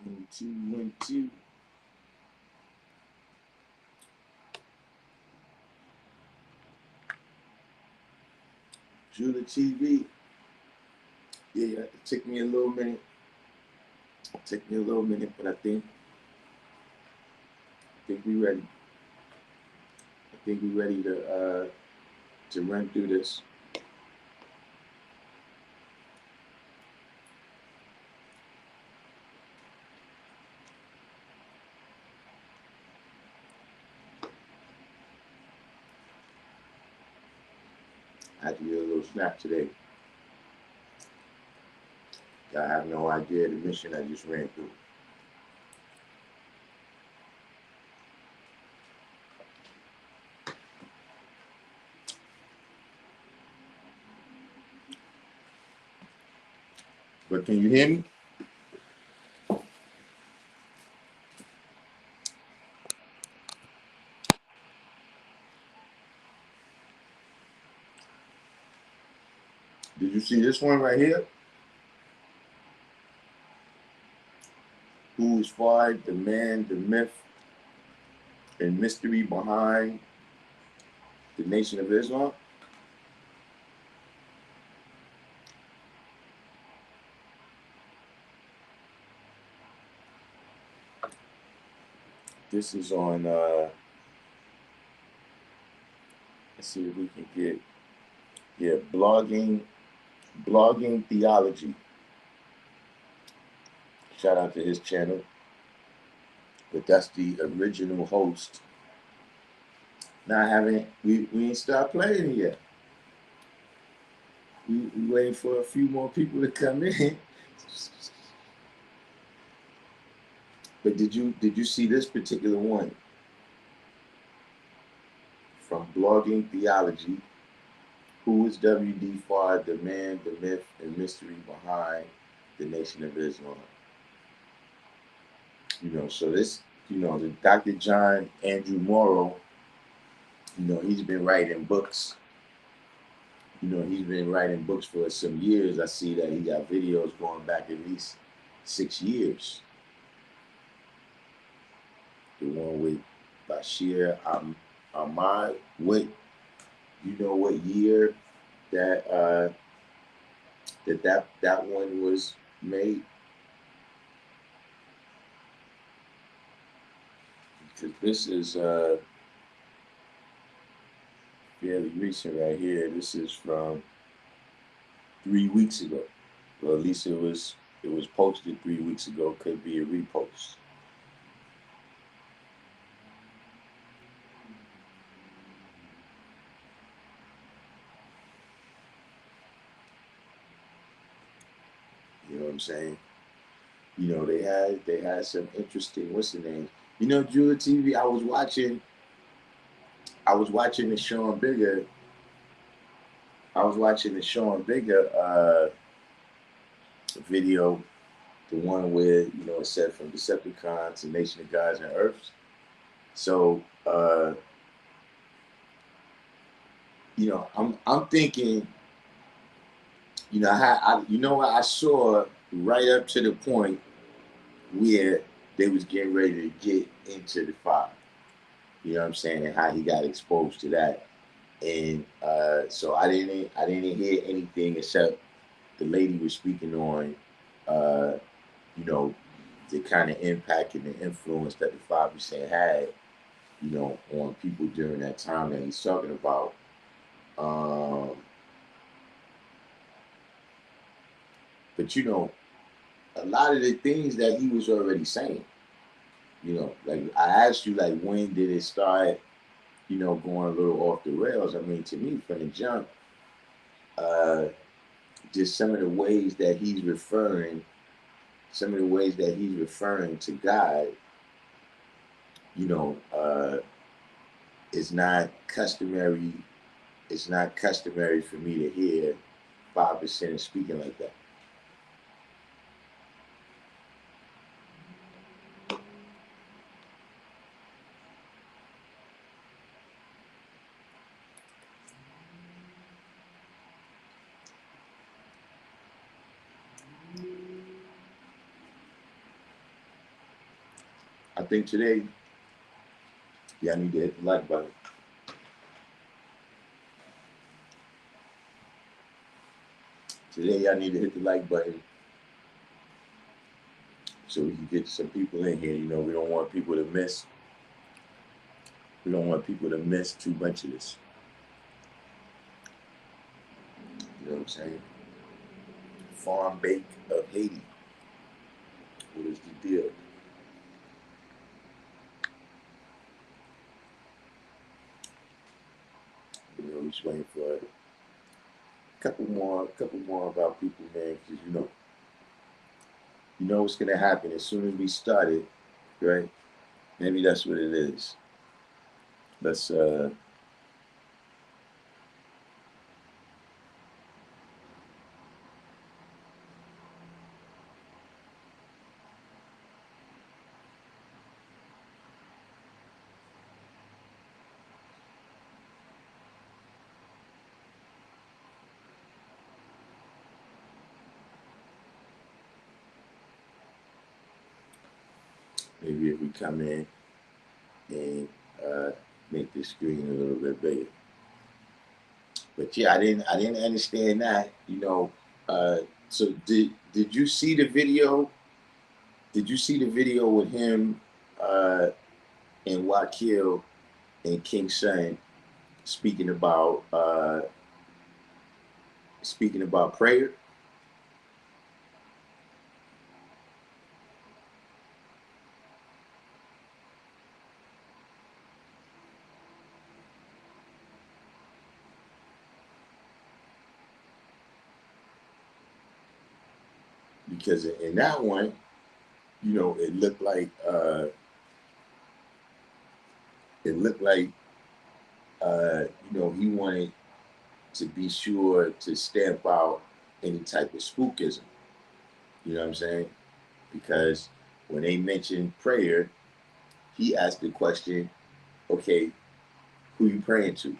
One, two, one, two. Judah TV. Yeah, it took me a little minute. It took me a little minute, but I think we ready. I think we ready to run through this. I had to get a little snap today. I have no idea the mission I just ran through. But can you hear me? Did you see this one right here? Who is fired? The man, the myth, and mystery behind the Nation of Islam? This is on. Let's see if we can get. Yeah, blogging theology. Shout out to his channel. But that's the original host. Not having we ain't start playing it yet. We waiting for a few more people to come in. But did you see this particular one from Blogging Theology? Who is WD Fard, the man, the myth, and mystery behind the Nation of Islam? So this, the Dr. John Andrew Morrow, he's been writing books. He's been writing books for some years. I see that he got videos going back at least 6 years. The one with Bashir Ahmad. What year that one was made? Because this is fairly recent right here. This is from 3 weeks ago. Well, at least it was posted 3 weeks ago. Could be a repost. You know what I'm saying? They had some interesting, what's the name? Julia TV. I was watching the Sean Bigger. I was watching the Sean Bigger video, the one where it said from Decepticons to Nation of Gods and Earths. So I'm thinking, what I saw right up to the point where they was getting ready to get into the fire. You know what I'm saying? And how he got exposed to that. And so I didn't hear anything except the lady was speaking on uh, you know, the kind of impact and the influence that the 5% had, on people during that time that he's talking about. Um, but a lot of the things that he was already saying, like I asked you, like when did it start, going a little off the rails? I mean, to me, from the jump, uh, just some of the ways that he's referring to God, you know, uh, it's not customary. It's not customary for me to hear 5% speaking like that. I think today, y'all need to hit the like button. Today, y'all need to hit the like button so we can get some people in here. You know, we don't want people to miss. We don't want people to miss too much of this. You know what I'm saying? Farm bake of Haiti. What is the deal? You know, we're just waiting for a couple more about people, man, because you know what's gonna happen as soon as we start it, right? Maybe that's what it is. Let's maybe if we come in and make the screen a little bit bigger. But yeah, I didn't understand that. You know, so did you see the video? Did you see the video with him and Wakil and King Son speaking about prayer? Because in that one, you know, it looked like you know, he wanted to be sure to stamp out any type of spookism. You know what I'm saying? Because when they mentioned prayer, he asked the question, okay, who you praying to?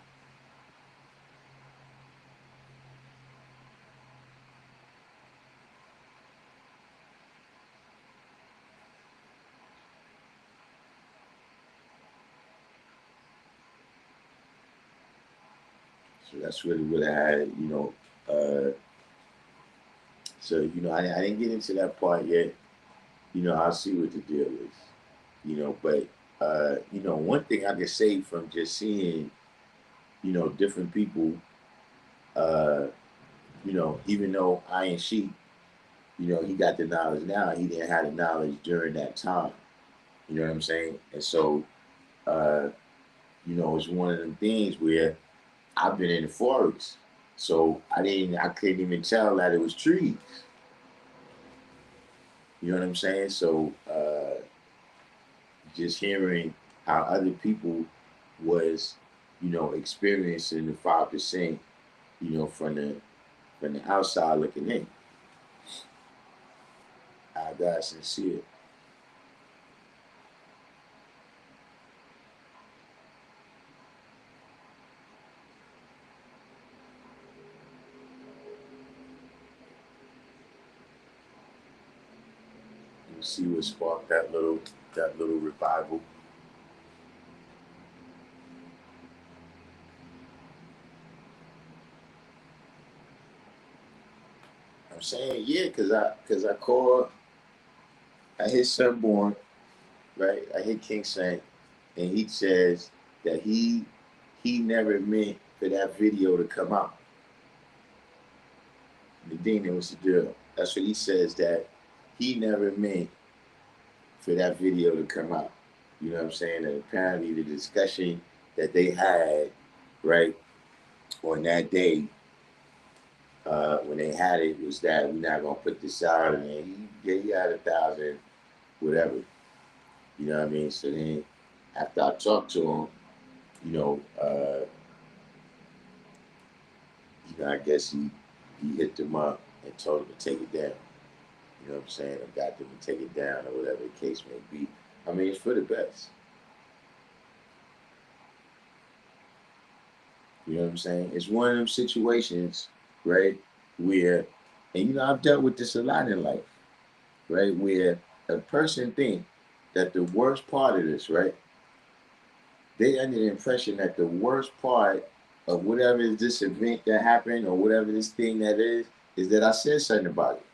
So that's really what I had, you know. So, you know, I didn't get into that part yet. You know, I'll see what the deal is. You know, but, you know, one thing I can say from just seeing, you know, different people, uh, you know, even though Iron Sheik, you know, he got the knowledge now, he didn't have the knowledge during that time. You know what I'm saying? And so, uh, you know, it's one of them things where I've been in the forest, so I couldn't even tell that it was trees. You know what I'm saying? So, just hearing how other people was, you know, experiencing the 5%, you know, from the outside looking in, I got sincere. You see what sparked that little revival. I'm saying yeah, cause I called, I hit Sunborn, right? I hit King Saint, and he says that he never meant for that video to come out. Medina was the deal. That's what he says, that he never meant for that video to come out. You know what I'm saying? And apparently the discussion that they had, right, on that day, when they had it, was that we're not gonna put this out, and he had 1,000, whatever. You know what I mean? So then after I talked to him, you know, I guess he hit them up and told them to take it down. You know what I'm saying? Or got them to take it down, or whatever the case may be. I mean, it's for the best. You know what I'm saying? It's one of them situations, right, where, and you know, I've dealt with this a lot in life, right, where a person think, that the worst part of this, right? They under the impression that the worst part of whatever is this event that happened or whatever this thing that is that I said something about it.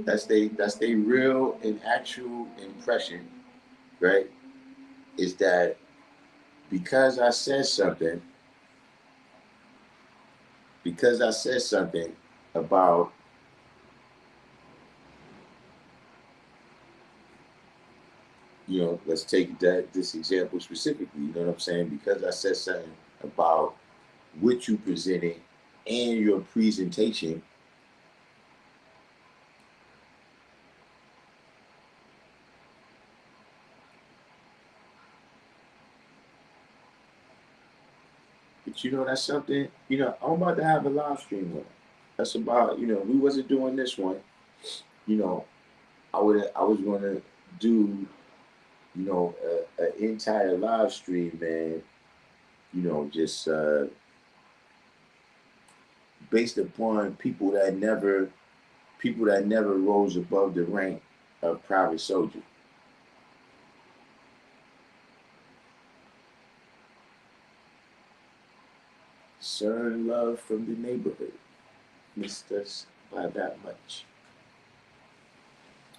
That's they real and actual impression, right? Is that because I said something, because I said something about, let's take this example specifically. You know what I'm saying? Because I said something about what you presented and your presentation, but that's something. I'm about to have a live stream with. That's about. We wasn't doing this one. You know, I was gonna do an entire live stream, man. Just based upon people that never rose above the rank of private soldier. Sir, love from the neighborhood missed us by that much.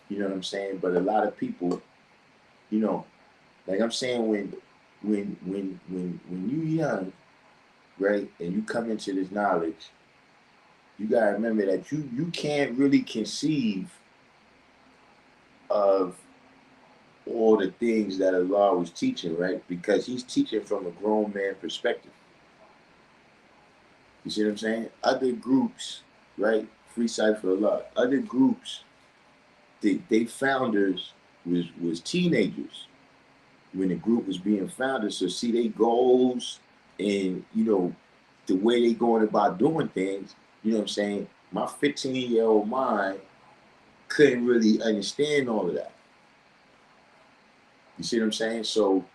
You know what I'm saying? But a lot of people, you know, like I'm saying, when you young, right, and you come into this knowledge, you gotta remember that you can't really conceive of all the things that Allah was teaching, right? Because He's teaching from a grown man perspective. You see what I'm saying? Other groups, right? Free side for Allah. Other groups, they founders was teenagers when the group was being founded. So see they goals and the way they going about doing things. You know what I'm saying? My 15-year-old mind couldn't really understand all of that. You see what I'm saying? So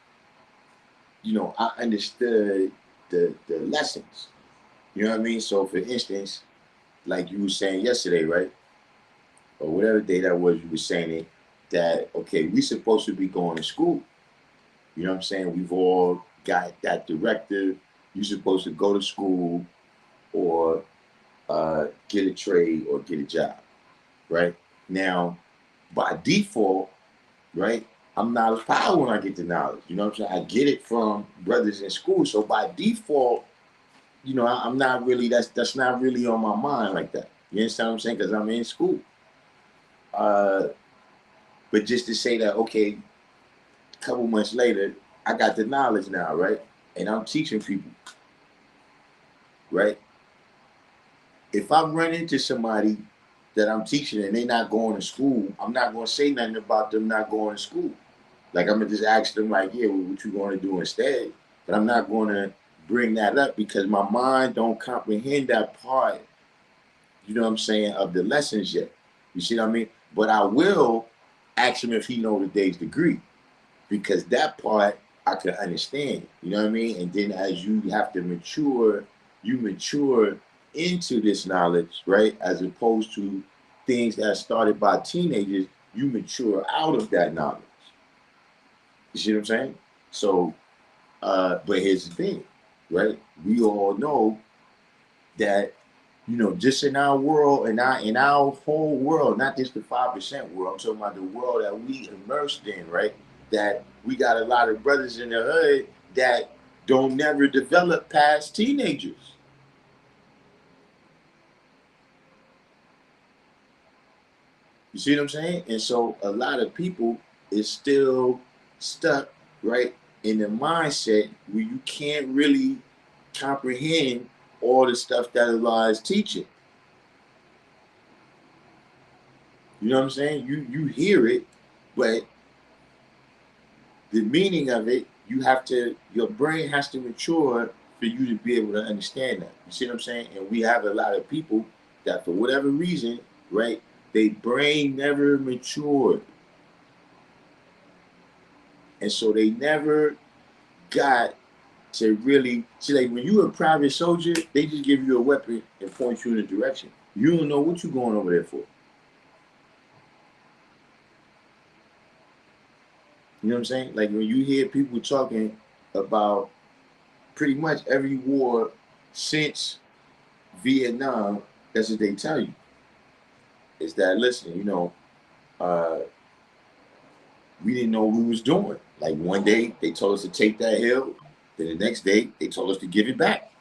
I understood the lessons. You know what I mean? So for instance, like you were saying yesterday, right? Or whatever day that was, you were saying it that okay, we supposed to be going to school. You know what I'm saying? We've all got that directive. You're supposed to go to school or get a trade or get a job, right? Now, by default, right, I'm knowledge power when I get the knowledge. You know what I'm saying? I get it from brothers in school. So by default, I'm not really, that's not really on my mind like that. You understand what I'm saying? Because I'm in school. Uh, but just to say that, okay, a couple months later, I got the knowledge now, right? And I'm teaching people, right? If I run into somebody that I'm teaching and they're not going to school, I'm not going to say nothing about them not going to school. Like I'm gonna just ask them, like, yeah, what you going to do instead? But I'm not going to bring that up because my mind don't comprehend that part. You know what I'm saying of the lessons yet. You see what I mean? But I will ask him if he know the day's degree because that part I can understand. You know what I mean? And then as you have to mature, you mature into this knowledge, right? As opposed to things that are started by teenagers, you mature out of that knowledge. You see what I'm saying? So, but here's the thing, right? We all know that just in our world, in our whole world, not just the 5% world. I'm talking about the world that we immersed in, right? That we got a lot of brothers in the hood that don't never develop past teenagers. You see what I'm saying? And so a lot of people is still stuck, right, in the mindset where you can't really comprehend all the stuff that Allah is teaching. You know what I'm saying? You hear it, but the meaning of it, your brain has to mature for you to be able to understand that. You see what I'm saying? And we have a lot of people that for whatever reason, right, their brain never matured. And so they never got to really see, like when you're a private soldier, they just give you a weapon and point you in a direction. You don't know what you're going over there for. You know what I'm saying? Like when you hear people talking about pretty much every war since Vietnam, that's what they tell you. Is that listen, uh, we didn't know what we was doing. Like one day they told us to take that hill, then the next day they told us to give it back.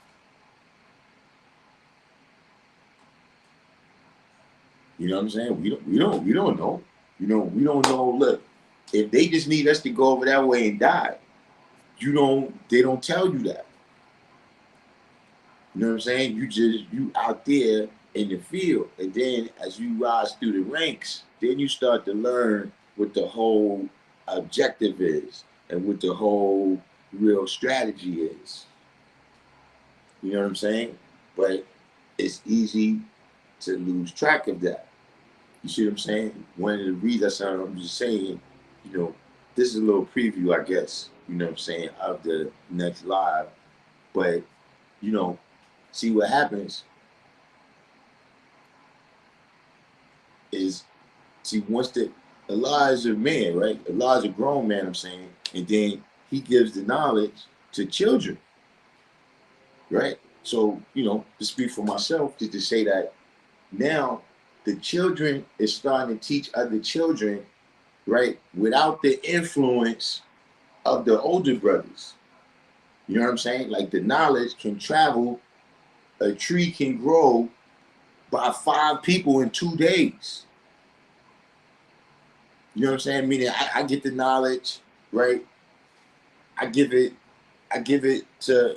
You know what I'm saying? We don't know. We don't know. Look, if they just need us to go over that way and die, they don't tell you that. You know what I'm saying? You out there in the field, and then as you rise through the ranks, then you start to learn what the whole objective is and what the whole real strategy is. You know what I'm saying? But it's easy to lose track of that. You see what I'm saying? One of the reasons I'm just saying, you know, this is a little preview, I guess, you know what I'm saying, of the next live. But, you know, see what happens is, see, once Allah is a man, right? Allah is a grown man, I'm saying, and then he gives the knowledge to children, right? So, to speak for myself, just to say that now the children is starting to teach other children, right, without the influence of the older brothers. You know what I'm saying? Like the knowledge can travel, a tree can grow by 5 people in 2 days. You know what I'm saying? Meaning I get the knowledge, right? I give it, to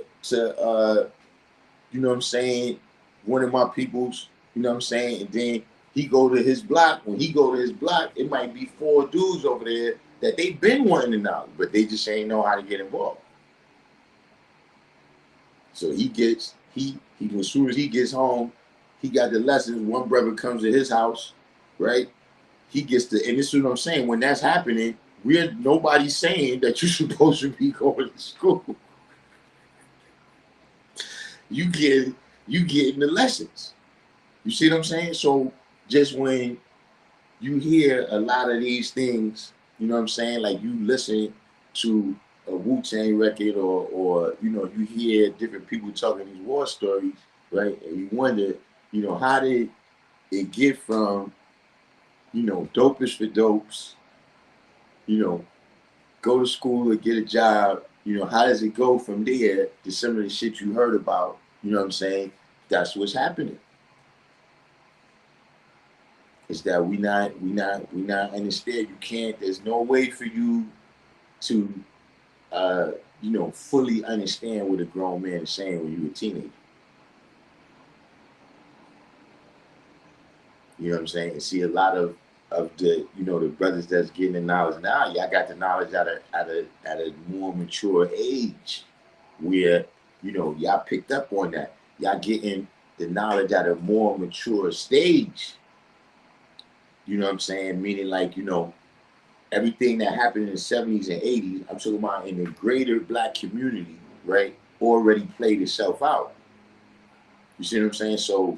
you know what I'm saying, one of my peoples, you know what I'm saying, and then he go to his block. When he go to his block, it might be 4 dudes over there that they been wanting to know, but they just ain't know how to get involved. So he as soon as he gets home, he got the lessons. One brother comes to his house, right? He gets the, and this is what I'm saying. When that's happening, nobody's saying that you're supposed to be going to school. You get you getting the lessons. You see what I'm saying? So just when you hear a lot of these things, you know what I'm saying? Like you listen to a Wu-Tang record, or you hear different people talking these war stories, right? And you wonder, how did it get from, dopest for dopes, you know, go to school or get a job, how does it go from there to some of the shit you heard about, you know what I'm saying? That's what's happening. Is that we not understand. You can't. There's no way for you to fully understand what a grown man is saying when you're a teenager. You know what I'm saying? And see a lot of the the brothers that's getting the knowledge now. Y'all got the knowledge at a more mature age, where y'all picked up on that. Y'all getting the knowledge at a more mature stage. You know what I'm saying? Meaning like everything that happened in the 70s and 80s, I'm talking about in the greater black community, right, already played itself out. You see what I'm saying? So,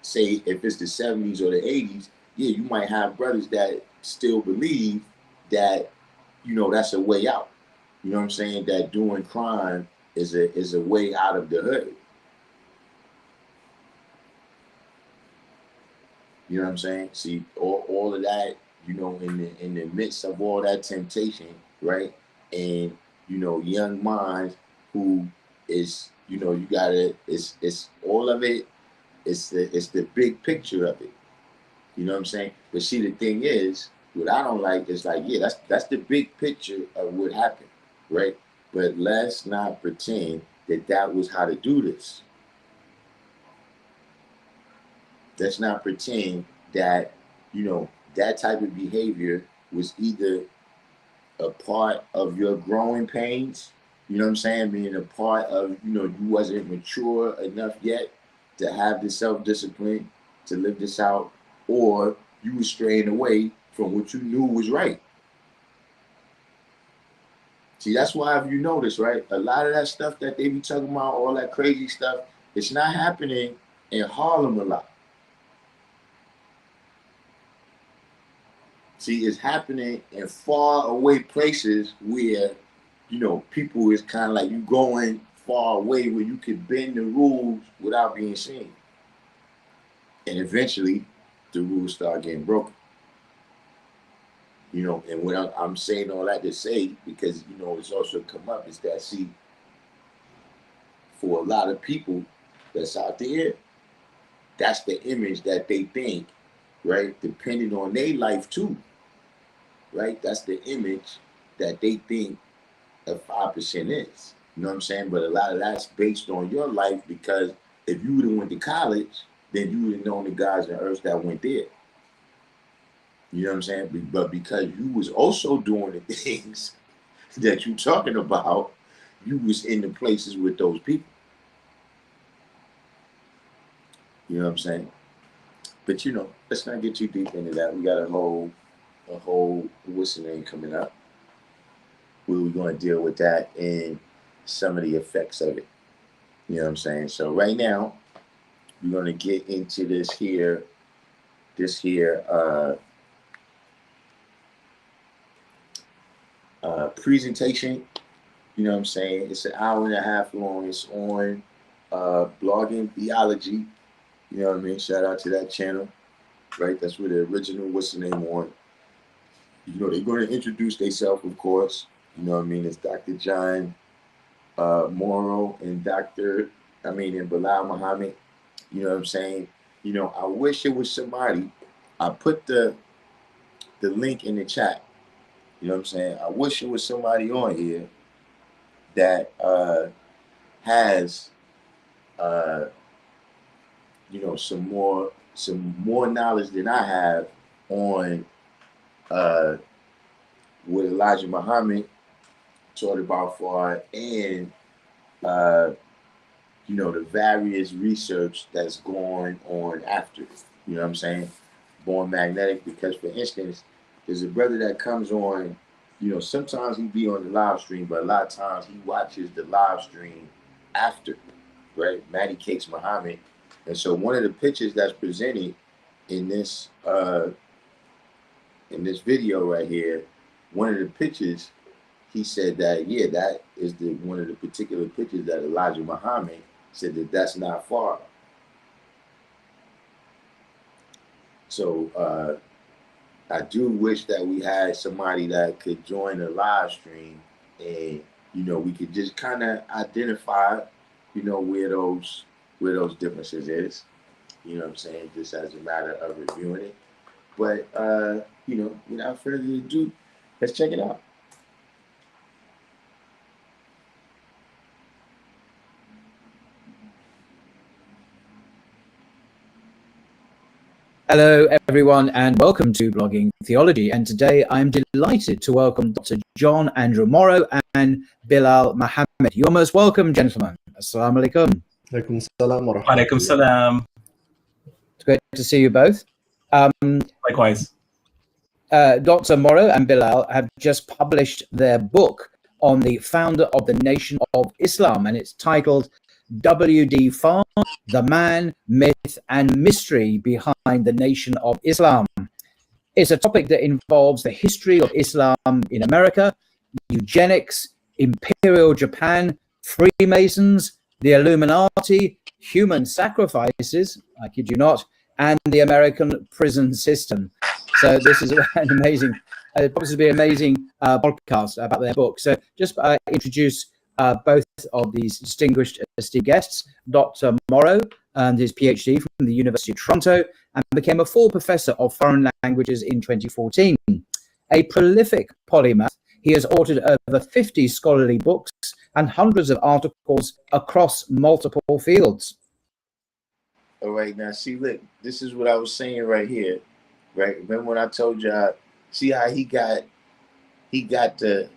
say if it's the 70s or the 80s, yeah, you might have brothers that still believe that, that's a way out. You know what I'm saying? That doing crime is a way out of the hood. You know what I'm saying? See, all of that, in the midst of all that temptation, right? And young minds who is, you gotta, it's all of it. It's the big picture of it. You know what I'm saying? But see, the thing is, what I don't like is like, yeah, that's the big picture of what happened, right? But let's not pretend that was how to do this. Let's not pretend that, that type of behavior was either a part of your growing pains, you know what I'm saying? Being a part of, you wasn't mature enough yet to have the self discipline to live this out, or you were straying away from what you knew was right. See, that's why if you notice, right, a lot of that stuff that they be talking about, all that crazy stuff, it's not happening in Harlem a lot. See, it's happening in far away places where, you know, people is kind of like you going far away where you could bend the rules without being seen. And eventually, the rules start getting broken. You know, and what I'm saying all that to say, because, you know, it's also come up, is that, see, for a lot of people that's out there, that's the image that they think, right? Depending on their life too, right? That's the image that they think a 5% is. You know what I'm saying? But a lot of that's based on your life, because if you would have went to college, then you would have known the guys and earths that went there. You know what I'm saying? But because you was also doing the things that you talking about, you was in the places with those people. You know what I'm saying? But you know, let's not get too deep into that. We got a whole what's the name coming up. We're going to deal with that and some of the effects of it. You know what I'm saying? So right now, we're going to get into this here presentation. You know what I'm saying? It's an hour and a half long. It's on blogging theology. You know what I mean? Shout out to that channel, right? That's where the original what's the name on. You know, they're going to introduce themselves, of course. You know what I mean? It's Dr. John Morrow and and Bilal Muhammad. You know what I'm saying? You know, I wish it was somebody. I put the link in the chat. You know what I'm saying? I wish it was somebody on here that has you know, some more knowledge than I have on uh, what Elijah Muhammad taught about far, and uh, you know, the various research that's going on after it. You know what I'm saying? Born magnetic, because for instance, there's a brother that comes on, you know, sometimes he be on the live stream, but a lot of times he watches the live stream after, right? Matty Cakes Muhammad. And so one of the pictures that's presented in this video right here, one of the pictures, he said that, yeah, that is the one of the particular pictures that Elijah Muhammad said that that's not far. So I do wish that we had somebody that could join the live stream, and you know, we could just kind of identify, you know, where those differences is. You know what I'm saying? Just as a matter of reviewing it. But you know, without further ado, let's check it out. Hello, everyone, and welcome to Blogging Theology. And today I'm delighted to welcome Dr. John Andrew Morrow and Bilal Muhammad. You're most welcome, gentlemen. Assalamu alaikum. Alaikum salam wa rahmatullah. Alaikum salam. It's great to see you both. Likewise. Dr. Morrow and Bilal have just published their book on the founder of the Nation of Islam, and it's titled W.D. Farr, The Man, Myth and Mystery Behind the Nation of Islam. It's a topic that involves the history of Islam in America, eugenics, Imperial Japan, Freemasons, the Illuminati, human sacrifices, I kid you not, and the American prison system. So this is an amazing, possibly amazing podcast about their book. So just introduce both of these distinguished esteemed guests. Dr. Morrow earned his PhD from the University of Toronto and became a full professor of foreign languages in 2014. A prolific polymath, he has authored over 50 scholarly books and hundreds of articles across multiple fields. All right, now see, look, this is what I was saying right here, right? Remember when I told y'all, see how he got the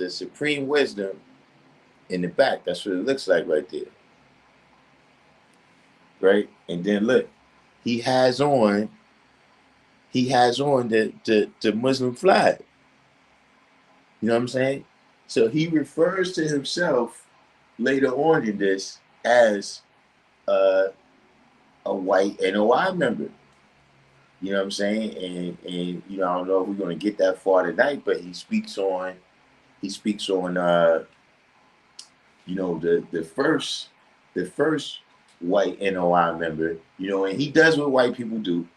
supreme wisdom in the back. That's what it looks like right there, right? And then look, he has on the Muslim flag. You know what I'm saying? So he refers to himself later on in this as uh, a white NOI member. You know what I'm saying? And you know, I don't know if we're gonna get that far tonight, but he speaks on you know, the first white NOI member, you know, and he does what white people do.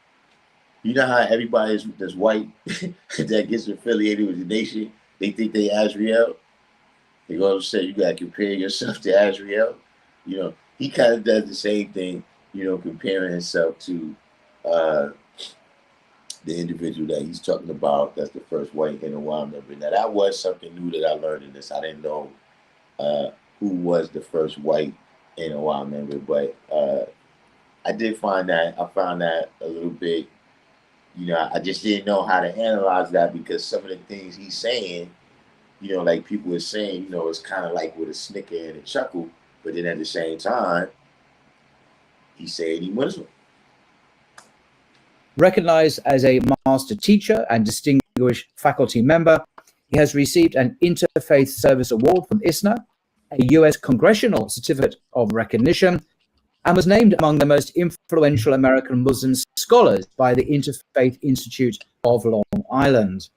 You know how everybody that's white that gets affiliated with the nation, they think they Azriel. They go and say you gotta compare yourself to Azriel. You know, he kind of does the same thing, you know, comparing himself to uh the individual that he's talking about. That's the first white NOI member. Now that was something new that I learned in this. I didn't know uh, who was the first white NOI member, but I did find that. I found that a little bit. You know, I just didn't know how to analyze that because some of the things he's saying, you know, like people are saying, you know, it's kind of like with a snicker and a chuckle, but then at the same time, he said he Muslim. Recognized as a master teacher and distinguished faculty member, he has received an Interfaith Service Award from ISNA, a US Congressional Certificate of Recognition, and was named among the most influential American Muslim scholars by the Interfaith Institute of Long Island.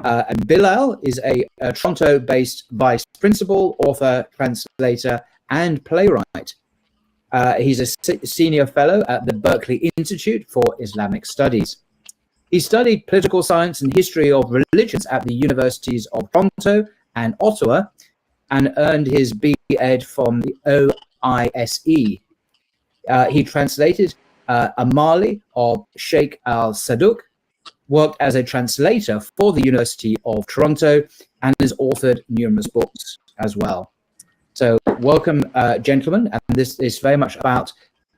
And Bilal is a Toronto-based vice principal, author, translator, and playwright. He's a senior fellow at the Berkeley Institute for Islamic Studies. He studied political science and history of religions at the universities of Toronto and Ottawa and earned his B.Ed from the OISE. He translated Amali of Sheikh al-Saduq, worked as a translator for the University of Toronto, and has authored numerous books as well. So welcome, gentlemen, and this is very much about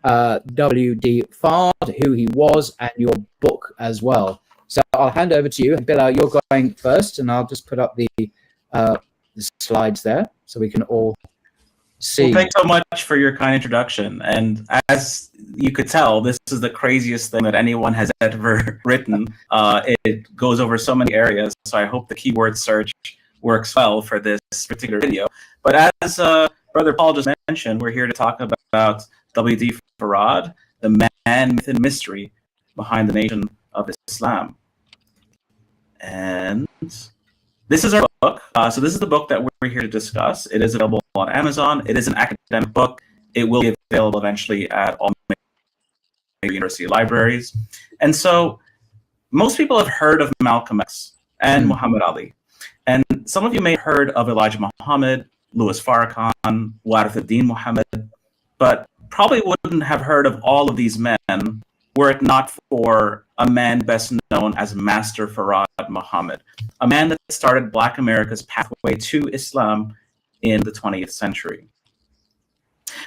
W.D. Fard, who he was, and your book as well. So I'll hand over to you. Bilal, you're going first, and I'll just put up the slides there so we can all see. Well, thanks so much for your kind introduction. And as you could tell, this is the craziest thing that anyone has ever written. It goes over so many areas, so I hope the keyword search works well for this particular video. But as Brother Paul just mentioned, we're here to talk about W.D. Farad, the man, myth, and mystery behind the Nation of Islam. And this is our book. So this is the book that we're here to discuss. It is available on Amazon. It is an academic book. It will be available eventually at all major university libraries. And so most people have heard of Malcolm X and Muhammad Ali. And some of you may have heard of Elijah Muhammad, Louis Farrakhan, Warithuddin Muhammad, but probably wouldn't have heard of all of these men were it not for a man best known as Master Farad Muhammad, a man that started Black America's pathway to Islam in the 20th century.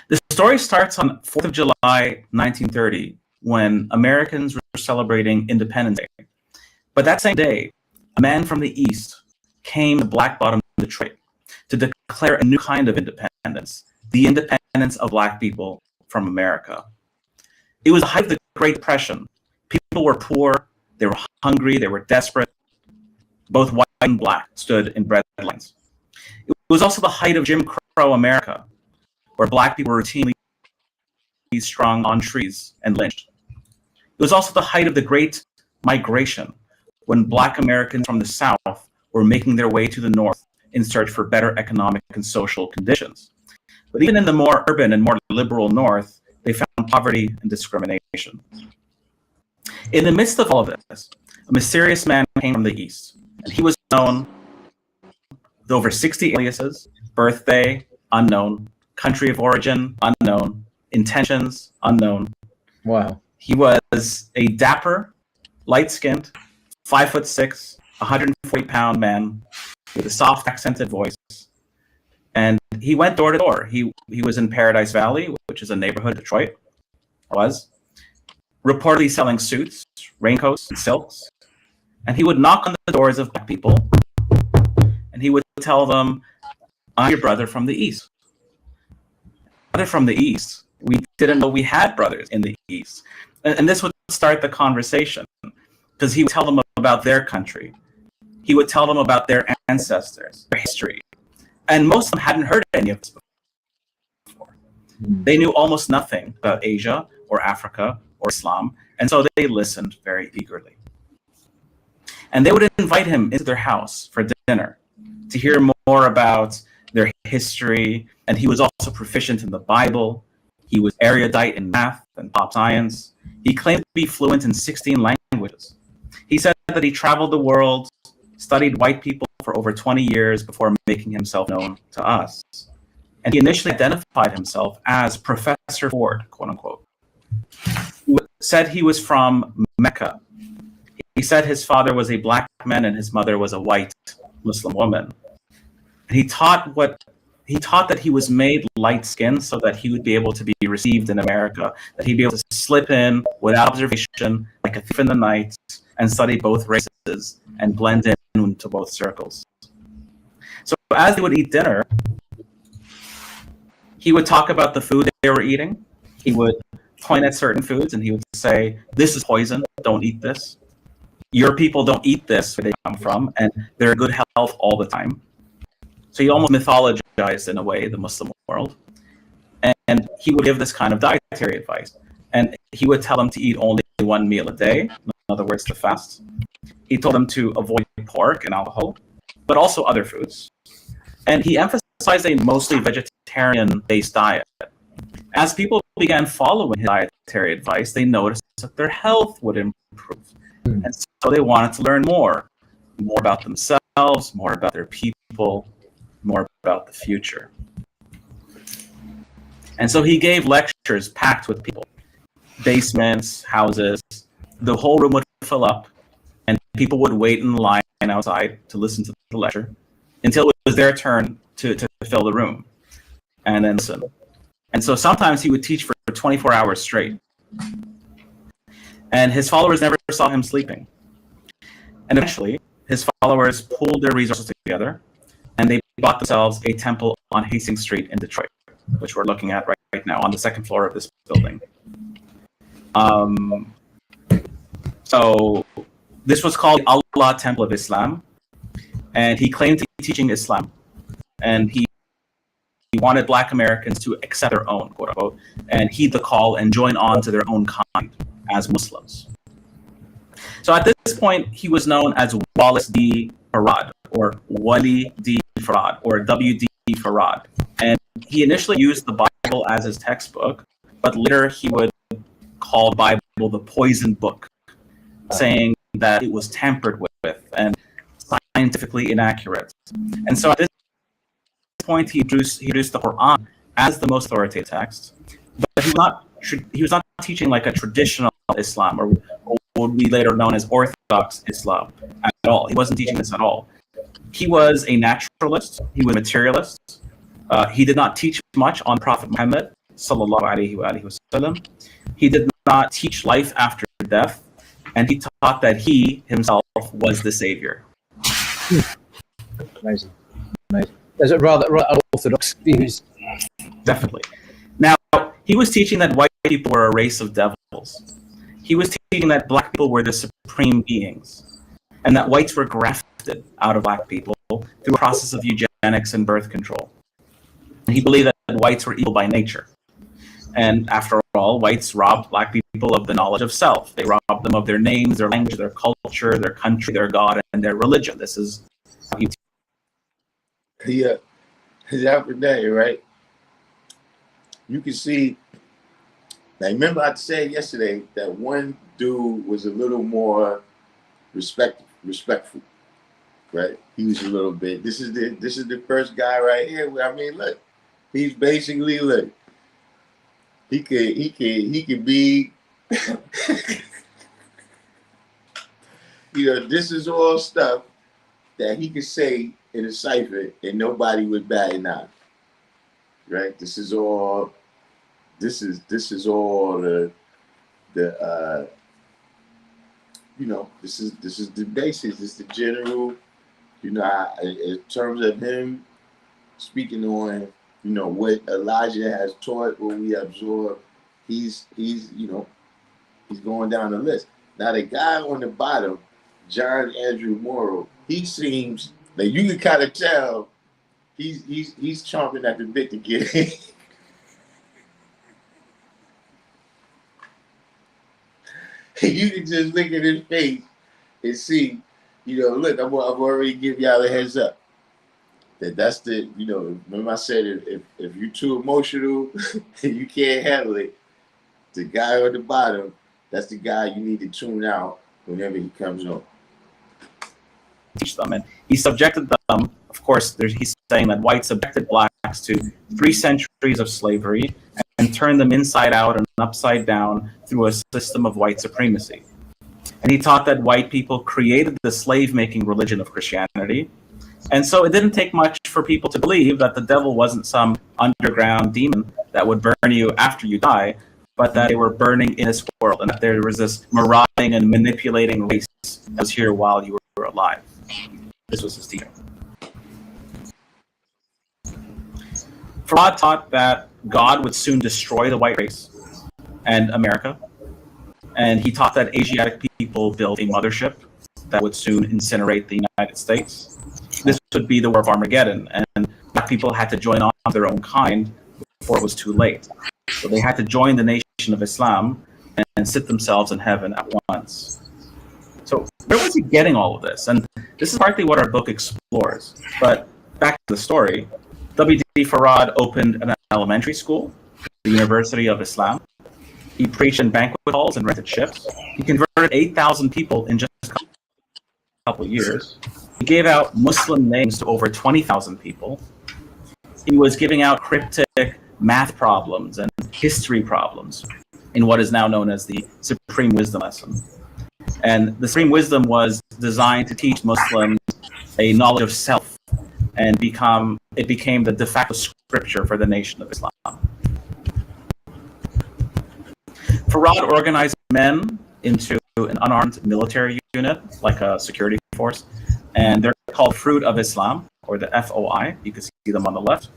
The story starts on 4th of July, 1930, when Americans were celebrating Independence Day. But that same day, a man from the East came to Black Bottom, Detroit, to declare a new kind of independence, the independence of Black people from America. It was the height of the Great Depression. People were poor, they were hungry, they were desperate. Both white and Black stood in breadlines. It was also the height of Jim Crow America, where Black people were routinely strung on trees and lynched. It was also the height of the Great Migration, when Black Americans from the South were making their way to the North in search for better economic and social conditions. But even in the more urban and more liberal North, they found poverty and discrimination. In the midst of all of this, a mysterious man came from the East, and he was known with over 60 aliases: birthday, unknown; country of origin, unknown; intentions, unknown. Wow. He was a dapper, light-skinned, 5'6", 140-pound man with a soft accented voice. And he went door to door. He was in Paradise Valley, which is a neighborhood of Detroit, reportedly selling suits, raincoats, and silks. And he would knock on the doors of Black people, and he would tell them, "I'm your brother from the East." Brother from the East? We didn't know we had brothers in the East. And this would start the conversation, because he would tell them about their country. He would tell them about their ancestors, their history. And most of them hadn't heard any of this before. They knew almost nothing about Asia or Africa or Islam, and so they listened very eagerly. And they would invite him into their house for dinner to hear more about their history, and he was also proficient in the Bible. He was erudite in math and pop science. He claimed to be fluent in 16 languages. He said that he traveled the world, studied white people for over 20 years before making himself known to us. And he initially identified himself as Professor Ford, quote unquote. He said he was from Mecca. He said his father was a black man and his mother was a white Muslim woman. And he taught that he was made light-skinned so that he would be able to be received in America, that he'd be able to slip in without observation like a thief in the night and study both races and blend in into both circles. So as they would eat dinner, he would talk about the food they were eating. He would point at certain foods and he would say, "This is poison, don't eat this. Your people don't eat this where they come from, and they're in good health all the time." So he almost mythologized, in a way, the Muslim world. And he would give this kind of dietary advice. And he would tell them to eat only one meal a day, in other words, to fast. He told them to avoid pork and alcohol, but also other foods. And he emphasized a mostly vegetarian-based diet. As people began following his dietary advice, they noticed that their health would improve. And so they wanted to learn more about themselves, more about their people, more about the future. And so he gave lectures packed with people, basements, houses. The whole room would fill up, and people would wait in line outside to listen to the lecture until it was their turn to fill the room and then listen. And so sometimes he would teach for 24 hours straight. And his followers never saw him sleeping. And eventually, his followers pooled their resources together, and they bought themselves a temple on Hastings Street in Detroit, which we're looking at right now on the second floor of this building. So this was called Allah Temple of Islam, and he claimed to be teaching Islam, and he wanted Black Americans to accept their own, quote unquote, and heed the call and join on to their own kind as Muslims. So at this point, he was known as Wallace D. Farad, or Wali D. Farad, or W.D. Farad. And he initially used the Bible as his textbook, but later he would call the Bible the poison book, saying that it was tampered with and scientifically inaccurate. And so at this point, he introduced the Quran as the most authoritative text, but he was not teaching like a traditional Islam, or what would be later known as Orthodox Islam at all. He wasn't teaching this at all. He was a naturalist. He was a materialist. He did not teach much on Prophet Muhammad sallallahu alaihi wasallam. He did not teach life after death, and he taught that he himself was the savior. Amazing. There's a rather orthodox views. Definitely. Now, he was teaching that white people were a race of devils. He was teaching that Black people were the supreme beings, and that whites were grafted out of Black people through a process of eugenics and birth control. And he believed that whites were evil by nature. And after all, whites robbed Black people of the knowledge of self. They robbed them of their names, their language, their culture, their country, their God, and their religion. This is how he... Yeah, after that, right? You can see, like, remember I said yesterday that one dude was a little more respectful, right? He was a little bit. This is the first guy right here. I mean, look, he's basically, look, he could be, you know, this is all stuff that he could say in a cipher and nobody would bat an eye, right? This is all the you know, this is the basics. This is the general, you know, in terms of him speaking on, you know, what Elijah has taught, what we absorb, he's you know, he's going down the list. Now the guy on the bottom, John Andrew Morrow, he seems like you can kind of tell he's chomping at the bit to get in. You can just look at his face and see, look, I'm already give y'all a heads up. That's the, remember I said if you're too emotional and you can't handle it, the guy on the bottom, that's the guy you need to tune out whenever he comes on. Teach them, and he subjected them. Of course, he's saying that whites subjected blacks to 3 centuries of slavery and turned them inside out and upside down through a system of white supremacy. And he taught that white people created the slave-making religion of Christianity. And so it didn't take much for people to believe that the devil wasn't some underground demon that would burn you after you die, but that they were burning in this world, and that there was this marauding and manipulating race that was here while you were alive. This was his teaching. Farad taught that God would soon destroy the white race and America. And he taught that Asiatic people built a mothership that would soon incinerate the United States. This would be the War of Armageddon, and black people had to join on their own kind before it was too late. So they had to join the Nation of Islam and sit themselves in heaven at once. So where was he getting all of this? And this is partly what our book explores. But back to the story, W.D. Farad opened an elementary school, the University of Islam. He preached in banquet halls and rented ships. He converted 8,000 people in just a couple of years. He gave out Muslim names to over 20,000 people. He was giving out cryptic math problems and history problems in what is now known as the Supreme Wisdom lesson. And the Supreme Wisdom was designed to teach Muslims a knowledge of self, and it became the de facto scripture for the Nation of Islam. Farad organized men into an unarmed military unit, like a security force, and they're called Fruit of Islam, or the FOI. You can see them on the left.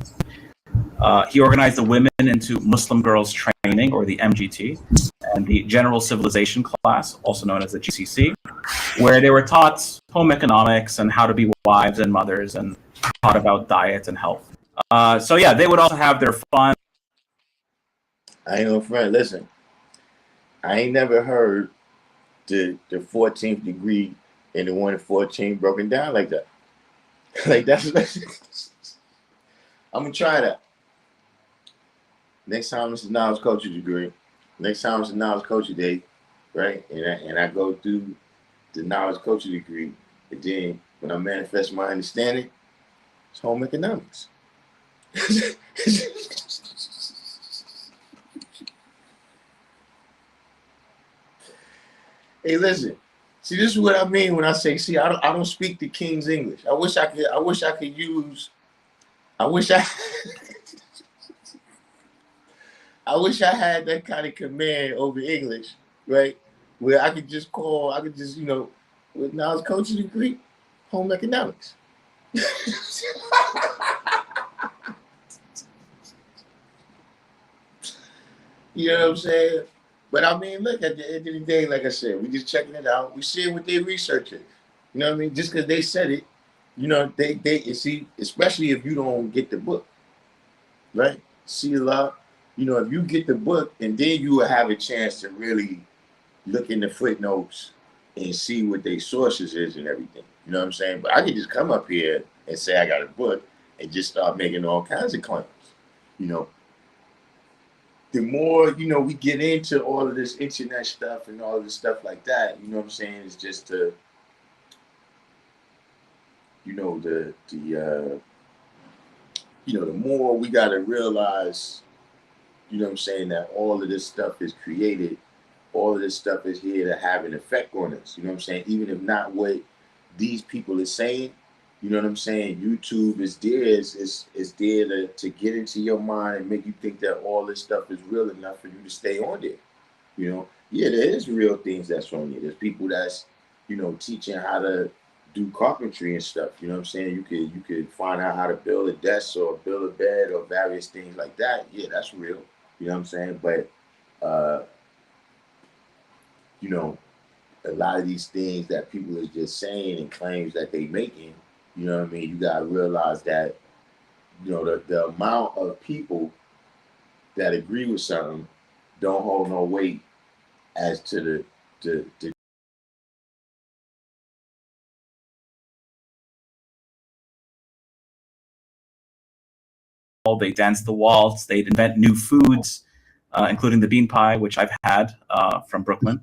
He organized the women into Muslim Girls Training, or the MGT, and the General Civilization class, also known as the GCC, where they were taught home economics and how to be wives and mothers, and taught about diet and health. So yeah, they would also have their fun. I ain't no friend. Listen, I ain't never heard the 14th degree and the 1 in 14 broken down like that. Like that's I'm gonna try that. Next time it's a knowledge culture degree. Next time it's a knowledge culture day, right? And I go through the knowledge culture degree, and then when I manifest my understanding, it's home economics. Hey, listen. See, this is what I mean when I say, see, I don't speak the King's English. I wish I could use. I wish I had that kind of command over English, right? Where I could just with knowledge coaching degree, home economics. You know what I'm saying? But I mean, look, at the end of the day, like I said, we just checking it out. We seeing what they researching. You know what I mean? Just because they said it, they see, especially if you don't get the book, right? See a lot. If you get the book, and then you will have a chance to really look in the footnotes and see what their sources is and everything. You know what I'm saying? But I could just come up here and say I got a book and just start making all kinds of claims. The more, we get into all of this internet stuff and all of this stuff like that, you know what I'm saying? It's just the more we got to realize, you know what I'm saying, that all of this stuff is created, all of this stuff is here to have an effect on us. You know what I'm saying? Even if not what these people are saying, you know what I'm saying? YouTube is there, is there to get into your mind and make you think that all this stuff is real enough for you to stay on there. Yeah, there is real things that's on there. There's people that's, teaching how to do carpentry and stuff. You know what I'm saying? You could find out how to build a desk or build a bed or various things like that. Yeah, that's real. You know what I'm saying? But a lot of these things that people is just saying and claims that they making, you know what I mean? You gotta realize that, the amount of people that agree with something don't hold no weight as to the They danced the waltz. They'd invent new foods, including the bean pie, which I've had from Brooklyn.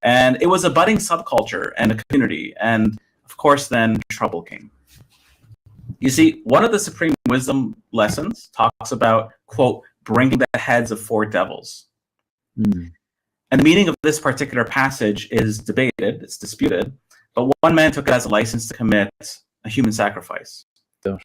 And it was a budding subculture and a community. And of course, then trouble came. You see, one of the supreme wisdom lessons talks about, quote, bringing the heads of four devils. Mm. And the meaning of this particular passage is debated, it's disputed, but one man took it as a license to commit a human sacrifice. Sure.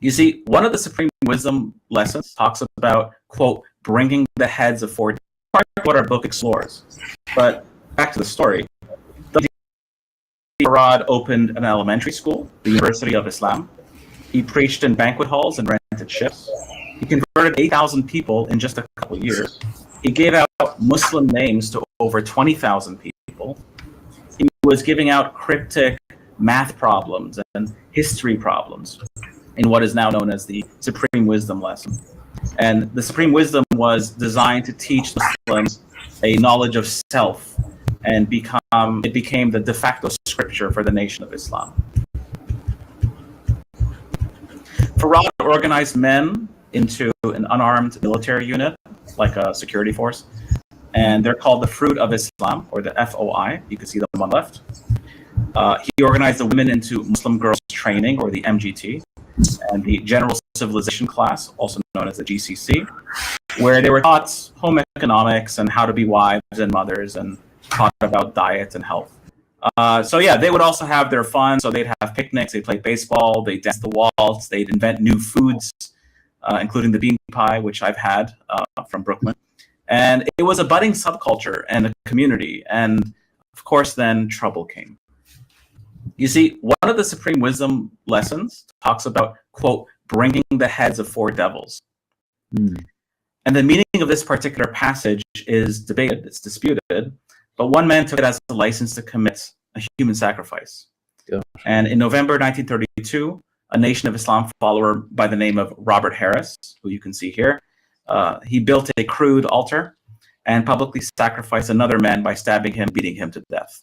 You see, one of the supreme wisdom lessons talks about, quote, bringing the heads of four devils. Part of what our book explores. But back to the story. Farad opened an elementary school, the University of Islam. He preached in banquet halls and rented ships. He converted 8,000 people in just a couple of years. He gave out Muslim names to over 20,000 people. He was giving out cryptic math problems and history problems in what is now known as the Supreme Wisdom lesson. And the Supreme Wisdom was designed to teach Muslims a knowledge of self, and it became the de facto scripture for the nation of Islam. Farad organized men into an unarmed military unit, like a security force, and they're called the Fruit of Islam, or the FOI. You can see them on the left. He organized the women into Muslim Girls Training, or the MGT, and the General Civilization class, also known as the GCC, where they were taught home economics and how to be wives and mothers, and taught about diet and health. So yeah, they would also have their fun. So they'd have picnics, they'd play baseball, they'd dance the waltz, they'd invent new foods, including the bean pie, which I've had from Brooklyn. And it was a budding subculture and a community. And of course, then trouble came. You see, one of the supreme wisdom lessons talks about, quote, bringing the heads of 4 devils. Mm. And the meaning of this particular passage is debated, it's disputed, but one man took it as a license to commit a human sacrifice. Gosh. And in November 1932, a Nation of Islam follower by the name of Robert Harris, who you can see here, he built a crude altar and publicly sacrificed another man by stabbing him, beating him to death.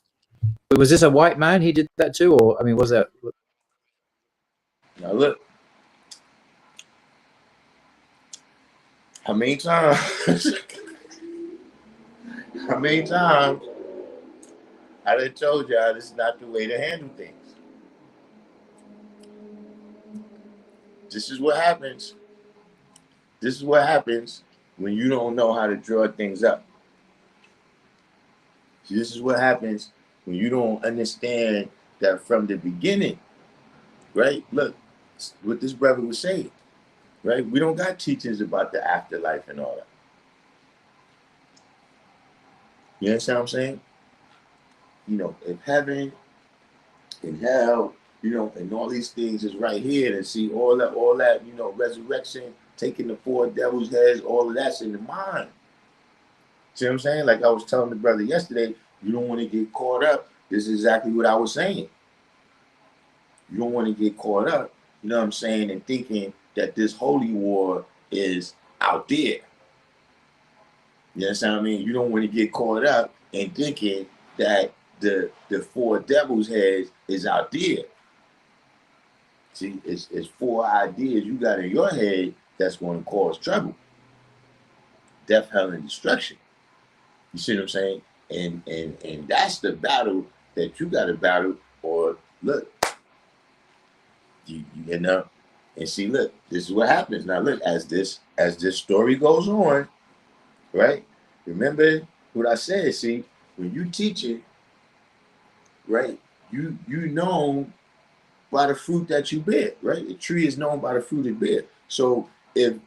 But was this a white man he did that to, or I mean, was that? Now look, how many times? How many times I done told y'all this is not the way to handle things. This is what happens. This is what happens when you don't know how to draw things up. This is what happens when you don't understand that from the beginning, right? Look, what this brother was saying, right? We don't got teachings about the afterlife and all that. You understand what I'm saying? You know, if heaven and hell, you know, and all these things is right here, and see all that, you know, resurrection, taking the 4 devils' heads, all of that's in the mind. See what I'm saying? Like I was telling the brother yesterday, you don't want to get caught up. This is exactly what I was saying. You don't want to get caught up, you know what I'm saying, and thinking that this holy war is out there. You understand what I mean? You don't want to get caught up in thinking that the 4 devils' heads is out there. See, it's 4 ideas you got in your head that's going to cause trouble. Death, hell, and destruction. You see what I'm saying? And that's the battle that you got to battle. Or look, you know, and see, look, this is what happens. Now look, as this story goes on, right? Remember what I said. See, when you teach it, right? You know by the fruit that you bear, right? The tree is known by the fruit it bears. So if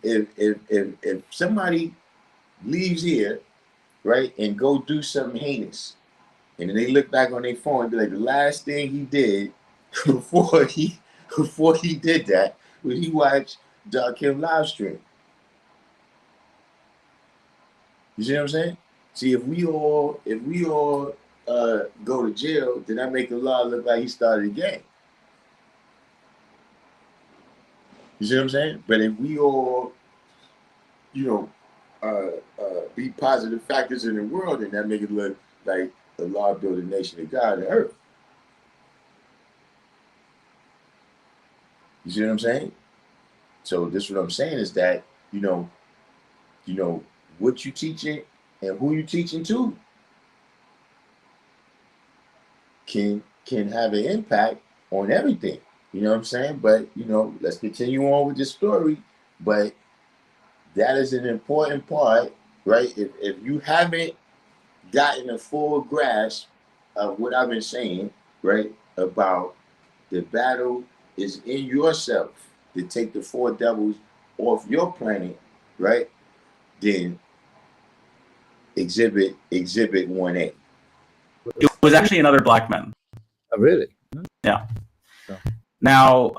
somebody leaves here, right, and go do something heinous, and then they look back on their phone and be like, the last thing he did before he did that was he watched Darkim live stream. You see what I'm saying? See, if we all go to jail, then that make Allah look like he started a game. You see what I'm saying? But if we all, you know, be positive factors in the world, then that make it look like Allah built a nation of God and earth. You see what I'm saying? So this is what I'm saying is that, you know, what you teaching and who you teaching to can have an impact on everything. You know what I'm saying? But, you know, let's continue on with this story. But that is an important part, right? If you haven't gotten a full grasp of what I've been saying, right, about the battle is in yourself to take the 4 devils off your planet, right? Then exhibit 1A. It was actually another black man. Oh, really? Yeah. Oh. Now,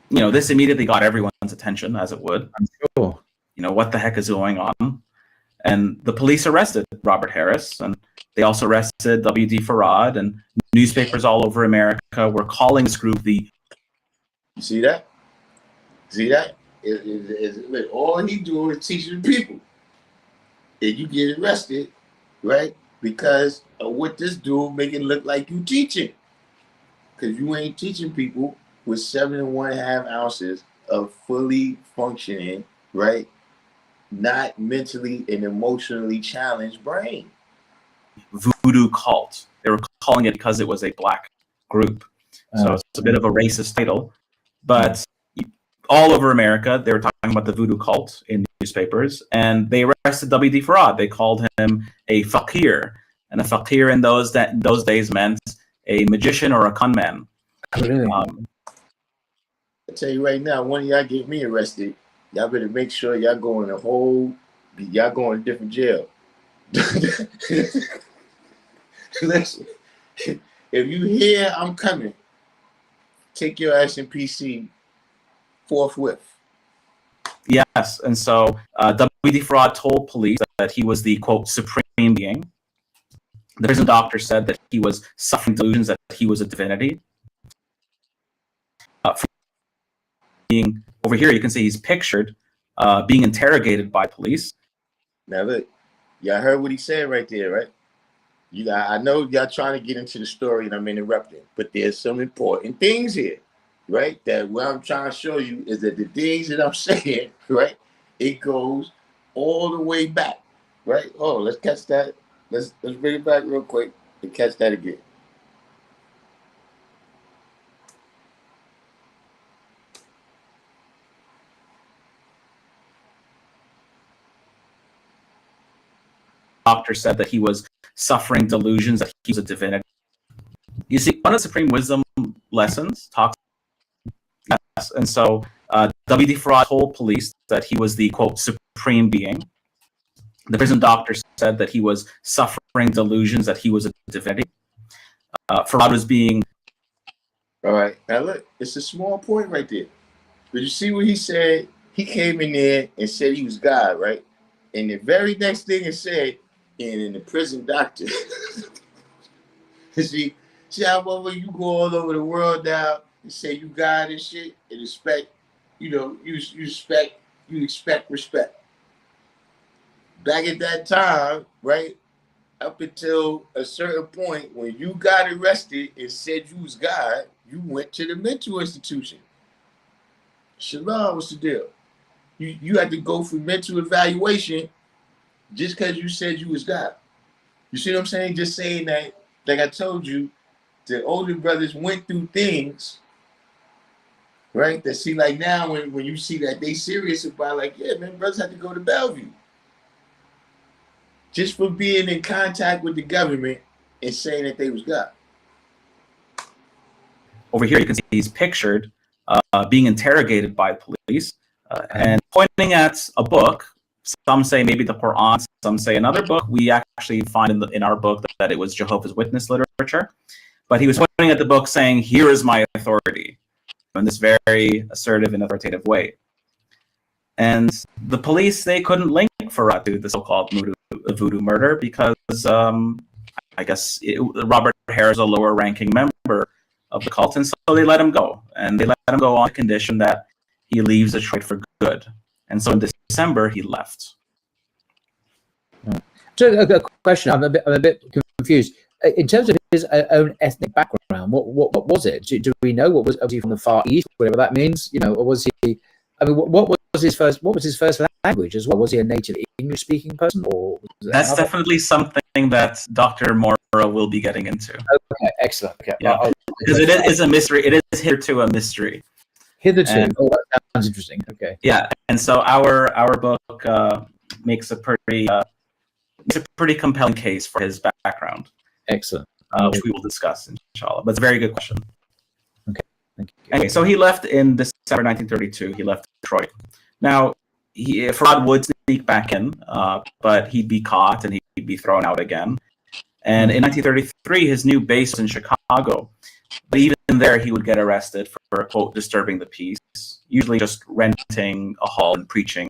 you know, this immediately got everyone's attention, as it would. I'm sure. You know, what the heck is going on? And the police arrested Robert Harris, and they also arrested W.D. Farad, and newspapers all over America were calling this group the... You see that? See that? Look, all he do is teaching people. And you get arrested, right? Because of what this dude make it look like you teaching. Because you ain't teaching people with 7 1/2 ounces of fully functioning, right? Not mentally and emotionally challenged brain. Voodoo cult. They were calling it because it was a black group. So it's a bit of a racist title. But all over America, they were talking about the voodoo cult in newspapers, and they arrested W.D. Farad. They called him a fakir. And a fakir in those days meant a magician or a con man. Really? I tell you right now, one of y'all get me arrested, y'all better make sure y'all go in y'all go in a different jail. Listen, if you hear I'm coming, take your ass in PC forthwith. Yes, and so W.D. Farad told police that he was the, quote, supreme being. The prison doctor said that he was suffering delusions that he was a divinity. Being over here, you can see he's pictured being interrogated by police. Now look, y'all heard what he said right there, right? I know y'all trying to get into the story and I'm interrupting, but there's some important things here, right? That what I'm trying to show you is that the things that I'm saying, right, it goes all the way back, right? Oh, let's catch that. Let's bring it back real quick and catch that again. Doctor said that he was suffering delusions that he was a divinity. You see, one of the Supreme Wisdom lessons talks. Yes, and so W.D. Farad told police that he was the, quote, supreme being. The prison doctor said that he was suffering delusions that he was a divinity. Farad was being. All right, now look, it's a small point right there. But you see what he said? He came in there and said he was God, right? And the very next thing it said, in the prison doctor. see how motherfucker you go all over the world now and say you God and shit and expect, you expect respect. Back at that time, right, up until a certain point, when you got arrested and said you was God, you went to the mental institution. Shalom, what's the deal? You had to go for mental evaluation just because you said you was God. You see what I'm saying? Just saying that, like I told you, the older brothers went through things, right? That see, like now when you see that they serious about, like, yeah, man, brothers had to go to Bellevue. Just for being in contact with the government and saying that they was God. Over here, you can see he's pictured being interrogated by police and pointing at a book. Some say maybe the Quran, some say another book. We actually find in our book that it was Jehovah's Witness literature. But he was pointing at the book saying, here is my authority, in this very assertive and authoritative way. And the police, they couldn't link Farad to the so-called voodoo murder because I guess Robert Hare is a lower-ranking member of the cult, and so they let him go. And they let him go on the condition that he leaves Detroit for good. And so in December, he left. So a question, I'm a bit confused. In terms of his own ethnic background, what was it? Do we know? Was he from the Far East, whatever that means? Or was he? I mean, what was his first language as well? Was he a native English-speaking person, or that's definitely something that Dr. Morrow will be getting into. Okay, excellent. Okay, yeah, because it is a mystery. It is hitherto a mystery. Hitherto, that sounds interesting. Okay. Yeah, and so our book makes a pretty compelling case for his background. Excellent. Which we will discuss, inshallah. But it's a very good question. Okay, thank you. Okay, so he left in December 1932. He left Detroit. Now, Farad would sneak back in, but he'd be caught and he'd be thrown out again. And in 1933, his new base was in Chicago. But even there, he would get arrested for, quote, disturbing the peace, usually just renting a hall and preaching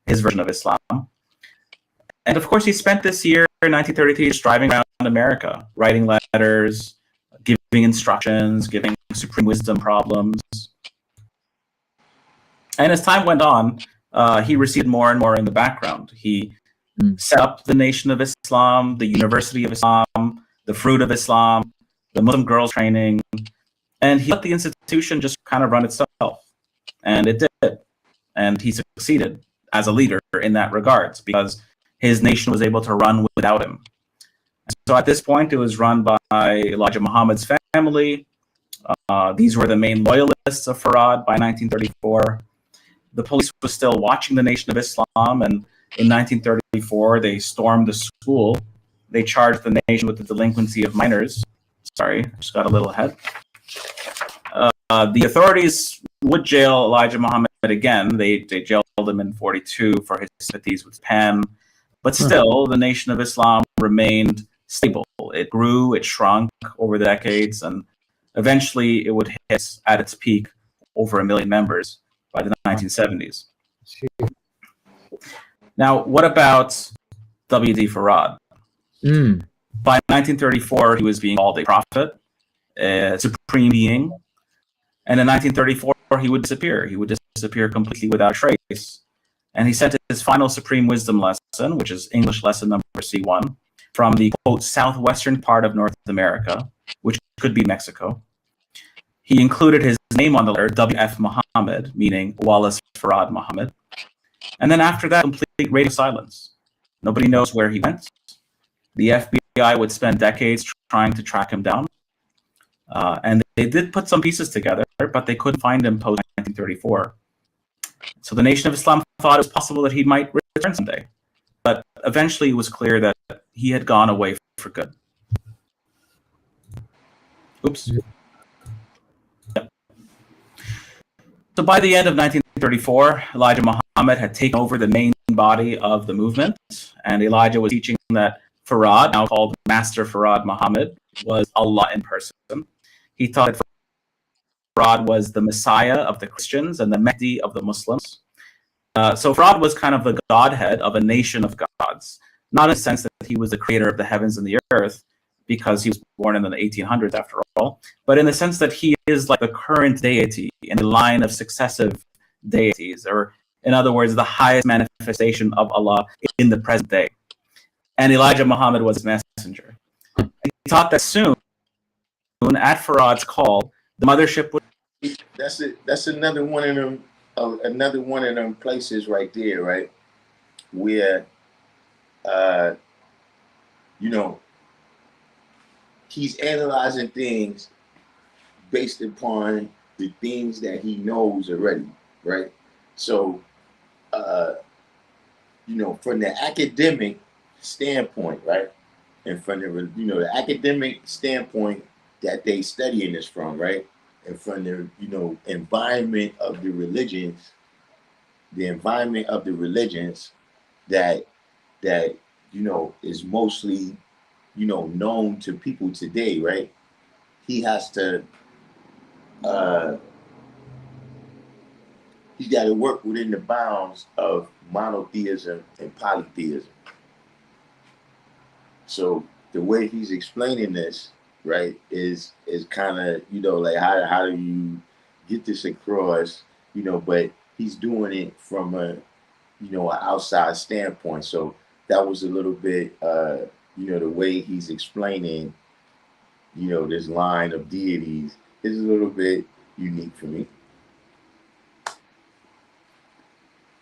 his version of Islam. And of course, he spent this year in 1933 just driving around America, writing letters, giving instructions, giving supreme wisdom problems. And as time went on, he received more and more in the background. He set up the Nation of Islam, the University of Islam, the Fruit of Islam, the Muslim Girls Training, and he let the institution just kind of run itself. And it did. And he succeeded as a leader in that regards because his nation was able to run without him. So at this point, it was run by Elijah Muhammad's family. These were the main loyalists of Farad by 1934. The police was still watching the Nation of Islam, and in 1934, they stormed the school. They charged the nation with the delinquency of minors. Sorry, just got a little ahead. The authorities would jail Elijah Muhammad again. They jailed him in 1942 for his sympathies with Japan. But still, the Nation of Islam remained stable. It grew, it shrunk over the decades, and Eventually, it would hit at its peak over 1 million members by the 1970s. Now, what about W.D. Farad? By 1934, he was being called a prophet, a supreme being. And in 1934, he would disappear. He would disappear completely without trace. And he sent his final supreme wisdom lesson, which is English lesson number C1, from the, quote, southwestern part of North America, which could be Mexico. He included his name on the letter, W.F. Muhammad, meaning Wallace Farad Muhammad. And then after that, complete radio silence. Nobody knows where he went. The FBI would spend decades trying to track him down. And they did put some pieces together, but they couldn't find him post-1934. So the Nation of Islam thought it was possible that he might return someday. But eventually it was clear that he had gone away for good. Oops. Yep. So by the end of 1934, Elijah Muhammad had taken over the main body of the movement, and Elijah was teaching that Farad, now called Master Farad Muhammad, was Allah in person. He taught that Farad was the Messiah of the Christians and the Mahdi of the Muslims. So Farad was kind of the godhead of a nation of gods, not in the sense that he was the creator of the heavens and the earth, because he was born in the 1800s after all, but in the sense that he is like the current deity in a line of successive deities, or in other words, the highest manifestation of Allah in the present day. And Elijah Muhammad was his messenger. And he taught that soon, at Farad's call, the mothership would. That's it. That's another one of them. Another one of them places right there, right, where, you know, he's analyzing things based upon the things that he knows already, right? So, you know, from the academic standpoint, right, and from the, you know, the academic standpoint that they studying this from, right, and from the, you know, environment of the religions that you know is mostly, you know, known to people today, right? He has to he's got to work within the bounds of monotheism and polytheism. So the way he's explaining this, right, is kind of, you know, like how do you get this across, you know, but he's doing it from a, you know, an outside standpoint. So that was a little bit, you know, the way he's explaining, you know, this line of deities is a little bit unique for me.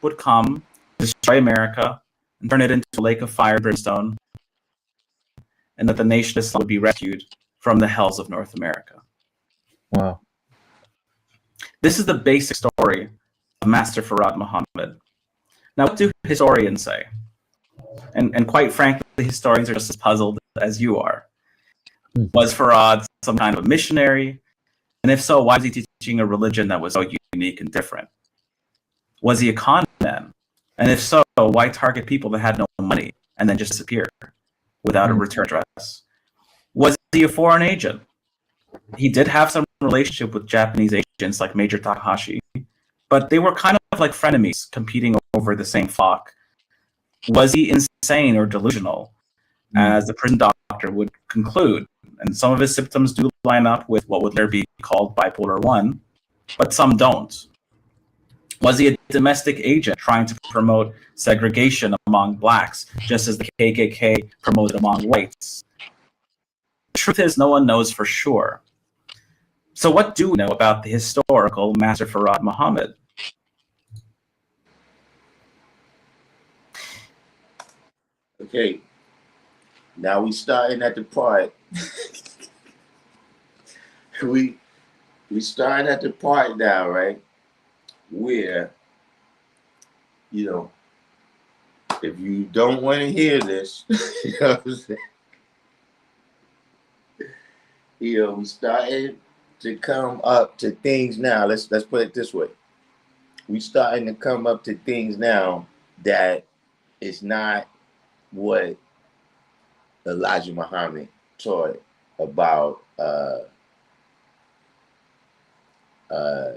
Would come, destroy America, and turn it into a lake of fire and brimstone, and that the nation of Islam would be rescued from the hells of North America. Wow. This is the basic story of Master Farad Muhammad. Now, what do historians say? And quite frankly, historians are just as puzzled as you are. Was Farad some kind of a missionary? And if so, why was he teaching a religion that was so unique and different? Was he a con man? And if so, why target people that had no money and then just disappear without a return address? Was he a foreign agent? He did have some relationship with Japanese agents like Major Takahashi, but they were kind of like frenemies competing over the same flock. Was he insane or delusional, as the prison doctor would conclude? And some of his symptoms do line up with what would later be called bipolar 1, but some don't. Was he a domestic agent trying to promote segregation among blacks, just as the KKK promoted among whites? The truth is, no one knows for sure. So what do we know about the historical Master Farad Muhammad? Okay, now we starting at the part. we starting at the part now, right? Where, you know, if you don't want to hear this, you know what I'm saying? You know, we started to come up to things now. Let's put it this way. We starting to come up to things now that it's not what Elijah Muhammad taught about uh,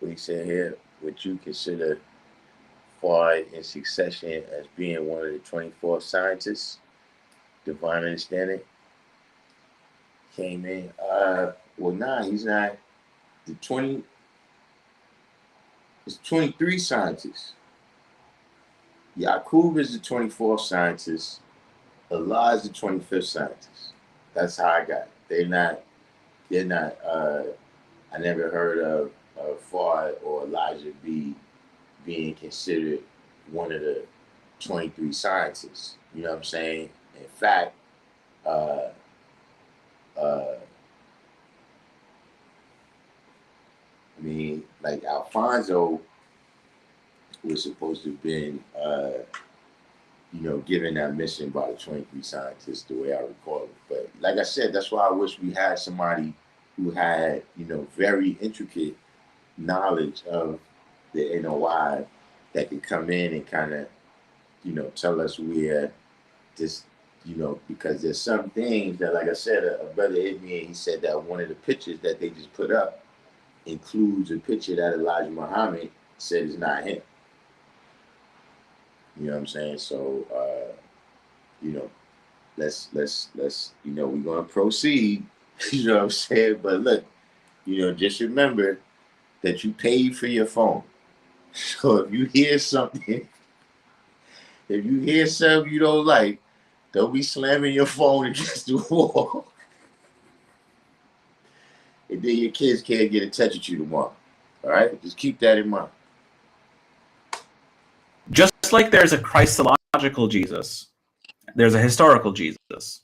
what he said here, would you consider Fard in succession as being one of the 24 scientists? Divine understanding came in. Well, nah, he's not. The 20. It's 23 scientists. Yaqub is the 24th scientist. Allah is the 25th scientist. That's how I got it. They're not. I never heard of Fard or Elijah being considered one of the 23 scientists. You know what I'm saying? In fact, I mean, like Alfonso was supposed to have been, given that mission by the 23 scientists, the way I recall it. But like I said, that's why I wish we had somebody who had, very intricate knowledge of the NOI that could come in and kind of, tell us where this, because there's some things that, like I said, a brother hit me and he said that one of the pictures that they just put up includes a picture that Elijah Muhammad said is not him. You know what I'm saying? So, let's we're gonna proceed. You know what I'm saying? But look, just remember that you paid for your phone. So if you hear something you don't like, don't be slamming your phone against the wall. And then your kids can't get in touch with you tomorrow. All right? Just keep that in mind. Just like there's a Christological Jesus, there's a historical Jesus.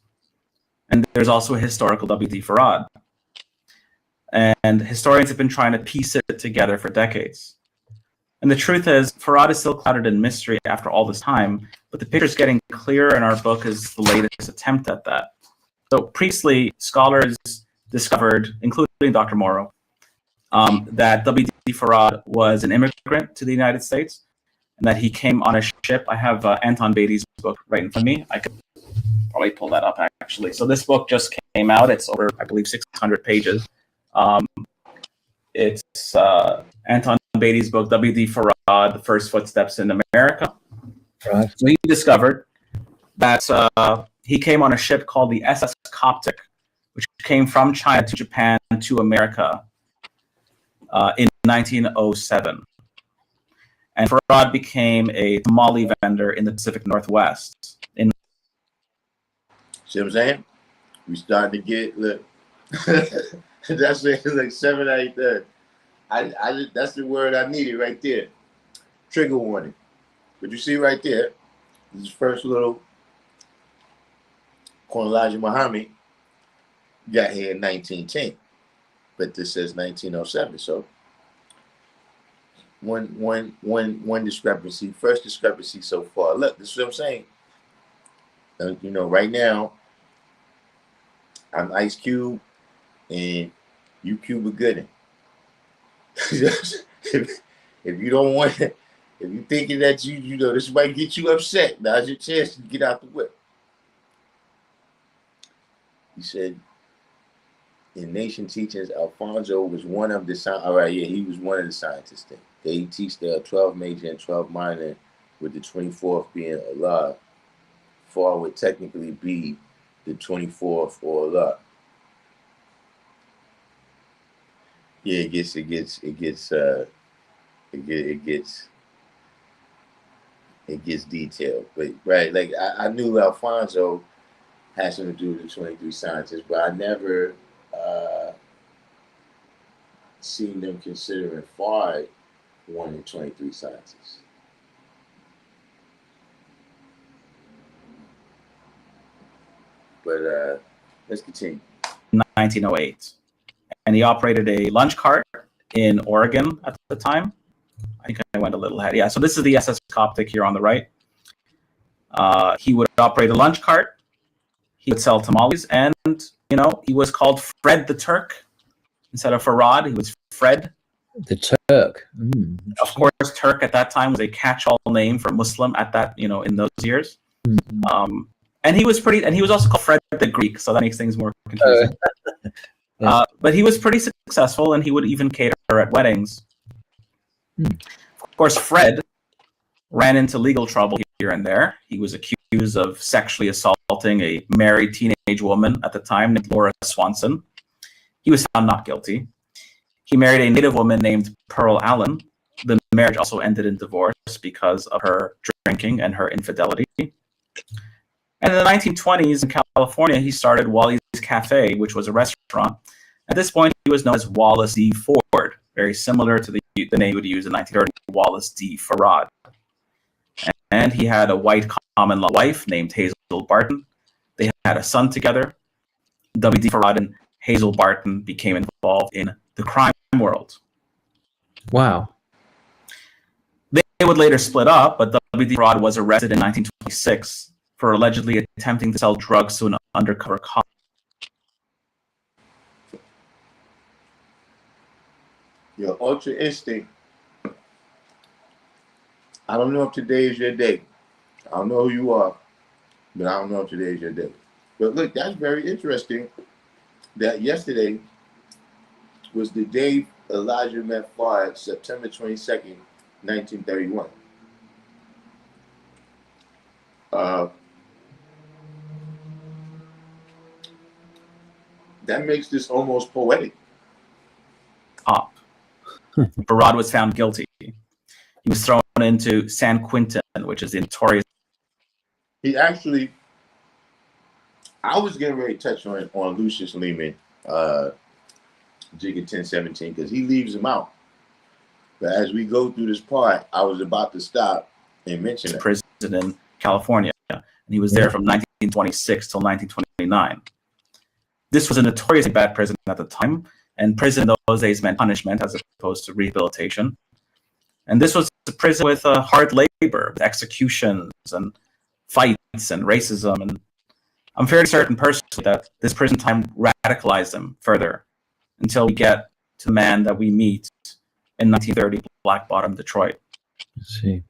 And there's also a historical W.D. Farad. And historians have been trying to piece it together for decades. And the truth is, Farad is still clouded in mystery after all this time, but the picture's getting clearer, and our book is the latest attempt at that. So previously, scholars discovered, including Dr. Morrow, that W.D. Farad was an immigrant to the United States, and that he came on a ship. I have Anton Beatty's book right in front of me. I could probably pull that up, actually. So this book just came out. It's over, I believe, 600 pages. It's Anton Beatty's book, W.D. Farad, The First Footsteps in America. Right. So he discovered that he came on a ship called the SS Coptic, which came from China to Japan to America in 1907. And Farad became a tamale vendor in the Pacific Northwest. See what I'm saying? We starting to get, look, that's like 7 8 there. I that's the word I needed right there. Trigger warning. But you see right there, this first little Elijah Muhammad got here in 1910. But this says 1907. So one discrepancy, first discrepancy so far. Look, this is what I'm saying. Right now, I'm Ice Cube and you Cuba Gooding. if you don't want it, if you're thinking that this might get you upset, now's your chance to get out the whip. He said, in Nation Teachings, Alfonso was one of the all right, yeah, he was one of the scientists. They teach there 12 major and 12 minor, with the 24th being Allah. Fard would technically be the 24th or Allah. Yeah, it gets detailed. But right, like I knew Alfonso had something to do with the 23 scientists, but I never seen them considering Fard one of the 23 scientists. But let's continue. 1908. And he operated a lunch cart in Oregon at the time. I think I went a little ahead. Yeah, so this is the SS Coptic here on the right. He would operate a lunch cart. He would sell tamales. And, he was called Fred the Turk. Instead of Farad, he was Fred. The Turk. Of course, Turk at that time was a catch-all name for Muslim at that, in those years. And he was also called Fred the Greek, so that makes things more confusing. Yes. But he was pretty successful, and he would even cater at weddings. Of course, Fred ran into legal trouble here and there. He was accused of sexually assaulting a married teenage woman at the time named Laura Swanson. He was found not guilty. He married a native woman named Pearl Allen. The marriage also ended in divorce because of her drinking and her infidelity. And in the 1920s in California, he started Wally's Cafe, which was a restaurant. At this point, he was known as Wallace D. Ford, very similar to the name he would use in 1930, Wallace D. Farad. And he had a white common law wife named Hazel Barton. They had a son together. W.D. Farad and Hazel Barton became involved in the crime world. Wow. They would later split up, but W.D. Farad was arrested in 1926 for allegedly attempting to sell drugs to an undercover cop. Your ultra instinct. I don't know if today is your day. I don't know who you are, but I don't know if today is your day. But look, that's very interesting that yesterday was the day Elijah met Farad, September 22nd, 1931. That makes this almost poetic. Farad was found guilty. He was thrown into San Quentin, which is the notorious. He actually, I was getting ready to touch on Lucius Lehman, Jigga 1017, because he leaves him out. But as we go through this part, I was about to stop and mention it. Prison in California, and he was there from 1926 till 1929. This was a notoriously bad prison at the time, and prison in those days meant punishment as opposed to rehabilitation. And this was a prison with hard labor, with executions and fights and racism. And I'm fairly certain personally that this prison time radicalized him further until we get to the man that we meet in 1930, Black Bottom, Detroit. Let's see.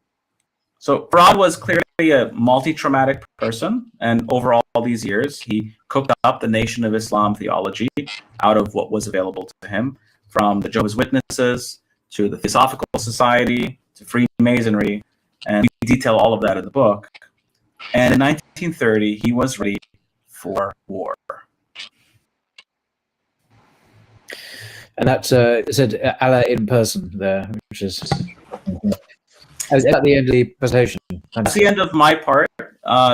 So Farad was clearly a multi-traumatic person, and over all these years, he cooked up the Nation of Islam theology out of what was available to him, from the Jehovah's Witnesses to the Theosophical Society to Freemasonry, and we detail all of that in the book. And in 1930, he was ready for war. And that's it said Allah in person there, which is at the end of the presentation. That's the end of my part.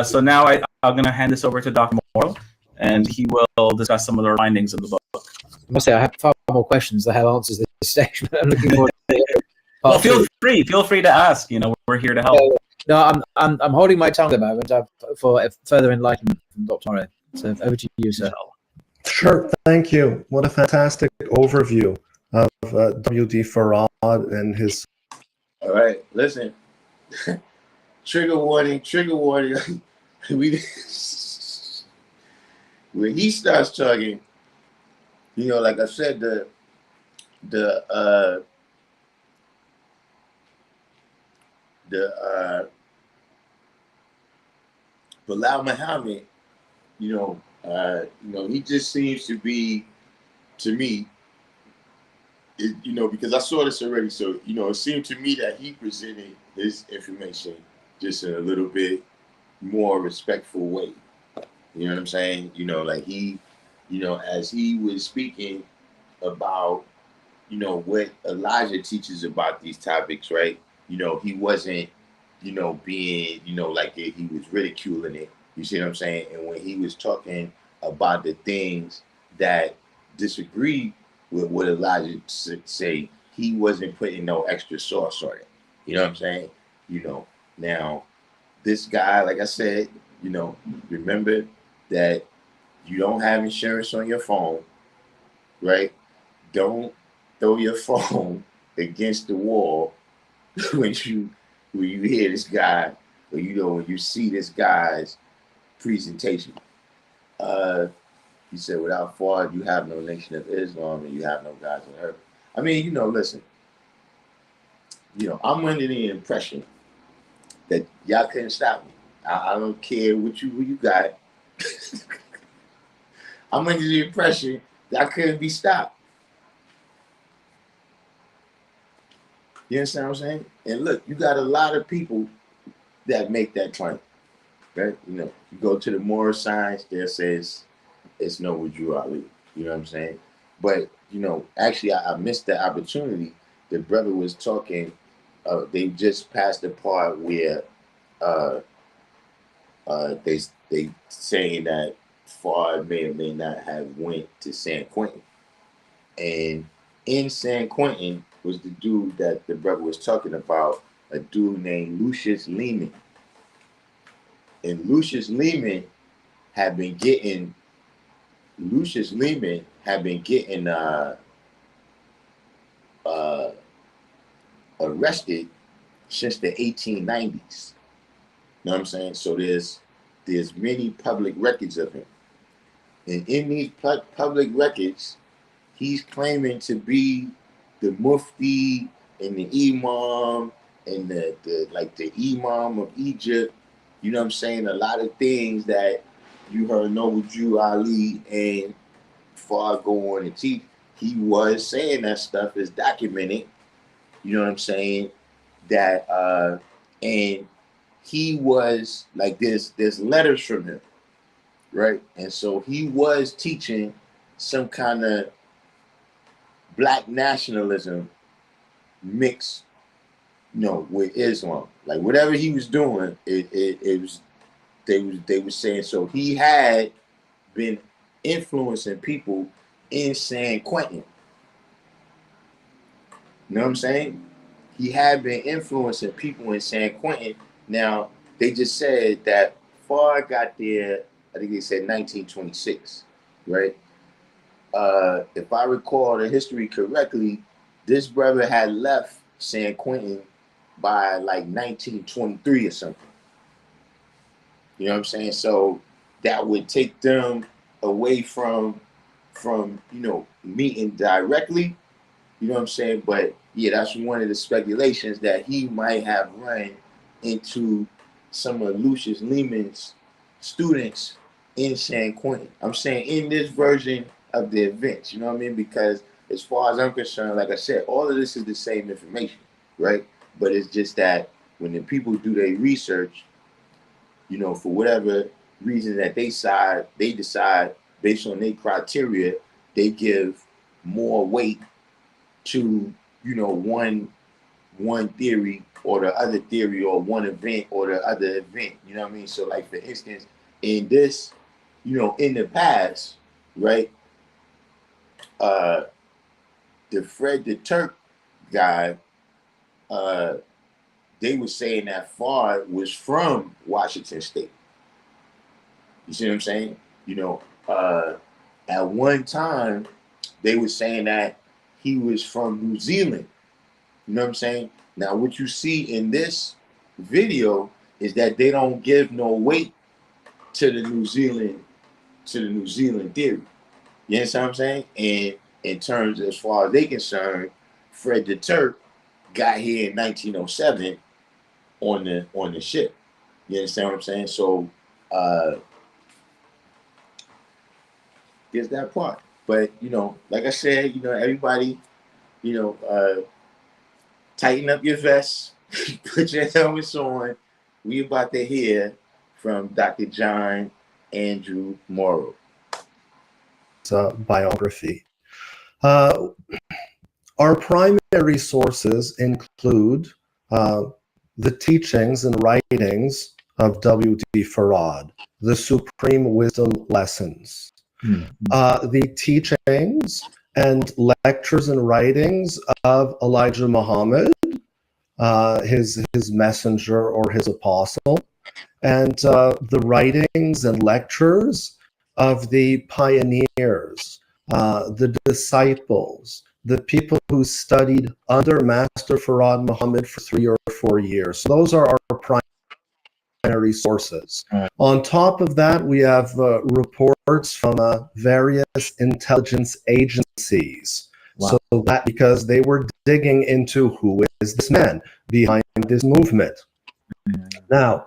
So now I'm going to hand this over to Dr. Morrow, and he will discuss some of the findings in the book. I must say, I have far more questions that have answers at this stage. I'm looking forward to it. Well, feel free to ask. You know, we're here to help. No, I'm holding my tongue at the moment for further enlightenment from Dr. Morrow. So over to you, sir. Sure, thank you. What a fantastic overview of W.D. Farad and his. All right, listen. Trigger warning. When he starts talking, you know, like I said, Bilal Muhammad, he just seems to be, to me, because I saw this already. So, it seemed to me that he presented his information just in a little bit more respectful way. You know what I'm saying? Like he, as he was speaking about, what Elijah teaches about these topics, right? He wasn't, being, like he was ridiculing it. You see what I'm saying? And when he was talking about the things that disagree with what Elijah say, he wasn't putting no extra sauce on it. You know what I'm saying? Now this guy, like I said, remember that you don't have insurance on your phone, right? Don't throw your phone against the wall when you hear this guy, or when you see this guy's presentation. He said, without Farad, you have no Nation of Islam and you have no gods on earth. I mean, listen, I'm under the impression that y'all couldn't stop me. I don't care what you got. I'm under the impression that I couldn't be stopped. You understand what I'm saying? And look, you got a lot of people that make that claim, right? You know, you go to the Morrow signs, there says it's no Wujud Ali. You know what I'm saying? But you know, actually, I missed the opportunity. The brother was talking. They just passed the part where uh, they saying that Fard may or may not have went to San Quentin, and in San Quentin was the dude that the brother was talking about, a dude named Lucius Lehman, and had been getting Lucius Lehman had been getting uh, arrested since the 1890s. You know what I'm saying? So there's many public records of him, and in these public records, he's claiming to be the Mufti and the Imam and the like the Imam of Egypt. You know what I'm saying? A lot of things that you heard Nobuju Ali and Fargo on and teach. He was saying that stuff is documented. You know what I'm saying? That and he was like there's letters from him, right? And so he was teaching some kind of black nationalism mixed, you know, with Islam. Like whatever he was doing, it was they were saying so he had been influencing people in San Quentin. You know what I'm saying? He had been influencing people in San Quentin. Now, they just said that Fard got there, I think they said 1926, right? If I recall the history correctly, this brother had left San Quentin by like 1923 or something. You know what I'm saying? So that would take them away from you know meeting directly. You know what I'm saying? But yeah, that's one of the speculations that he might have run into some of Lucius Lehman's students in San Quentin. I'm saying in this version of the events, you know what I mean? Because as far as I'm concerned, like I said, all of this is the same information, right? But it's just that when the people do their research, you know, for whatever reason that they decide based on their criteria, they give more weight to, you know, one theory or the other theory or one event or the other event. You know what I mean? So like for instance, in this, you know, in the past, right? The Fred the Turk guy, they were saying that Fard was from Washington State. You see what I'm saying? You know, at one time they were saying that he was from New Zealand. You know what I'm saying? Now, what you see in this video is that they don't give no weight to the New Zealand theory. You understand what I'm saying? And in terms as far as they concerned, Fred the Turk got here in 1907 on the ship. You understand what I'm saying? So there's that part. But you know, like I said, you know, everybody, you know, tighten up your vests, put your helmets on. We about to hear from Dr. John Andrew Morrow. Biography. Our primary sources include the teachings and writings of W.D. Farad, the Supreme Wisdom Lessons, the teachings and lectures and writings of Elijah Muhammad, his messenger or his apostle, and the writings and lectures of the pioneers, the disciples, the people who studied under Master Farad Muhammad for 3 or 4 years. So those are our primary sources. On top of that, we have reports from various intelligence agencies. Wow. So that because they were digging into who is this man behind this movement. Now,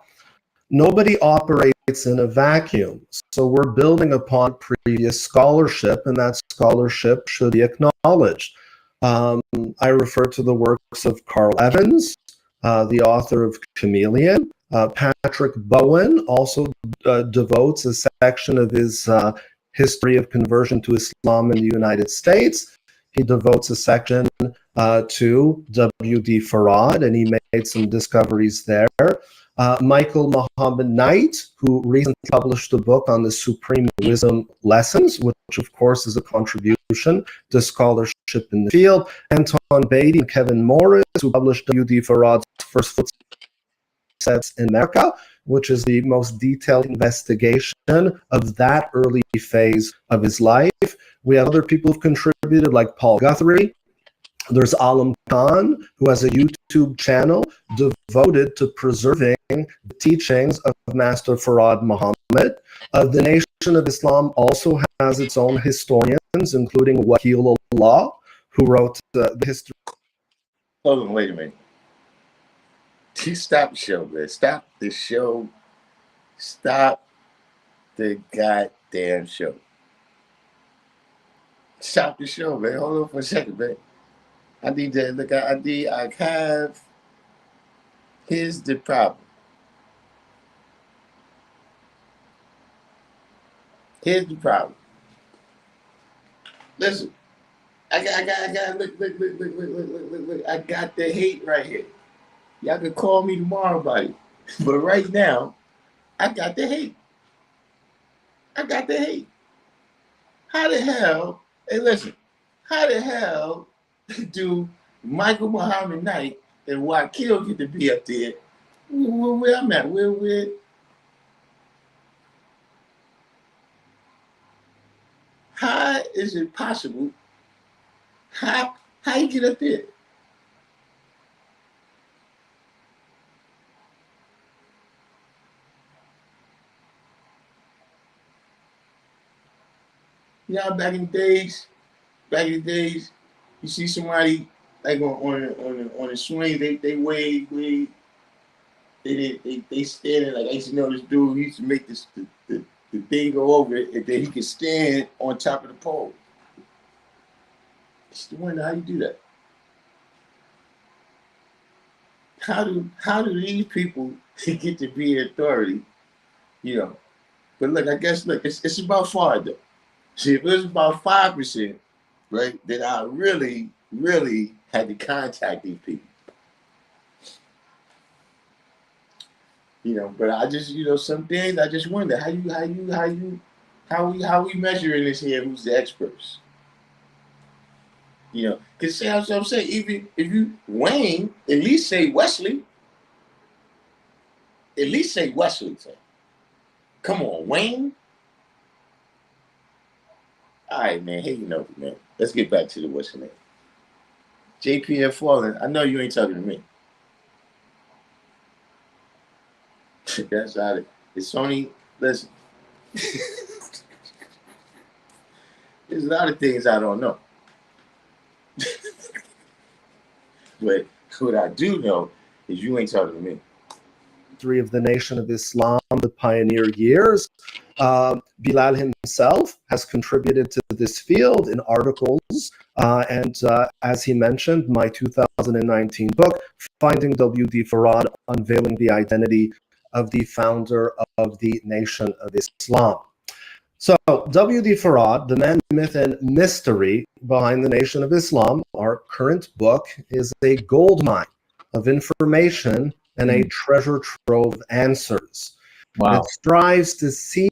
Nobody operates in a vacuum. So we're building upon previous scholarship, and that scholarship should be acknowledged. I refer to the works of Carl Evans, the author of Chameleon. Patrick Bowen also devotes a section of his history of conversion to Islam in the United States. He devotes a section to W.D. Farad, and he made some discoveries there. Michael Muhammad Knight, who recently published a book on the Supreme Wisdom Lessons, which of course is a contribution to scholarship in the field. Anton Beatty and Kevin Morris, who published W.D. Farad's First Footsteps in America, which is the most detailed investigation of that early phase of his life. We have other people who've contributed, like Paul Guthrie. There's Alam Khan, who has a YouTube channel devoted to preserving the teachings of Master Farad Muhammad. The Nation of Islam also has its own historians, including Wakilullah, who wrote the history. Hold on, wait a minute. Stop the show, man. Stop the show. Stop the goddamn show. Stop the show, man. Hold on for a second, man. I need to look. I have. Here's the problem. Here's the problem. Listen, I got look. I got the hate right here. Y'all can call me tomorrow about it, but right now, I got the hate. I got the hate. How the hell? Hey, listen. How the hell do Michael Muhammad Knight and Wakil get to be up there? Where I'm at? Where? How is it possible? How you get up there? You know, back in the days, you see somebody like on a swing, they wave, they standing like I used to know this dude. He used to make the thing go over it, and then he could stand on top of the pole. Just wonder how you do that. How do these people get to be in authority? You know. But look, I guess it's about 5 though. See, if it was about 5%, right, then I really had to contact these people. You know, but I just, some days I just wonder how we measuring this here, who's the experts. You know, because see what I'm saying, even if you Wayne, at least say Wesley. At least say Wesley. Say. Come on, Wayne. All right, man. Hey, man. Let's get back to the what's your name. JPF Fallen. I know you ain't talking to me. That's out of it. It's only listen. There's a lot of things I don't know. But what I do know is you ain't talking to me. Of the Nation of Islam, the pioneer years. Bilal himself has contributed to this field in articles, and as he mentioned, my 2019 book, Finding W.D. Farad, Unveiling the Identity of the Founder of the Nation of Islam. So, W.D. Farad, the man, myth, and mystery behind the Nation of Islam, our current book, is a goldmine of information and a treasure trove of answers. Wow. It strives to see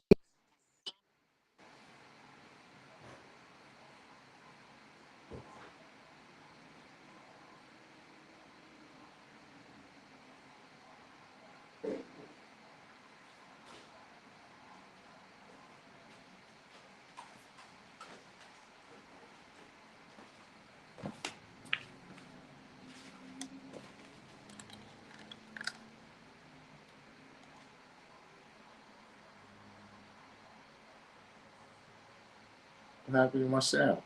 What happened to my sound?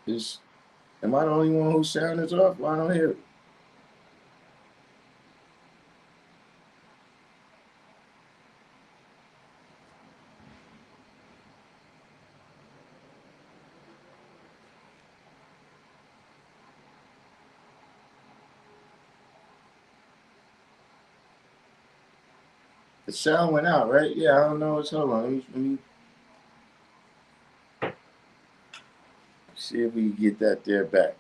Is am I the only one whose sound is off? Why I don't hear it? The sound went out, right? Yeah, I don't know what's hold on. Let me see if we can get that there back.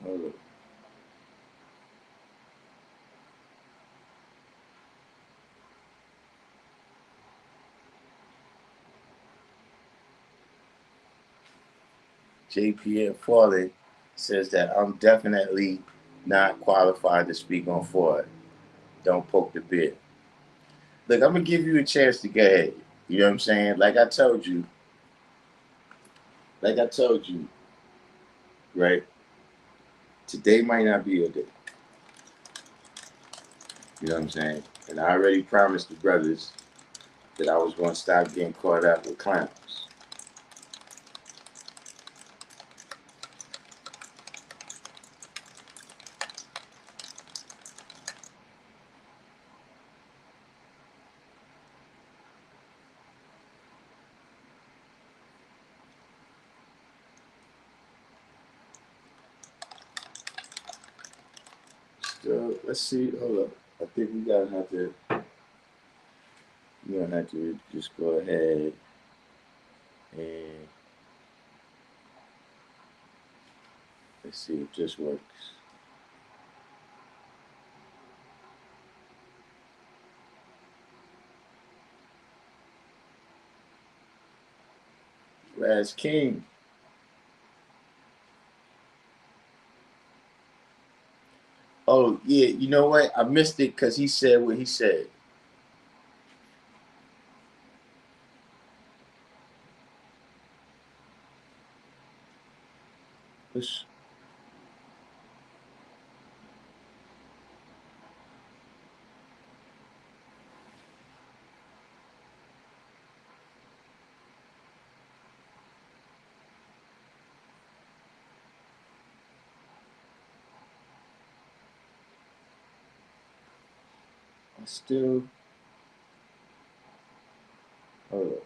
Hold up. JPN Falling says that I'm definitely not qualified to speak on Ford. Don't poke the bear. Look, I'm gonna give you a chance to go ahead. You know what I'm saying? Like I told you, right? Today might not be your day. You know what I'm saying? And I already promised the brothers that I was gonna stop getting caught up with clowns. So let's see. Hold up. I think we gotta have to. We're gonna have to just go ahead and let's see if this works. Raz King. Oh yeah, you know what? I missed it because he said what he said. Let's, I still. Hold up.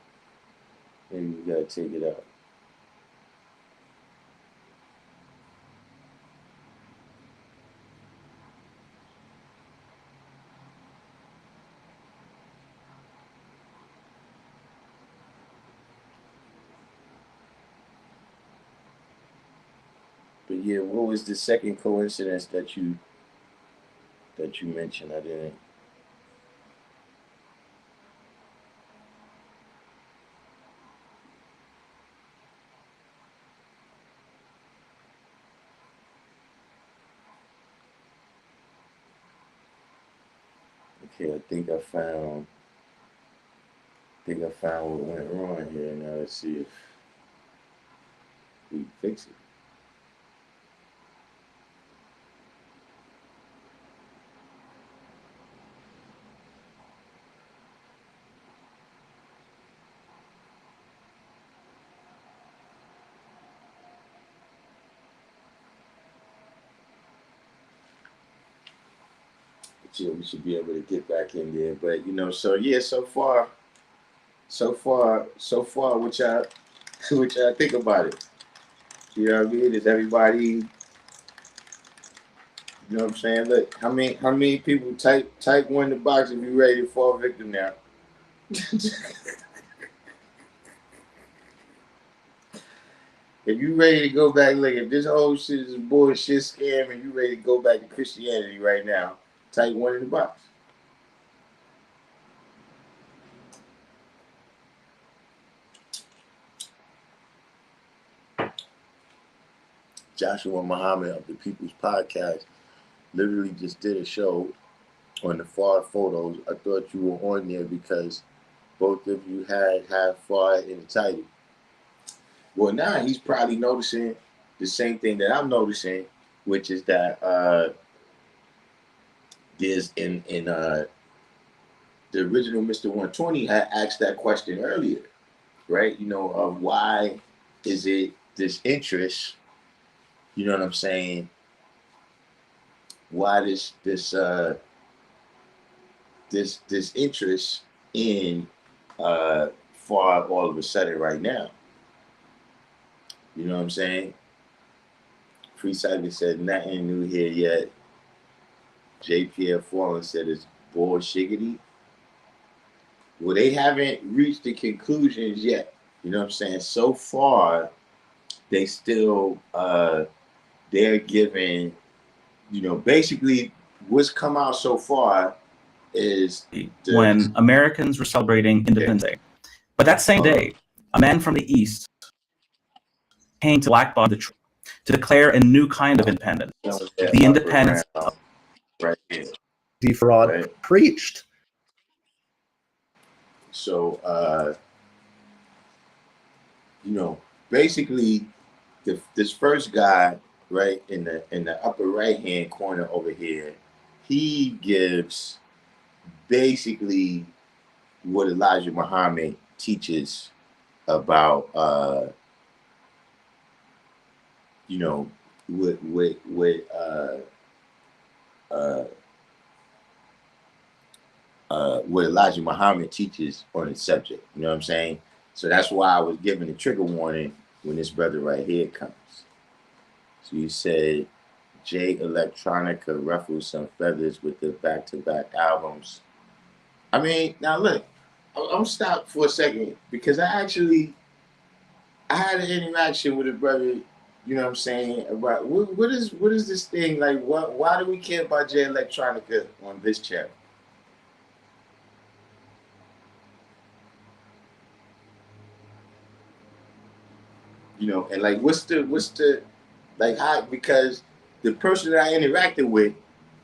Maybe we gotta take it out. But yeah, what was the second coincidence that you mentioned? I didn't. Okay, I think I found what went wrong here. Now let's see if we can fix it. we should be able to get back in there. But so yeah, so far, what y'all what y'all think about it? You know what I mean? Is everybody, you know what I'm saying? Look, how many people type one in the box if you ready to fall victim now? If you ready to go back, look, if this whole shit is a bullshit scam and you ready to go back to Christianity right now, type one in the box. Joshua Muhammad of the People's Podcast literally just did a show on the FAR photos. I thought you were on there because both of you had FAR in the title. Well, now he's probably noticing the same thing that I'm noticing, which is that there's in the original Mr. 120 had asked that question earlier, right? Of why is it this interest? You know what I'm saying? Why this interest in FAR all of a sudden right now? You know what I'm saying? Free Cyber said nothing new here yet. J. Pierre Fallen said it's bullshiggity. Well, they haven't reached the conclusions yet. You know what I'm saying? So far, they still they're giving, basically what's come out so far is when Americans were celebrating Independence Day. But that same day, a man from the East came to Black Bottom to declare a new kind of independence, the independence of right here. Defraud Right. preached. So, basically, this first guy, right in the upper right hand corner over here, he gives basically what Elijah Muhammad teaches about, what Elijah Muhammad teaches on the subject. You know what I'm saying? So that's why I was giving the trigger warning when this brother right here comes. So you said J Electronica ruffles some feathers with the back-to-back albums. I mean, now look, I'm stop for a second because I had an interaction with a brother. You know what I'm saying? About what is this thing like? Why do we care about J Electronica on this channel? And like what's the like how, because the person that I interacted with,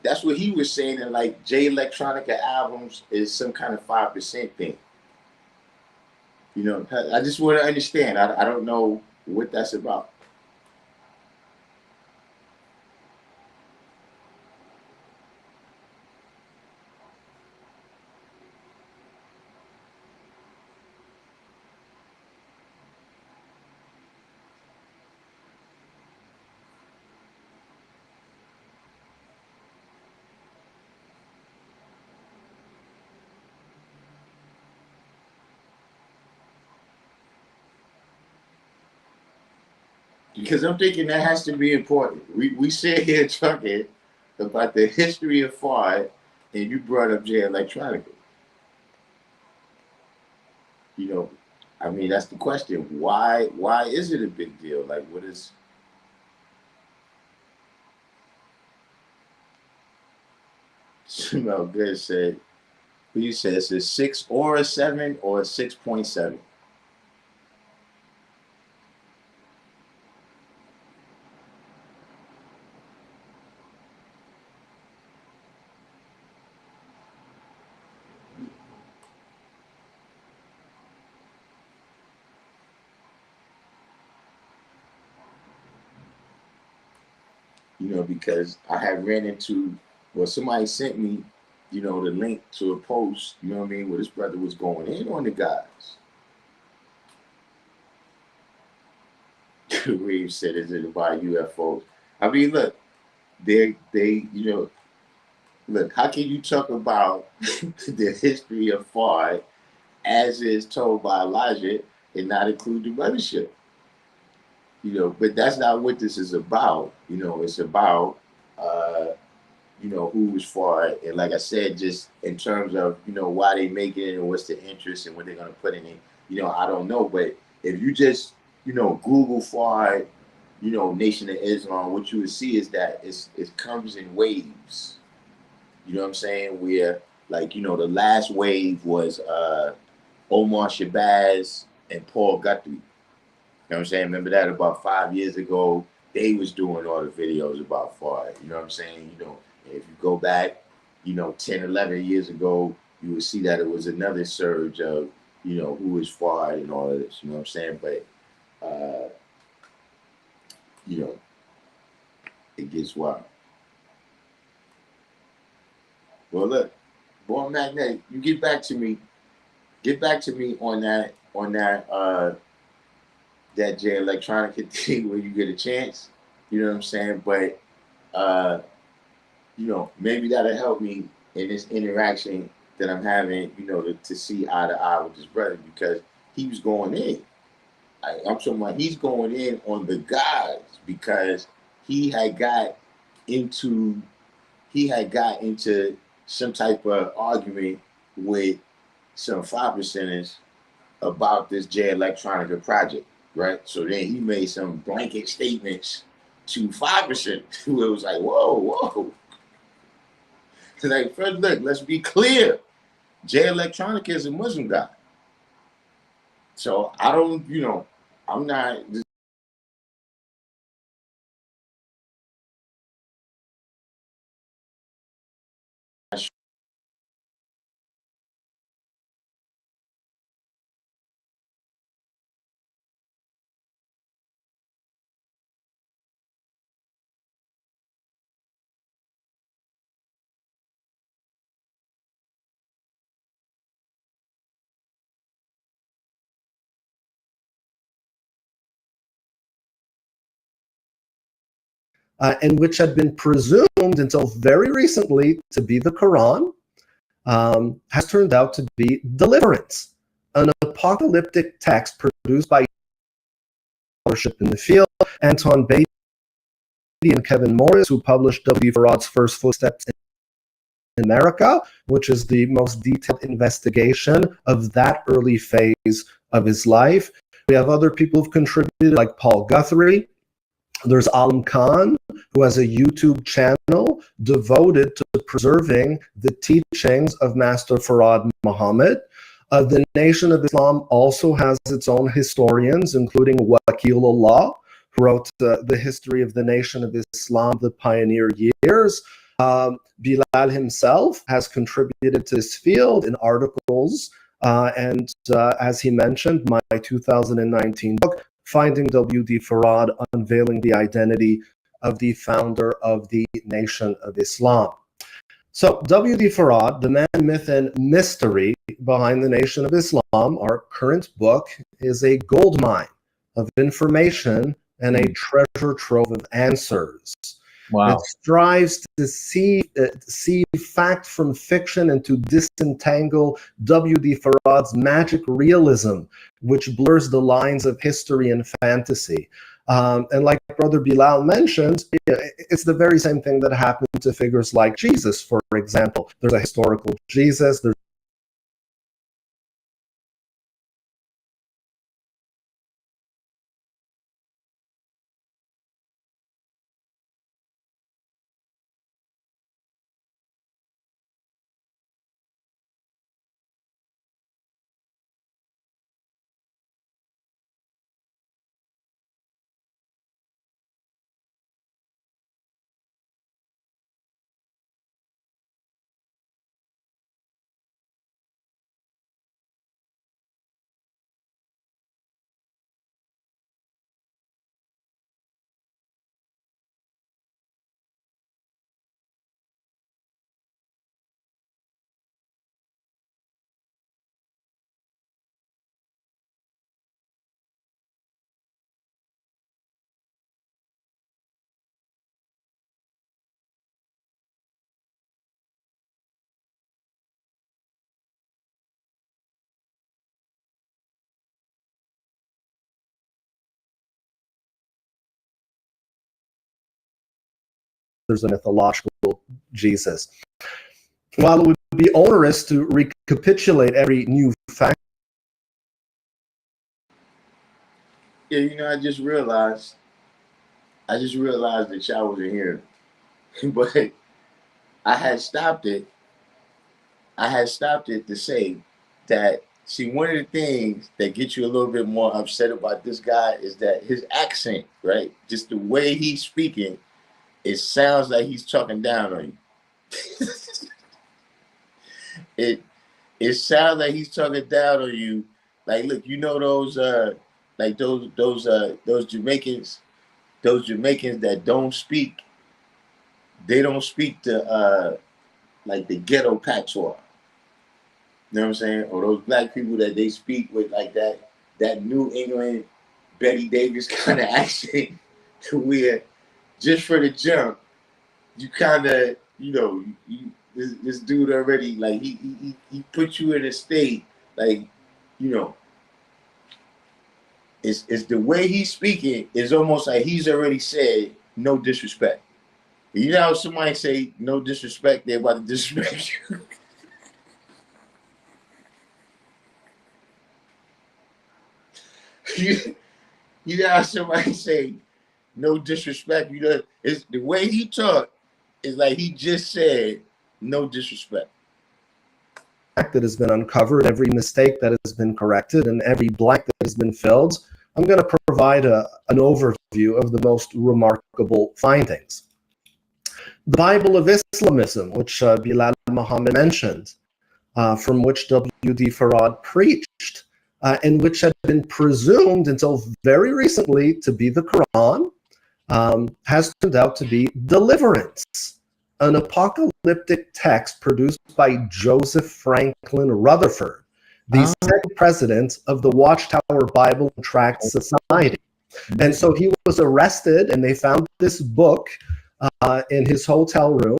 that's what he was saying, that like J Electronica albums is some kind of 5% thing. I just want to understand. I don't know what that's about. Because I'm thinking that has to be important. We sit here talking about the history of FAR, and you brought up J Electronica. I mean, that's the question. Why is it a big deal? Like, what is? Smell good said. Who you said it's a 6 or a 7 or a 6.7? Because I had ran into, well, somebody sent me, the link to a post, you know what I mean, where this brother was going in on the guys. Reeves said, is it about UFOs? I mean, look, they look, how can you talk about the history of Fard as is told by Elijah and not include the mothership? But that's not what this is about. It's about uh, who was for it. And like I said, just in terms of, why they make it and what's the interest and what they're gonna put in it, I don't know. But if you just, Google for it, Nation of Islam, what you would see is that it comes in waves. You know what I'm saying? Where like, the last wave was Omar Shabazz and Paul Guthrie. You know what I'm saying? Remember that about 5 years ago, they was doing all the videos about Fard. You know what I'm saying? If you go back, 10, 11 years ago, you would see that it was another surge of, who is Fard and all of this. You know what I'm saying? But, you know, it gets wild. Well, look, Born Magnetic, you get back to me. Get back to me on that J Electronica thing when you get a chance. You know what I'm saying? But maybe that'll help me in this interaction that I'm having, to see eye to eye with this brother because he was going in. I'm talking about he's going in on the guys because he had got into some type of argument with some 5%ers about this J Electronica project, right? So then he made some blanket statements to 5% who it was like, whoa, whoa. Like, first, look, let's be clear. J Electronica is a Muslim guy. So I don't, I'm not. And which had been presumed until very recently to be the Quran, has turned out to be Deliverance, an apocalyptic text produced by scholarship in the field, Anton Beatty and Kevin Morris, who published W. Farad's First Footsteps in America, which is the most detailed investigation of that early phase of his life. We have other people who've contributed, like Paul Guthrie. There's Alam Khan, who has a YouTube channel devoted to preserving the teachings of Master Farad Muhammad. The Nation of Islam also has its own historians, including Wakilullah, who wrote the history of the Nation of Islam, the pioneer years. Bilal himself has contributed to this field in articles, and as he mentioned, my 2019 book, Finding W.D. Farad, Unveiling the Identity of the Founder of the Nation of Islam. So W.D. Farad, the man, myth, and mystery behind the Nation of Islam, our current book, is a goldmine of information and a treasure trove of answers. Wow. It strives to see fact from fiction and to disentangle W.D. Farad's magic realism, which blurs the lines of history and fantasy. And like Brother Bilal mentioned, it's the very same thing that happened to figures like Jesus, for example. There's a historical Jesus, there's there's a mythological Jesus. While it would be onerous to recapitulate every new fact. Yeah, I just realized that y'all wasn't here. But I had stopped it. To say that, see, one of the things that gets you a little bit more upset about this guy is that his accent, right? Just the way he's speaking, it sounds like he's talking down on you. it sounds like he's talking down on you. Like, look, those like those Jamaicans that don't speak, they don't speak to like the ghetto patois. You know what I'm saying? Or those black people that they speak with like that New England Betty Davis kind of accent, where just for the jump, you kind of, this dude already, like, he put you in a state, like, it's the way he's speaking is almost like he's already said no disrespect. You know how somebody say no disrespect, they're about to disrespect you. You know how somebody say no disrespect, it's the way he talk is like he just said no disrespect. That has been uncovered, every mistake that has been corrected, and every blank that has been filled, I'm going to provide an overview of the most remarkable findings. The Bible of Islamism, which Bilal Muhammad mentioned, from which W.D. Farad preached, and which had been presumed until very recently to be the Quran, has turned out to be Deliverance, an apocalyptic text produced by Joseph Franklin Rutherford, the second president of the Watchtower Bible and Tract Society. And so he was arrested, and they found this book in his hotel room.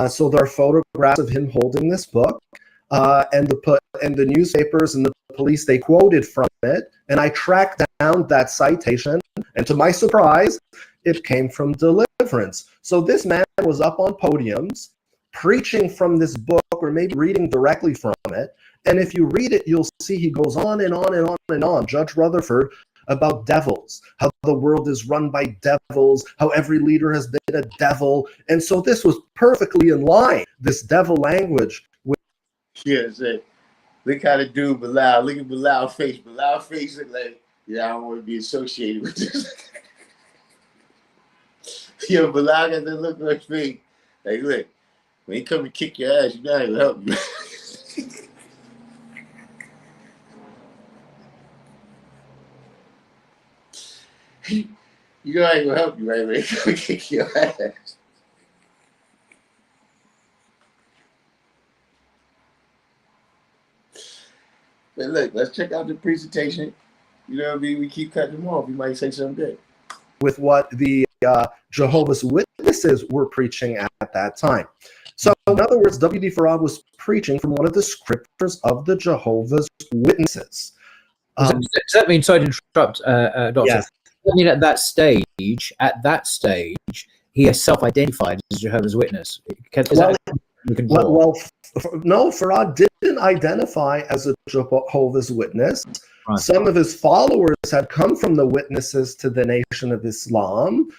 So there are photographs of him holding this book, and the newspapers and the police, they quoted from it, and I tracked down that citation, and to my surprise, it came from Deliverance. So this man was up on podiums preaching from this book, or maybe reading directly from it. And if you read it, you'll see he goes on and on and on and on, Judge Rutherford, about devils, how the world is run by devils, how every leader has been a devil. And so this was perfectly in line, this devil language. Yes, look how the dude Bilal, look at Bilal's face. Bilal's face look like, I don't want to be associated with this. Yo, Bilal got that look on his face. Like, look, when he come and kick your ass, you know he'll help you. You know I ain't gonna help you, right? When he come and kick your ass. But look, let's check out the presentation. You know what I mean? We keep cutting them off. You might say something good. With what the Jehovah's Witnesses were preaching at that time. So, in other words, W.D. Farad was preaching from one of the scriptures of the Jehovah's Witnesses. Does that mean, sorry to interrupt, Doctor? Yes. Does that mean at that stage, he has self-identified as Jehovah's Witness? No, Farad didn't identify as a Jehovah's Witness. Right. Some of his followers had come from the Witnesses to the Nation of Islam,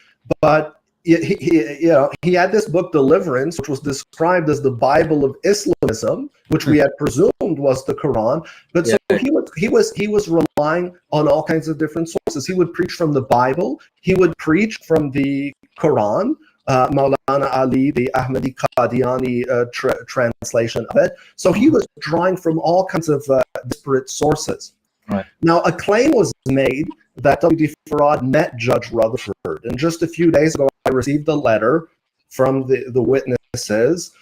but he had this book Deliverance, which was described as the Bible of Islamism, which we had presumed was the Quran. But so he was relying on all kinds of different sources. He would preach from the Bible. He would preach from the Quran. Maulana Ali, the Ahmadi Qadiani translation of it. So he was drawing from all kinds of disparate sources. Right. Now, a claim was made that W.D. Farad met Judge Rutherford. And just a few days ago, I received a letter from the witnesses.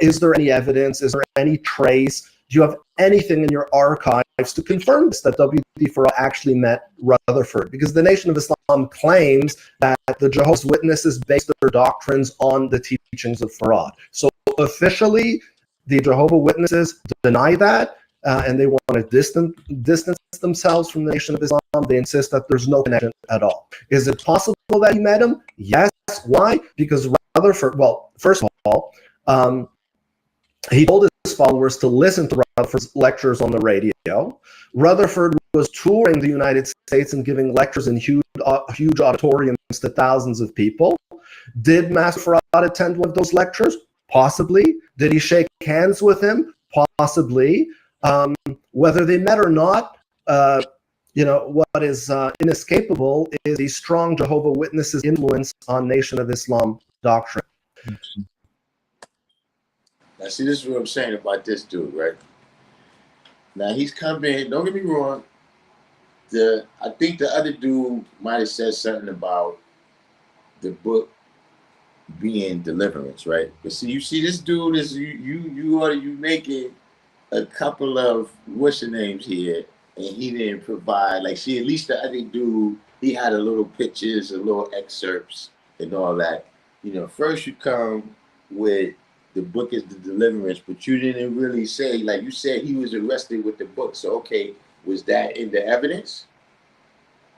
Is there any evidence? Is there any trace? Do you have anything in your archives to confirm this, that W.D. Farad actually met Rutherford? Because the Nation of Islam claims that the Jehovah's Witnesses based their doctrines on the teachings of Farad. So officially, the Jehovah's Witnesses deny that, and they want to distance themselves from the Nation of Islam. They insist that there's no connection at all. Is it possible that he met him? Yes. Why? Because Rutherford, well, first of all, he told his followers to listen to Rutherford's lectures on the radio. Rutherford was touring the United States and giving lectures in huge auditoriums to thousands of people. Did Master Farad attend one of those lectures? Possibly. Did he shake hands with him? Possibly. Whether they met or not, what is inescapable is the strong Jehovah Witnesses influence on Nation of Islam doctrine. Now, see, this is what I'm saying about this dude, right? Now, he's come in, don't get me wrong, I think the other dude might have said something about the book being deliverance, right? But see, you see, this dude is, you making a couple of what's the names here, and he didn't provide, like, see, at least the other dude, he had a little pictures, a little excerpts, and all that. First you come with the book is the deliverance, but you didn't really say, like you said, he was arrested with the book. So, okay, was that in the evidence?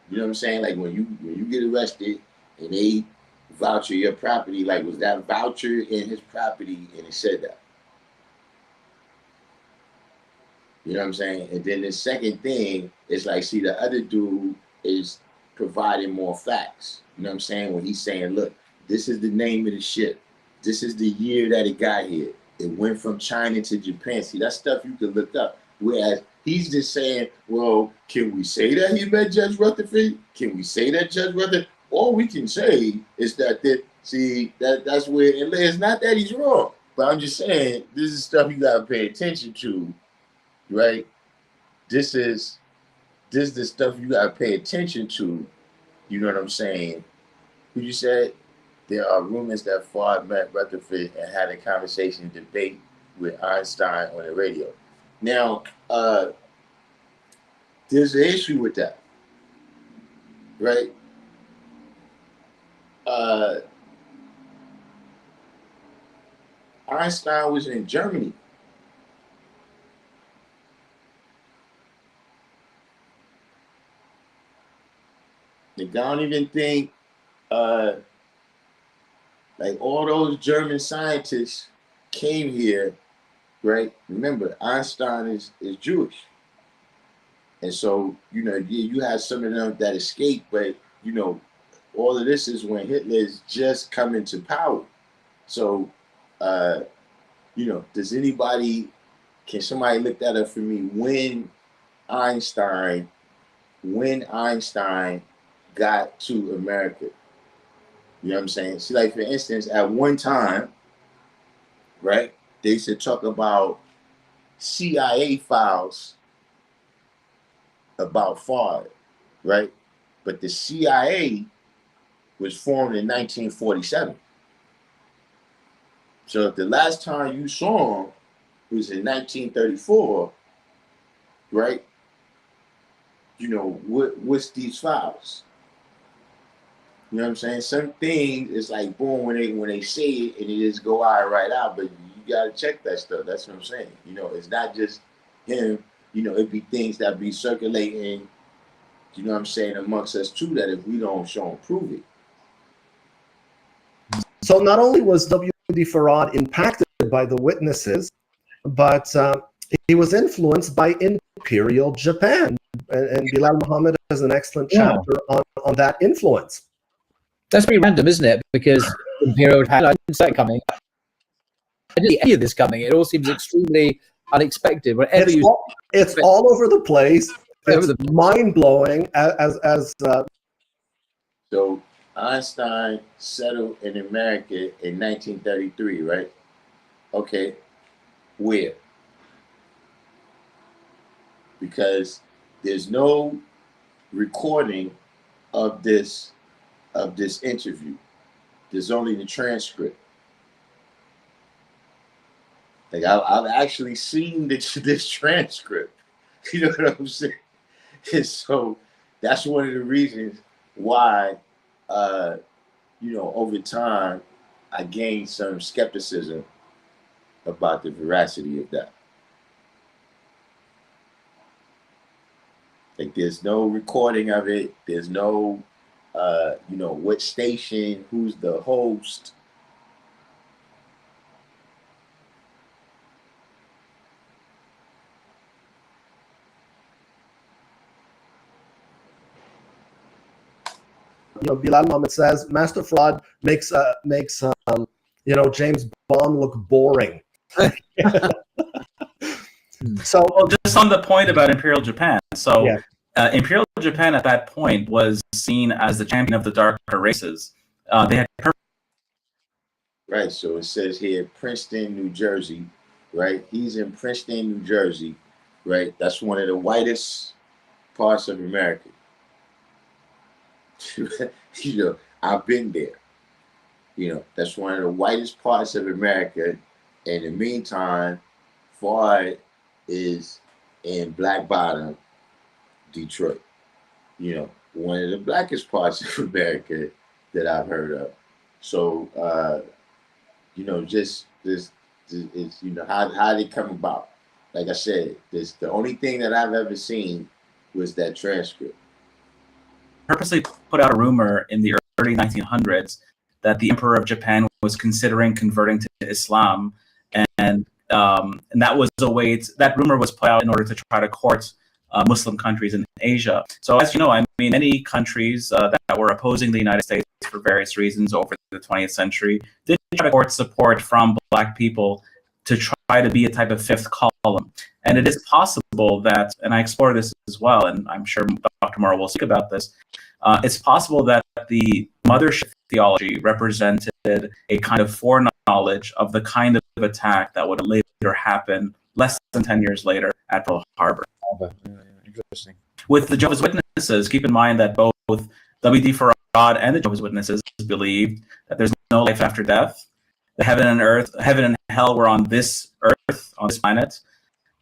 You know what I'm saying? Like when you get arrested and they voucher your property, like was that voucher in his property and it said that? You know what I'm saying? And then the second thing is like, see, the other dude is providing more facts. You know what I'm saying? When he's saying, look, this is the name of the ship. This is the year that it got here. It went from China to Japan. See, that stuff you can look up. Whereas he's just saying, well, can we say that he met Judge Rutherford? Can we say that Judge Rutherford? All we can say is that that's where it's not that he's wrong. But I'm just saying, this is stuff you gotta pay attention to, right? This is the stuff you gotta pay attention to. You know what I'm saying? Who you said? There are rumors that Fard met Rutherford and had a conversation, debate with Einstein on the radio. Now, there's an issue with that, right? Einstein was in Germany. I don't even think like all those German scientists came here, right? Remember, Einstein is Jewish. And so, you have some of them that escaped, but, all of this is when Hitler is just coming to power. So, can somebody look that up for me? When Einstein got to America? You know what I'm saying? See, like, for instance, at one time, right, they used to talk about CIA files about Fard, right? But the CIA was formed in 1947. So if the last time you saw him was in 1934, right? What's these files? You know what I'm saying? Some things it's like boom when they say it and it just go out right out, but you gotta check that stuff. That's what I'm saying. It's not just him. It'd be things that be circulating. You know what I'm saying amongst us too. That if we don't show and prove it. So not only was W.D. Farad impacted by the witnesses, but he was influenced by Imperial Japan, and Bilal Muhammad has an excellent chapter on that influence. That's pretty random, isn't it? Because Imperial Japan, I didn't see it coming. I didn't see any of this coming. It all seems extremely unexpected. Whatever it's all over the place. It's mind-blowing So Einstein settled in America in 1933, right? Okay, where? Because there's no recording of this interview. There's only the transcript. Like I've actually seen this transcript. You know what I'm saying? And so that's one of the reasons why, over time, I gained some skepticism about the veracity of that. Like there's no recording of it. There's no, what station, who's the host. Bilal Muhammad says Master Fraud makes James Bond look boring. So, well, just on the point about Imperial Japan. So, yeah. Imperial Japan at that point was seen as the champion of the darker races. They had Right. So it says here, Princeton, New Jersey. Right. He's in Princeton, New Jersey. Right. That's one of the whitest parts of America. I've been there. That's one of the whitest parts of America. In the meantime, Ford is in Black Bottom, Detroit. One of the blackest parts of America that I've heard of. So, just this is how they come about. Like I said, this the only thing that I've ever seen was that transcript. purposely put out a rumor in the early 1900s that the Emperor of Japan was considering converting to Islam, and that was a way that rumor was put out in order to try to court Muslim countries in Asia. So as you know, many countries that were opposing the United States for various reasons over the 20th century did try to court support from Black people to try to be a type of fifth column. And it is possible that, and I explore this as well, and I'm sure Dr. Morrow will speak about this, it's possible that the mothership theology represented a kind of foreknowledge of the kind of attack that would later happen less than 10 years later at Pearl Harbor. Interesting. With the Jehovah's Witnesses, keep in mind that both W.D. Farad and the Jehovah's Witnesses believed that there's no life after death, that heaven and hell were on this earth, on this planet,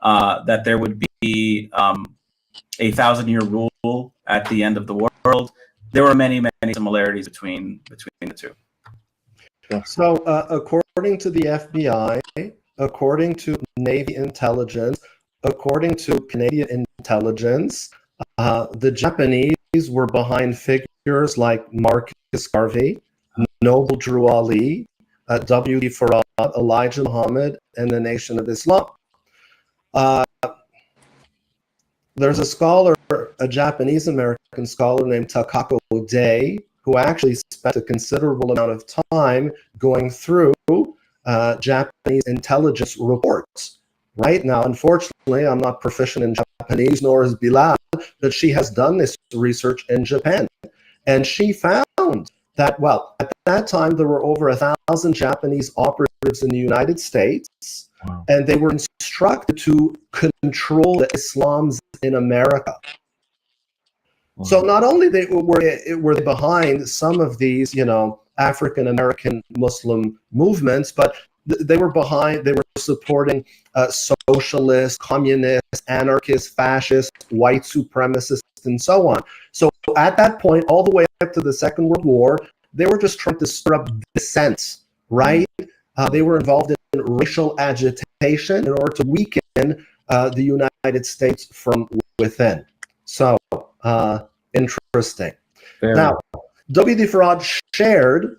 that there would be a 1,000-year rule at the end of the world. There were many, many similarities between the two. So, according to the FBI, according to Navy intelligence, according to Canadian intelligence, the Japanese were behind figures like Marcus Garvey, Noble Drew Ali, W.D. Farad, Elijah Muhammad, and the Nation of Islam. There's a scholar, a Japanese-American scholar named Takako Day, who actually spent a considerable amount of time going through Japanese intelligence reports. Right now, unfortunately, I'm not proficient in Japanese, nor is Bilal, but she has done this research in Japan. And she found that, well, at that time, there were over 1,000 Japanese operatives in the United States, wow, and they were instructed to control the Islams in America. Wow. So not only were they behind some of these, African American Muslim movements, but they were supporting socialists, communists, anarchists, fascists, white supremacists, and so on. So at that point, all the way up to the Second World War, they were just trying to stir up dissent, right? They were involved in racial agitation in order to weaken the United States from within. So interesting. Now, W.D. Farad shared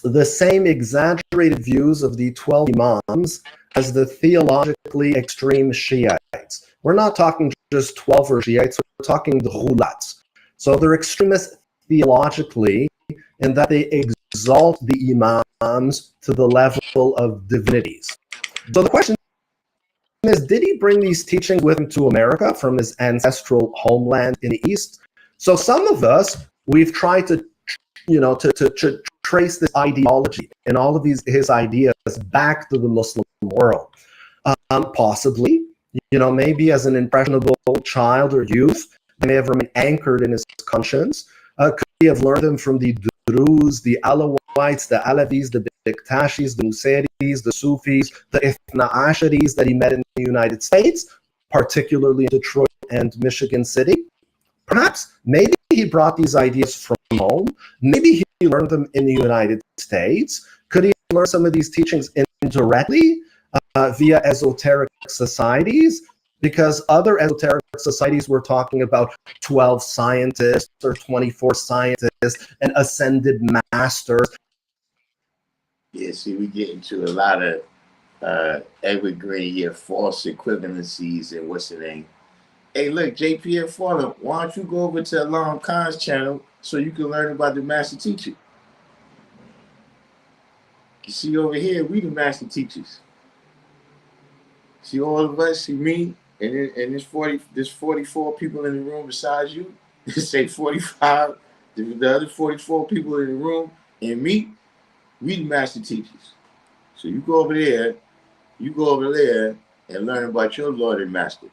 the same exaggerated views of the 12 Imams as the theologically extreme Shiites. We're not talking just 12 or Shiites, we're talking the Ghulats. So they're extremists theologically in that they exalt the Imams to the level of divinities. So the question is, did he bring these teachings with him to America from his ancestral homeland in the East? So some of us, we've tried to trace this ideology and all of his ideas back to the Muslim world. Possibly, maybe as an impressionable child or youth, they may have remained anchored in his conscience. Could he have learned them from the Druze, the Alawites, the Alavis, the Bektashis, the Nusayris, the Sufis, the Ithna Asharis that he met in the United States, particularly in Detroit and Michigan City? Perhaps, maybe he brought these ideas from home. Maybe he learned them in the United States. Could he learn some of these teachings indirectly via esoteric societies? Because other esoteric societies were talking about 12 scientists or 24 scientists and ascended masters. Yeah, see, we get into a lot of evergreen, false equivalencies and what's the name? Hey, look, JPF Fallen, why don't you go over to Alarm Khan's channel so you can learn about the master teacher? You see over here, we the master teachers. See all of us, see me, and there's 44 people in the room besides you. Say 45, the other 44 people in the room, and me, we the master teachers. So you go over there and learn about your Lord and Master.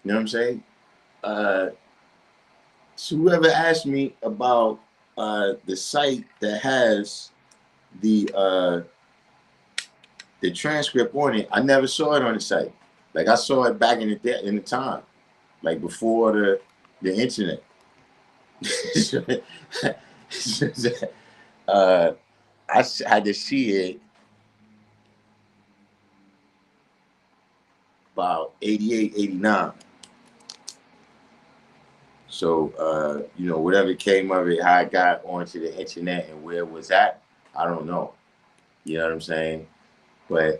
You know what I'm saying? Uh, so whoever asked me about the site that has the the transcript on it, I never saw it on the site. Like I saw it back in the time, like before the internet. uh, I had to see it about 88, 89. So, whatever came of it, how I got onto the internet and where it was at, I don't know. You know what I'm saying? But,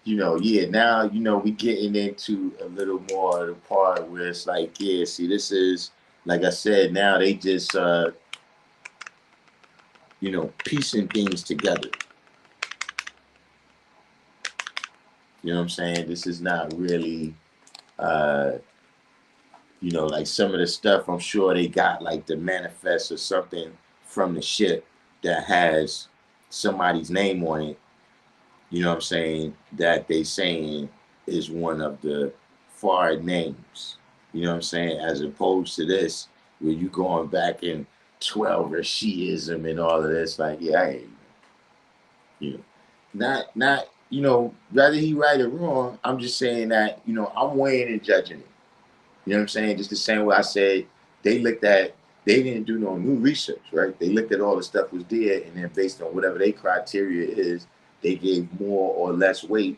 yeah, now, we getting into a little more of the part where it's like, yeah, see, this is, like I said, now they just, piecing things together. You know what I'm saying? This is not really, uh, like some of the stuff I'm sure they got like the manifest or something from the ship that has somebody's name on it, you know what I'm saying, that they saying is one of the foreign names. You know what I'm saying? As opposed to this, where you going back in 12 or Shiism and all of this, like, yeah, I ain't, not, whether he right or wrong, I'm just saying that, I'm weighing and judging it. You know what I'm saying? Just the same way I said they didn't do no new research, right? They looked at all the stuff was there, and then based on whatever their criteria is, they gave more or less weight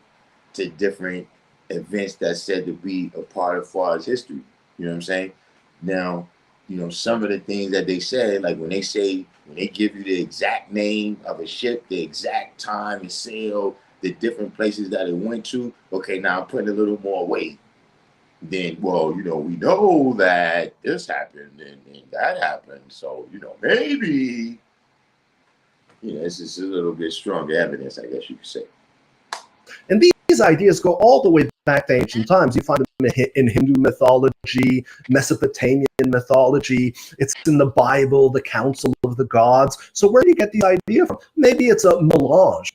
to different events that's said to be a part of FAR's history. You know what I'm saying? Now, some of the things that they said, like when they give you the exact name of a ship, the exact time it sailed, the different places that it went to, okay, now I'm putting a little more weight. Then, well, we know that this happened and that happened. So, maybe, this is a little bit stronger evidence, I guess you could say. And these ideas go all the way back to ancient times. You find them in Hindu mythology, Mesopotamian mythology. It's in the Bible, the Council of the Gods. So where do you get the idea from? Maybe it's a melange.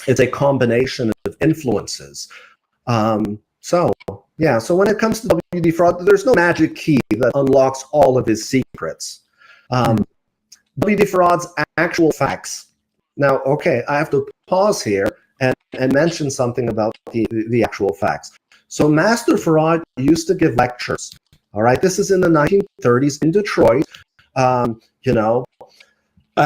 It's a combination of influences. So when it comes to WD Fraud, there's no magic key that unlocks all of his secrets. WD Fraud's actual facts. Now, okay, I have to pause here and mention something about the actual facts. So Master Fraud used to give lectures. All right, this is in the 1930s in Detroit. At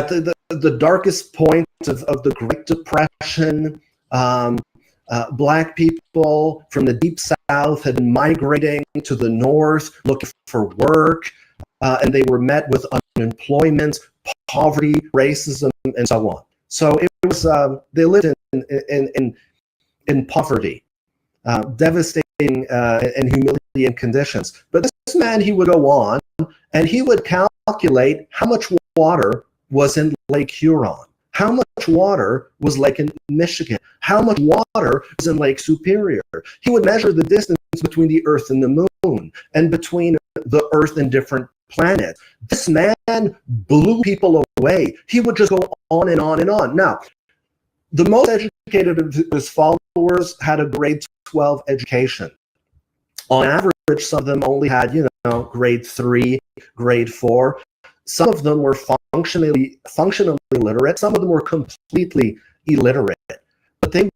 the darkest point of the Great Depression, Black people from the Deep South had been migrating to the North looking for work, and they were met with unemployment, poverty, racism, and so on. So it was they lived in poverty, devastating and humiliating conditions. But this man, he would go on and he would calculate how much water was in Lake Huron, how much water was like in Michigan, how much water was in Lake Superior. He would measure the distance between the Earth and the Moon and between the Earth and different planets. This man blew people away. He would just go on and on and on. Now, the most educated of his followers had a grade 12 education. On average, some of them only had, grade 3, grade 4. Some of them were functionally literate. Some of them were completely illiterate. But they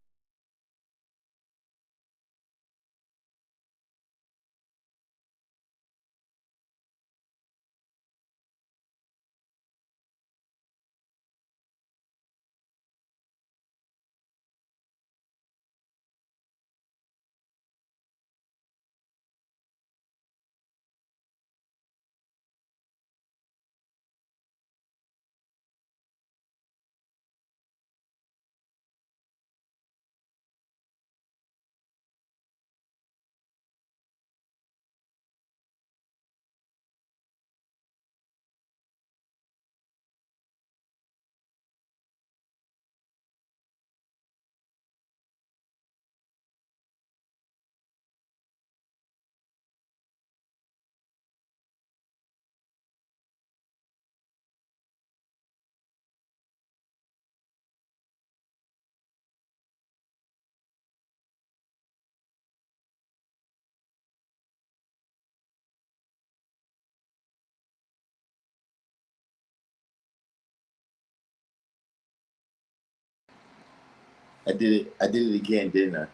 I did it again, didn't I?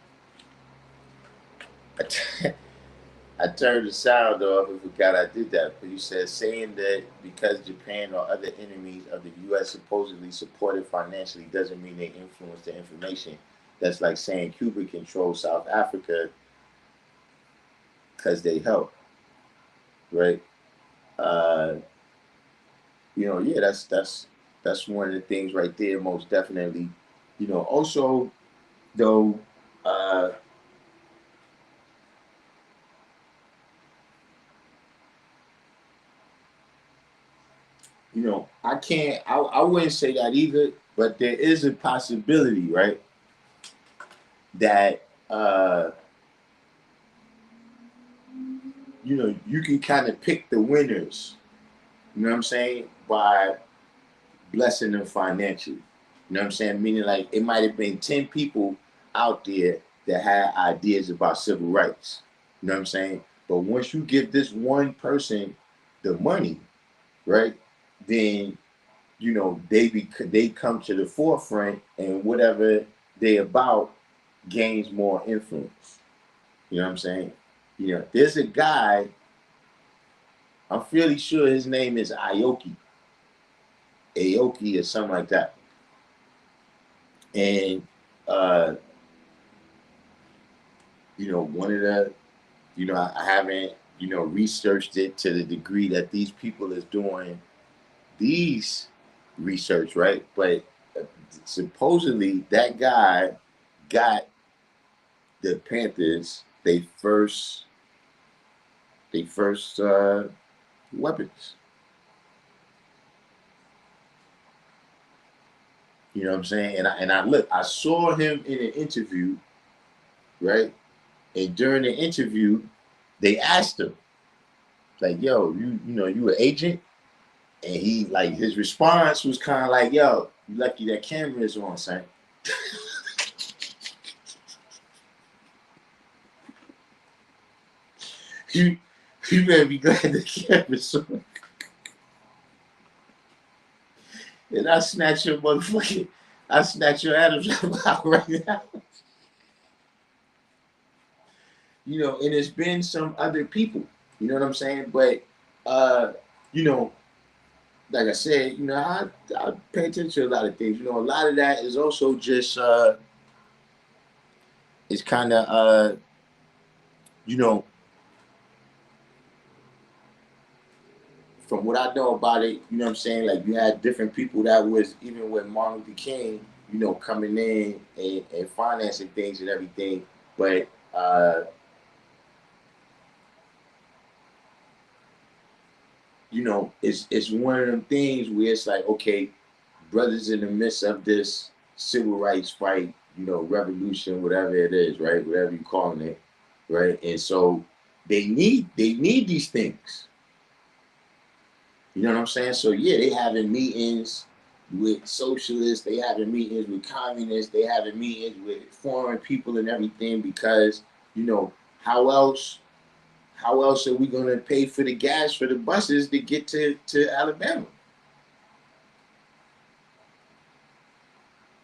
I, t- I turned the sound off and forgot I did that. But you said saying that because Japan or other enemies of the U.S. supposedly supported financially doesn't mean they influence the information. That's like saying Cuba controls South Africa because they help, right? Uh, yeah, that's one of the things right there, most definitely. Also though, uh, I can't, I wouldn't say that either, but there is a possibility, right, that you can kind of pick the winners. You know what I'm saying? By blessing them financially. You know what I'm saying? Meaning like it might have been 10 people out there that had ideas about civil rights. You know what I'm saying? But once you give this one person the money, right, then they come to the forefront, and whatever they about gains more influence. You know what I'm saying? There's a guy, I'm fairly sure his name is Aoki or something like that. And uh, one of the, I haven't, researched it to the degree that these people is doing these research, right? But supposedly that guy got the Panthers they first weapons. You know what I'm saying? And I look, I saw him in an interview, right? And during the interview, they asked him, like, yo, you an agent? And he, like, his response was kind of like, yo, you lucky that camera is on, son. you you better be glad the camera's on. And I snatch your Adam's out right now. And it's been some other people, you know what I'm saying? But, you know, like I said, I pay attention to a lot of things. A lot of that is also just, it's kind of, you know, from what I know about it, you know what I'm saying? Like you had different people that was, even with Martin Luther King, coming in and financing things and everything. But, it's one of them things where it's like, okay, brothers in the midst of this civil rights fight, revolution, whatever it is, right? Whatever you calling it, right? And so they need these things. You know what I'm saying? So yeah, they having meetings with socialists, they having meetings with communists, they having meetings with foreign people and everything because, you know, how else how else are we gonna pay for the gas for the buses to get to Alabama?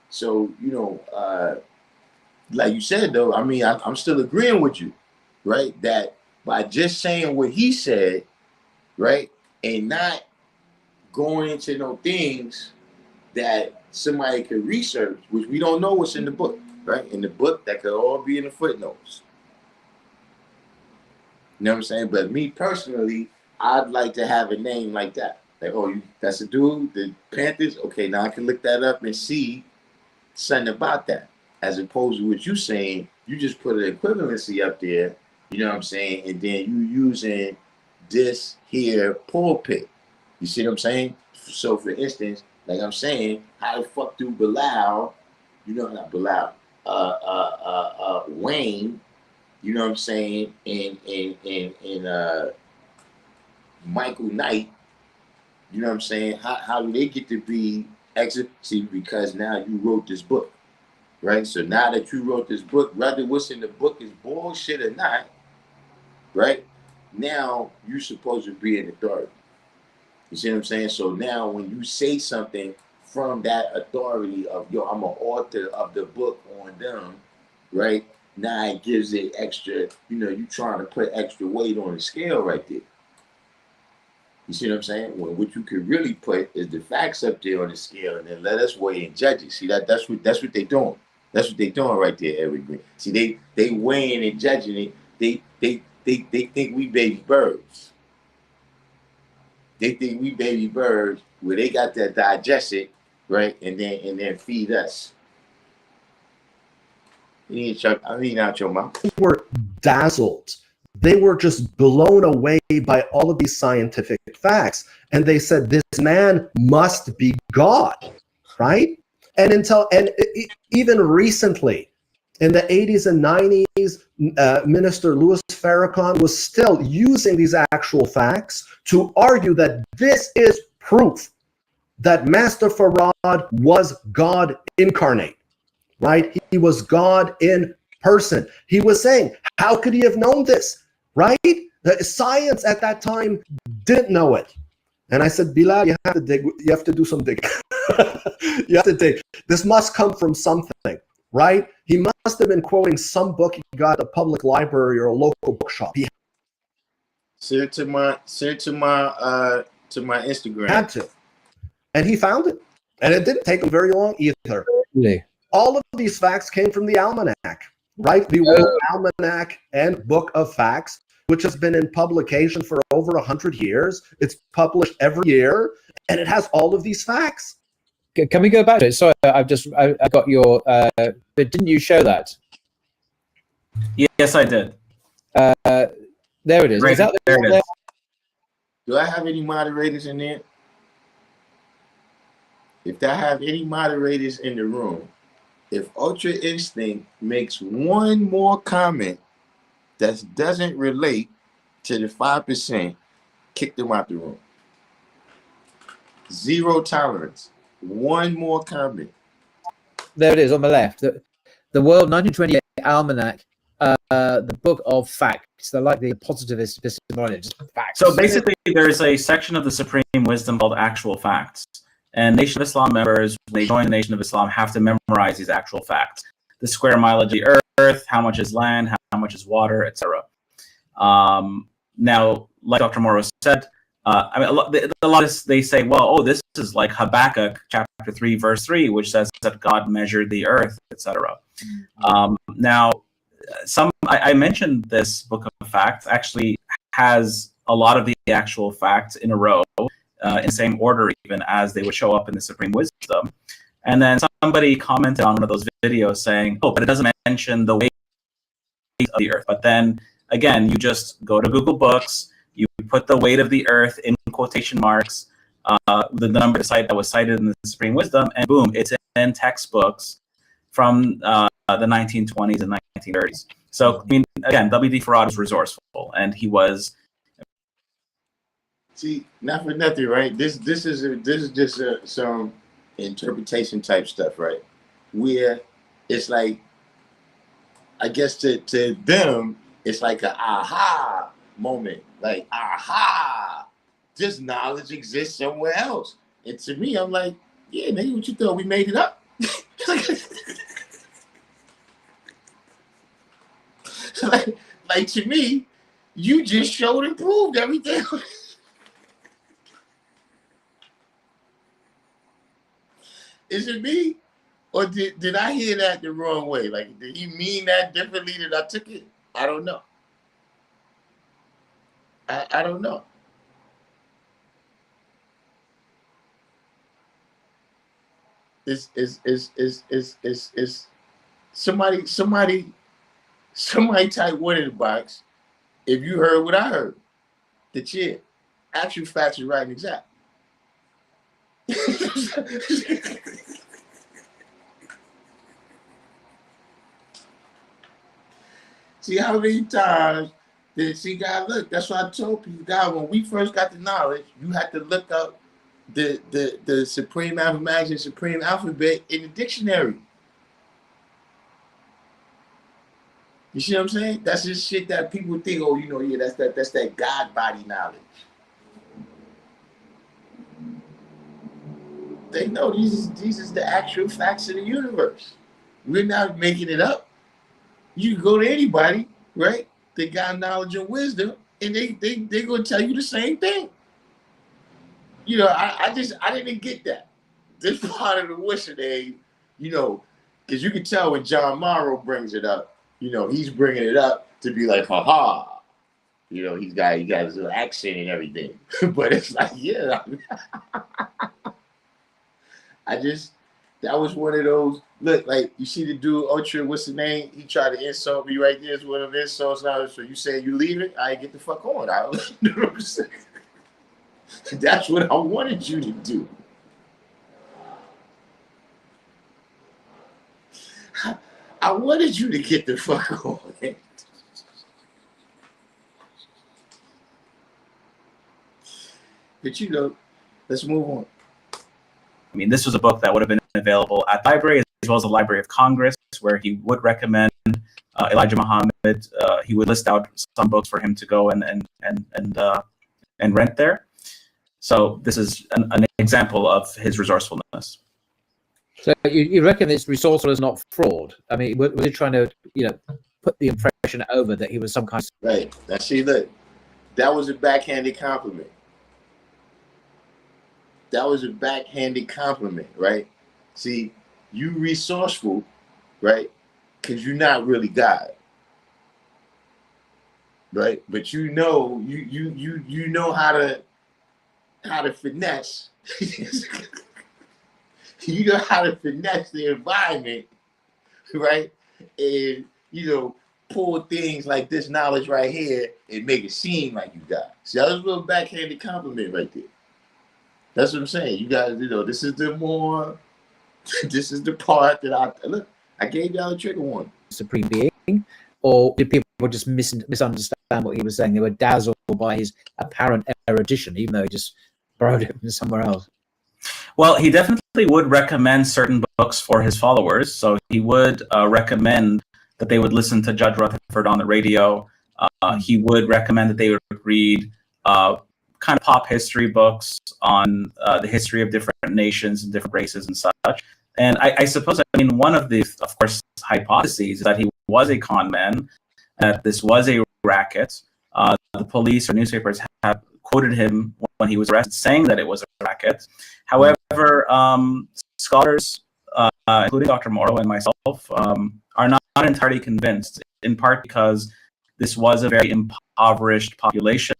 So, like you said though, I mean, I'm still agreeing with you, right? That by just saying what he said, right, and not going into no things that somebody could research, which we don't know what's in the book, right? In the book, that could all be in the footnotes. You know what I'm saying? But me personally, I'd like to have a name like that. Like, oh, that's a dude, the Panthers. Okay, now I can look that up and see something about that. As opposed to what you saying, you just put an equivalency up there, you know what I'm saying? And then you using this here pulpit. You see what I'm saying? So for instance, like I'm saying, how the fuck do Bilal, not Bilal, Wayne, you know what I'm saying, and Michael Knight, you know what I'm saying? How do they get to be exit? See, because now you wrote this book. Right? So now that you wrote this book, whether what's in the book is bullshit or not, right? Now you're supposed to be an authority. You see what I'm saying? So now when you say something from that authority of, yo, I'm an author of the book on them, right? Now it gives it extra, you trying to put extra weight on the scale right there. You see what I'm saying? When what you could really put is the facts up there on the scale, and then let us weigh and judge it. See that's what they're doing. That's what they're doing right there, Evergreen. See, they weighing and judging it. They think we baby birds. They think we baby birds where they got to digest it, right, and then feed us. I mean out your mouth. They were dazzled. They were just blown away by all of these scientific facts. And they said, this man must be God, right? And even recently, in the 80s and 90s, Minister Louis Farrakhan was still using these actual facts to argue that this is proof that Master Farad was God incarnate, right? He was God in person. He was saying, how could he have known this, right? The science at that time didn't know it. And I said, Bilal, you have to dig. You have to do some digging. You have to dig. This must come from something, right? He must have been quoting some book he got at a public library or a local bookshop. He send it to my Instagram. had to, and he found it, and it didn't take him very long either. Really? All of these facts came from the almanac, right? The World Almanac and Book of Facts, which has been in publication for over 100 years. It's published every year, and it has all of these facts. Can we go back to it? Sorry, I got your. But didn't you show that? Yes, I did. There it is. Right, Is that there it is. Do I have any moderators in there? If I have any moderators in the room, if Ultra Instinct makes one more comment that doesn't relate to the 5%, kick them out the room. Zero tolerance. One more comment. There it is on the left. The World 1928 Almanac, the Book of Facts. They're like the positivist epistemology, just facts. So basically, there's a section of the Supreme Wisdom called Actual Facts. And Nation of Islam members, when they join the Nation of Islam, have to memorize these actual facts. The square mileage of the earth, how much is land, how much is water, etc. Now, like Dr. Morrow said, I mean, a lot of they say, well, oh, this is like Habakkuk chapter 3, verse 3, which says that God measured the earth, etc. Now, I mentioned this Book of Facts actually has a lot of the actual facts in a row, in the same order even as they would show up in the Supreme Wisdom. And then somebody commented on one of those videos saying, oh, but it doesn't mention the weight of the earth. But then, again, you just go to Google Books, you put the weight of the earth in quotation marks, the number that was cited in the Supreme Wisdom, and boom, it's in textbooks from the 1920s and 1930s. So, I mean, again, W.D. Farad was resourceful, and he was. See, not for nothing, right? This is just some interpretation type stuff, right? Where it's like, I guess to them, it's like an aha moment. Like, aha, this knowledge exists somewhere else. And to me, I'm like, yeah, nigga, what you thought? We made it up? like to me, you just showed and proved everything. Is it me? Or did I hear that the wrong way? Like, did he mean that differently than I took it? I don't know. I don't know. It's somebody type one in the box. If you heard what I heard, that yeah, actual facts are right and exact. See how many times God, look, that's what I told people, God, when we first got the knowledge, you had to look up the Supreme Mathematics and Supreme Alphabet in the dictionary. You see what I'm saying? That's just shit that people think, oh, yeah, that's that God body knowledge. they know these is the actual facts of the universe. We're not making it up. You can go to anybody, right? They got knowledge and wisdom, and they gonna tell you the same thing. You know, I didn't get that. This part of the wishing they, you know, because you can tell when John Morrow brings it up, you know, he's bringing it up to be like, haha. You know, he got his little accent and everything. But it's like, yeah, that was one of those. Look, like you see the dude Ultra, what's the name? He tried to insult me right there. It's one of his insults now. So you say you leaving? I get the fuck on. You know what I'm saying? That's what I wanted you to do. I wanted you to get the fuck on. But you know, let's move on. I mean, this was a book that would have been available at the library as well as the Library of Congress, where he would recommend Elijah Muhammad. He would list out some books for him to go and rent there. So this is an example of his resourcefulness. So you reckon this resourcefulness is not fraud? I mean, was he trying to, put the impression over that he was some kind of... Right. Now, see, look, that was a backhanded compliment. That was a backhanded compliment, right? See, you resourceful, right? Because you're not really God, right? But you know how to finesse. You know how to finesse the environment, right? And pull things like this knowledge right here and make it seem like you got. See, that was a little backhanded compliment right there. That's what I'm saying. You guys, this is the part that I gave y'all a trigger warning. Supreme being, or did people just misunderstand what he was saying? They were dazzled by his apparent erudition, even though he just borrowed it from somewhere else. Well, he definitely would recommend certain books for his followers. So he would recommend that they would listen to Judge Rutherford on the radio. He would recommend that they would read kind of pop history books on the history of different nations and different races and such. And I suppose, one of the, of course, hypotheses is that he was a con man, that this was a racket. The police or newspapers have quoted him when he was arrested saying that it was a racket. However, scholars, including Dr. Morrow and myself, are not entirely convinced, in part because this was a very impoverished population.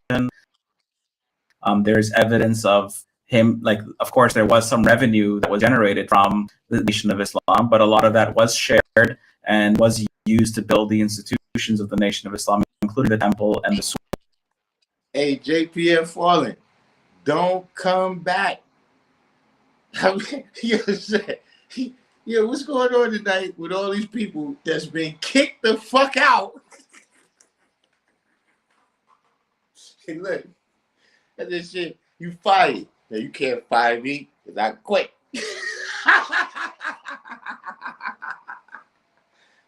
There's evidence of him, of course, there was some revenue that was generated from the Nation of Islam, but a lot of that was shared and was used to build the institutions of the Nation of Islam, including the temple and the school. Hey, JPM Fallen, don't come back. What's going on tonight with all these people that's been kicked the fuck out? Hey, look, that's this shit. You fired. Now you can't fire me because I quit.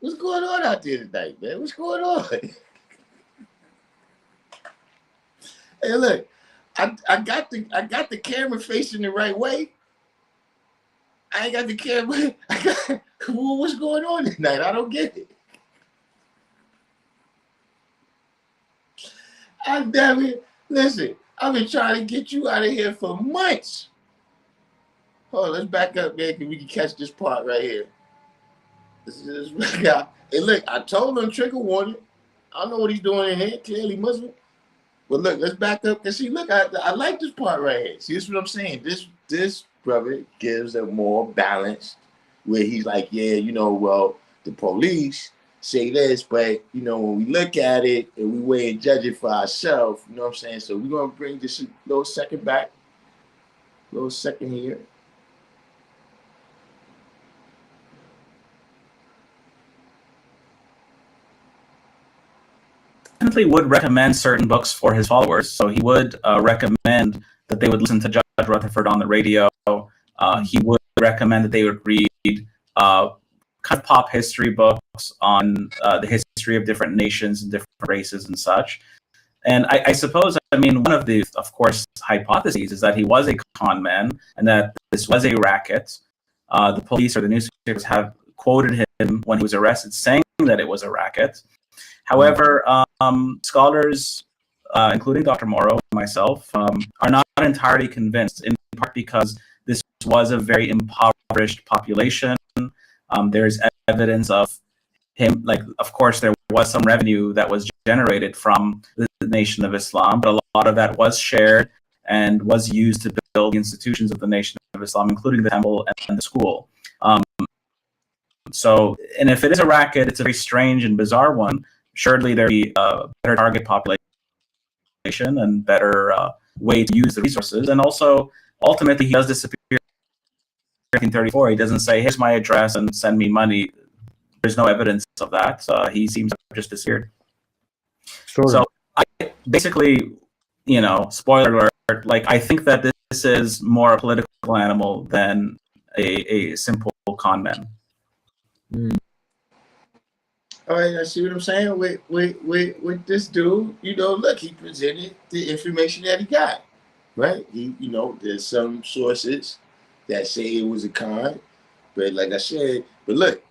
What's going on out there tonight, man? What's going on? Hey, look, I got the camera facing the right way. I ain't got the camera. What's going on tonight? I don't get it. Damn it. Listen, I've been trying to get you out of here for months. Hold on, let's back up, man, because we can catch this part right here. This guy. Hey, look, I told him trigger warning. I don't know what he's doing in here. Clearly Muslim. But look, let's back up and see. Look, I like this part right here. See, this is what I'm saying. This brother gives a more balance where he's like, yeah, well, the police say this, but when we look at it and we weigh and judge it for ourselves, you know what I'm saying? So we're gonna bring this a little second back, a little second here. Definitely would recommend certain books for his followers. So he would recommend that they would listen to Judge Rutherford on the radio. He would recommend that they would read kind of pop history books on the history of different nations and different races and such. And I suppose, I mean, one of the, of course, hypotheses is that he was a con man and that this was a racket. The police or the newspapers have quoted him when he was arrested saying that it was a racket. However, scholars, including Dr. Morrow and myself, are not entirely convinced, in part because this was a very impoverished population. There's evidence of him, like, of course, there was some revenue that was generated from the Nation of Islam, but a lot of that was shared and was used to build the institutions of the Nation of Islam, including the temple and the school. So, and if it is a racket, it's a very strange and bizarre one. Surely there'd be a better target population and better way to use the resources. And also, ultimately, he does disappear in 1934. He doesn't say, here's my address and send me money. There's no evidence of that. He seems to have just disappeared. Sure. So, basically, you know, spoiler alert, like, I think that this is more a political animal than a simple con man. All right, I see what I'm saying with this dude. You know, look, he presented the information that he got, right? He, you know, there's some sources that say it was a con, but like I said, but look,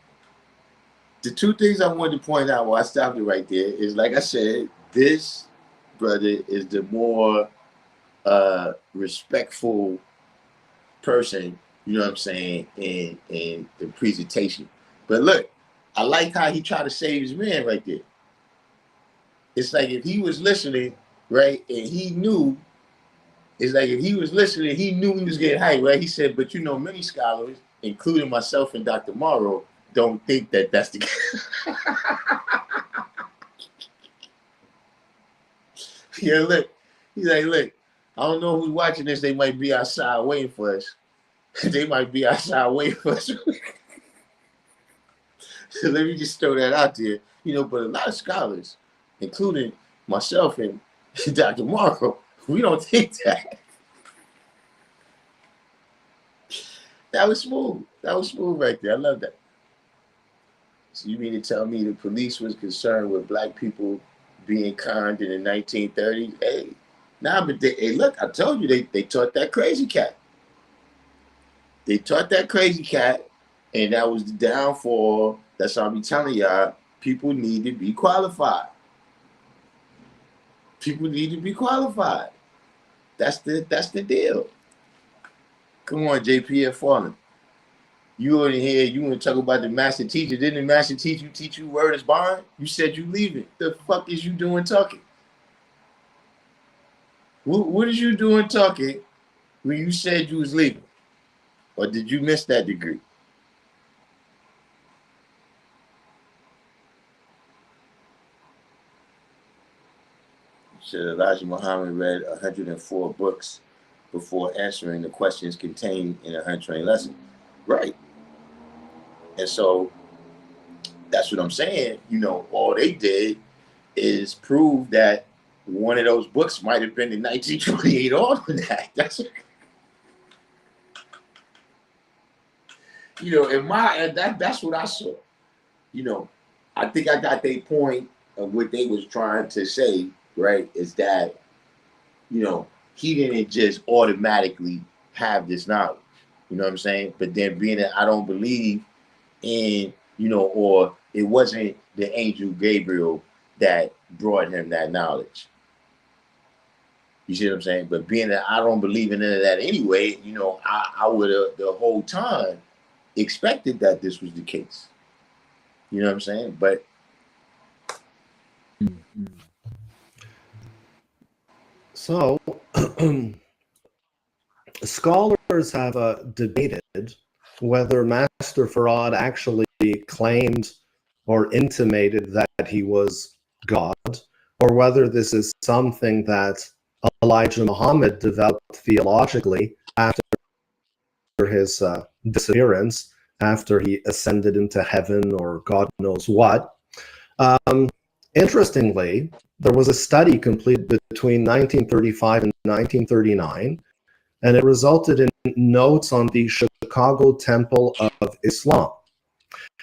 the two things I wanted to point out while I stopped it right there is, like I said, this brother is the more respectful person, you know what I'm saying, in the presentation. But look, I like how he tried to save his man right there. It's like if he was listening, right, and he knew, it's like if he was listening, he knew he was getting hyped, right? He said, but you know, many scholars, including myself and Dr. Morrow, don't think that that's the case. Yeah, look, he's like, look, I don't know who's watching this. They might be outside waiting for us. They might be outside waiting for us. So let me just throw that out there. You know, but a lot of scholars, including myself and Dr. Morrow, we don't think that. That was smooth. That was smooth right there. I love that. So you mean to tell me the police was concerned with black people being conned in the 1930s? Hey, nah, but hey, look, I told you they taught that crazy cat. They taught that crazy cat, and that was the downfall. That's why I be telling y'all, people need to be qualified. People need to be qualified. That's the deal. Come on, JPF Fallen. You in here, you want to talk about the master teacher. Didn't the master teacher teach you word is bond? You said you leaving. The fuck is you doing talking? What is you doing talking when you said you was leaving? Or did you miss that degree? Said Elijah Muhammad read 104 books before answering the questions contained in a 100 lesson. Right. And so that's what I'm saying. You know, all they did is prove that one of those books might have been in 1928 on that. That's you know, that's what I saw. You know, I think I got their point of what they was trying to say, right? Is that, you know, he didn't just automatically have this knowledge. You know what I'm saying? But then being that I don't believe in, you know, or it wasn't the angel Gabriel that brought him that knowledge. You see what I'm saying? But being that I don't believe in any of that anyway, you know, I would have the whole time expected that this was the case. You know what I'm saying? But so scholars have debated whether Master Farad actually claimed or intimated that he was God, or whether this is something that Elijah Muhammad developed theologically after his disappearance, after he ascended into heaven or God knows what. Interestingly, there was a study completed between 1935 and 1939, and it resulted in notes on the Chicago Temple of Islam.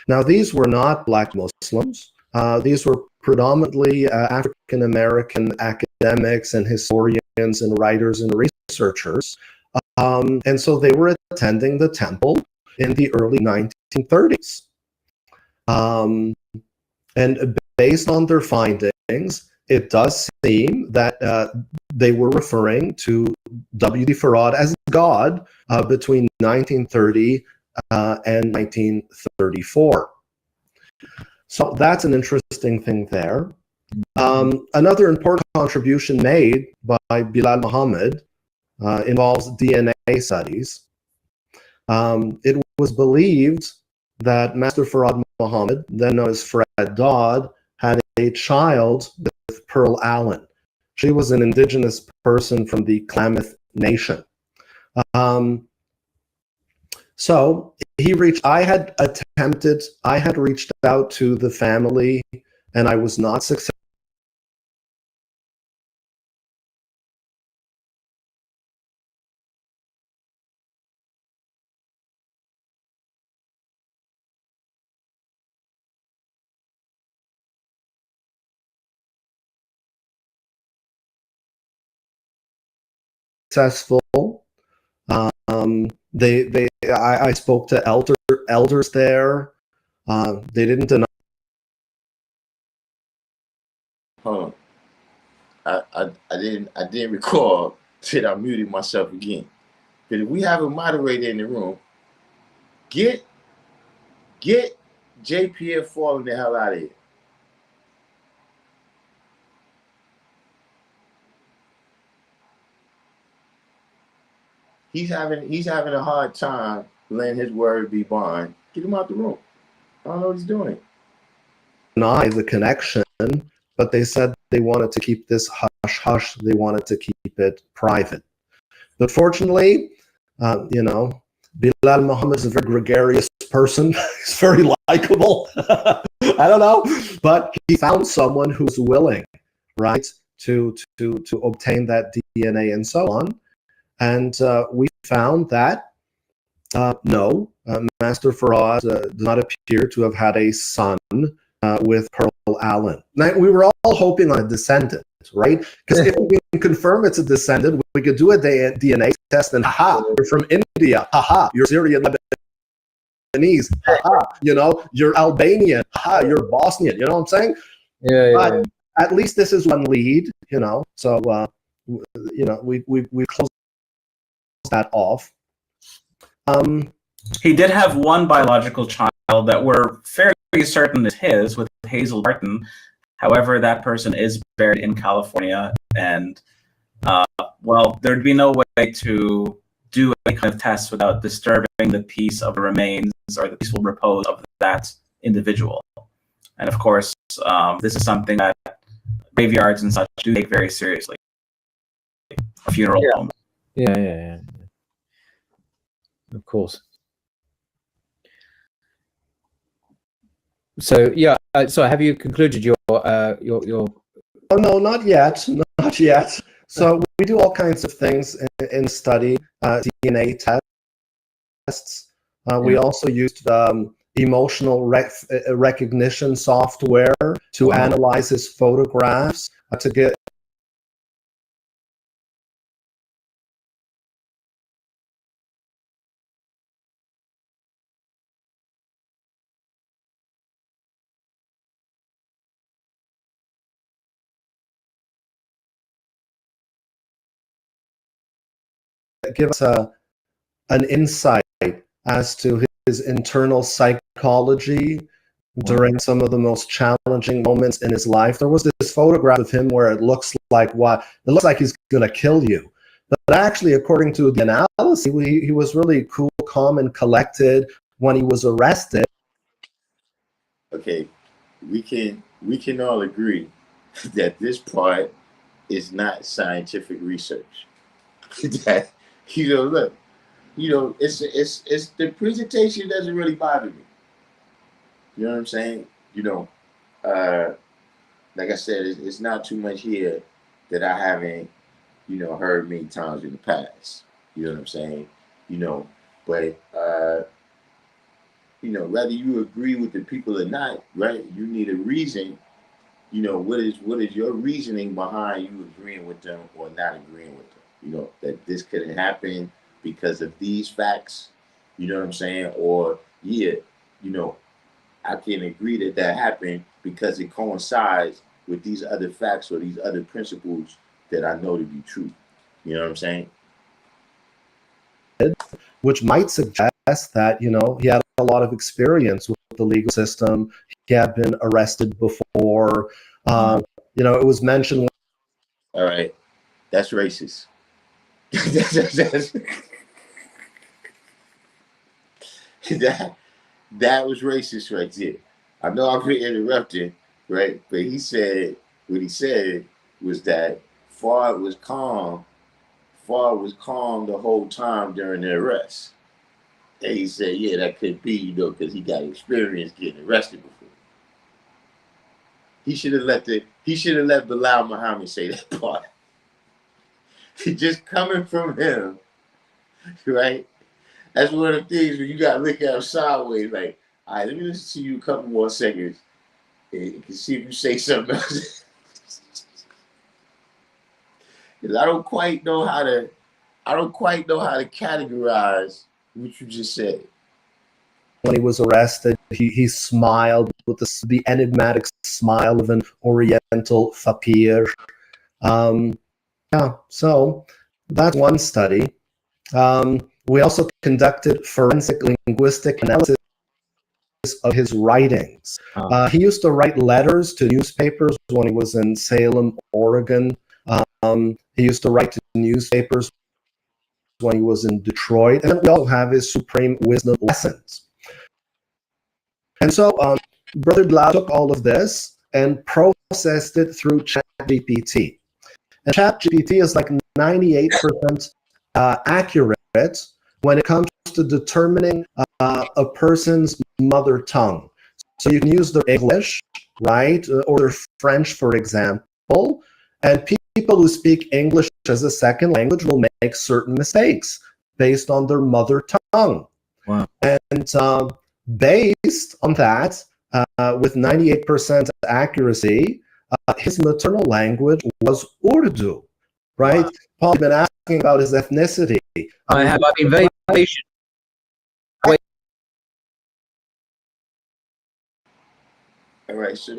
Now, these were not black Muslims. These were predominantly African American academics and historians and writers and researchers. And so they were attending the temple in the early 1930s. And based on their findings, it does seem that they were referring to W.D. Farad as God between 1930 and 1934. So that's an interesting thing there. Another important contribution made by Bilal Muhammad involves DNA studies. It was believed that Master Farad Muhammad, then known as Fred Dodd, had a child with Pearl Allen. She was an indigenous person from the Klamath Nation. So I had reached out to the family, and I was not successful. I spoke to elders there. They didn't deny. Hold on. I didn't recall that I muted myself again. But if we have a moderator in the room, get JPF falling the hell out of here. He's having a hard time letting his word be bond. Get him out the room. I don't know what he's doing. Deny the connection, but they said they wanted to keep this hush hush. They wanted to keep it private. But fortunately, Bilal Muhammad is a very gregarious person. He's very likable. I don't know, but he found someone who's willing, right, to obtain that DNA and so on. And we found that no, Master Farad does not appear to have had a son with Pearl Allen. Now, we were all hoping on a descendant, right? Because if we can confirm it's a descendant, we could do a DNA test, and haha, you're from India, haha, you're Syrian Lebanese, haha, you're Albanian, haha, you're Bosnian. You know what I'm saying? Yeah. At least this is one lead, So we closed that off. He did have one biological child that we're fairly certain is his, with Hazel Barton. However, that person is buried in California, and there'd be no way to do any kind of tests without disturbing the peace of the remains or the peaceful repose of that individual. And of course, this is something that graveyards and such do take very seriously. A funeral home. Yeah. Of course. So so have you concluded your? Oh, no, not yet. So we do all kinds of things in study DNA tests. We also used emotional recognition software to analyze his photographs to get. Give us an insight as to his internal psychology during some of the most challenging moments in his life. There was this photograph of him where it looks like he's gonna kill you, but actually, according to the analysis, he was really cool, calm, and collected when he was arrested. Okay, we can all agree that this part is not scientific research. That look, it's the presentation doesn't really bother me. You know what I'm saying? Like I said, it's not too much here that I haven't, heard many times in the past. You know what I'm saying? But whether you agree with the people or not, right? You need a reason. What is your reasoning behind you agreeing with them or not agreeing with them? That this couldn't happen because of these facts. You know what I'm saying? Or yeah, you know, I can agree that that happened because it coincides with these other facts or these other principles that I know to be true. You know what I'm saying? Which might suggest that, he had a lot of experience with the legal system. He had been arrested before. It was mentioned. All right, that's racist. that's, that that was racist right there. I know I've been interrupting, right? But he said what he said was that Fard was calm. Fard was calm the whole time during the arrest. And he said, yeah, that could be, because he got experience getting arrested before. He should have let Bilal Muhammad say that part. Just coming from him, right? That's one of the things where you gotta look at him sideways, like, all right, let me listen to you a couple more seconds and see if you say something else. Because I don't quite know how to categorize what you just said. When he was arrested, he smiled with the enigmatic smile of an Oriental fakir. So that's one study. We also conducted forensic linguistic analysis of his writings. He used to write letters to newspapers when he was in Salem, Oregon. He used to write to newspapers when he was in Detroit. And then we also have his Supreme Wisdom Lessons. And so Brother Bilal took all of this and processed it through ChatGPT. And ChatGPT is like 98% accurate when it comes to determining a person's mother tongue. So you can use their English, right, or their French, for example, and people who speak English as a second language will make certain mistakes based on their mother tongue. Wow. And based on that, with 98% accuracy, his maternal language was Urdu, right? Wow. Paul, you've been asking about his ethnicity. I've been very patient. All right, so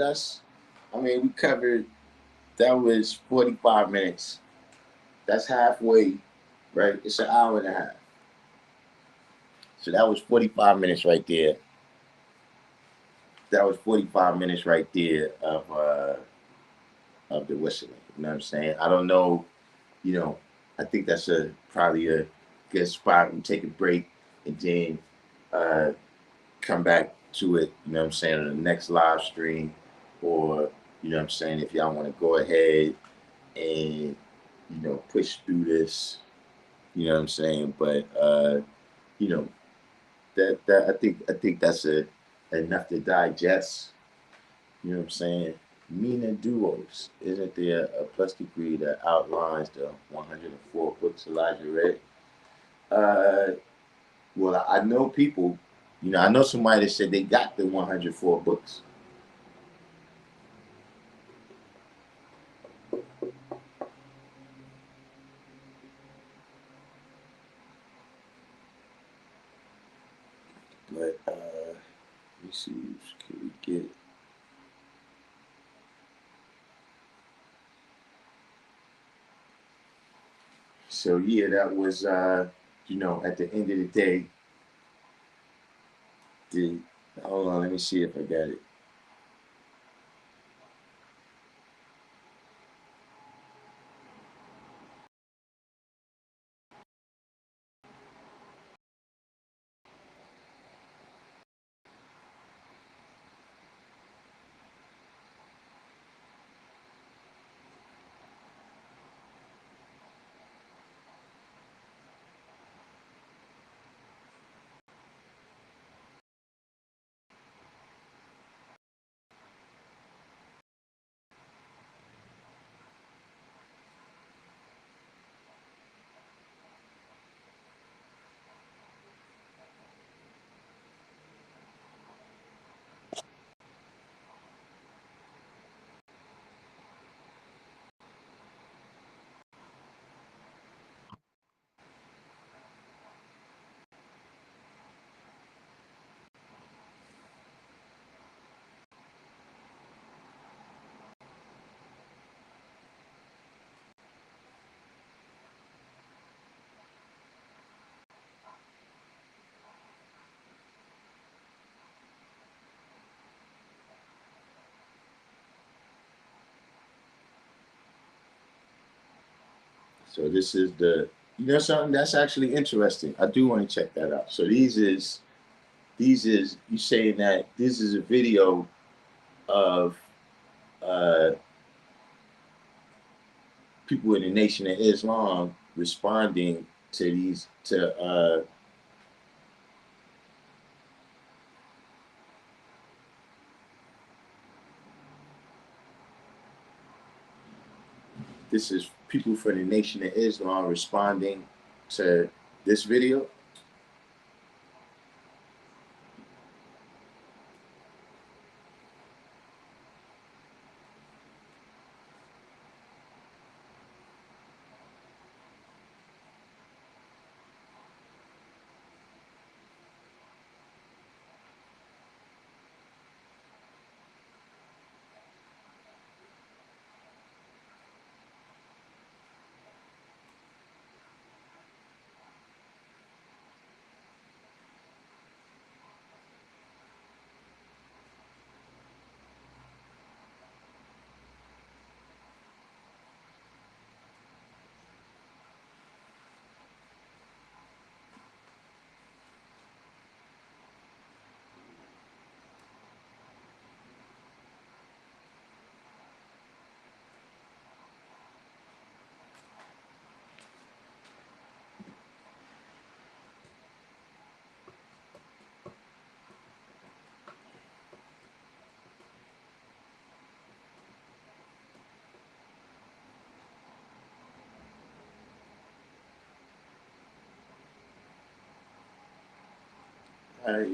we covered, that was 45 minutes. That's halfway, right? It's an hour and a half. So that was 45 minutes right there. That was 45 minutes right there of the whistling. You know what I'm saying? I don't know, I think that's probably a good spot. We take a break and then come back to it, you know what I'm saying, on the next live stream, or, you know what I'm saying, if y'all want to go ahead and, push through this, you know what I'm saying, but, you know, that I think that's enough to digest, you know what I'm saying. Mina Duos, isn't there a plus degree that outlines the 104 books Elijah read? Well, I know people, I know somebody that said they got the 104 books. But let me see, can we get? So yeah, that was at the end of the day, hold on, let me see if I got it. So this is the, you know, something that's actually interesting. I do want to check that out. So these is you saying that this is a video of uh, people in the Nation of Islam responding to these to this is people from the Nation of Islam responding to this video.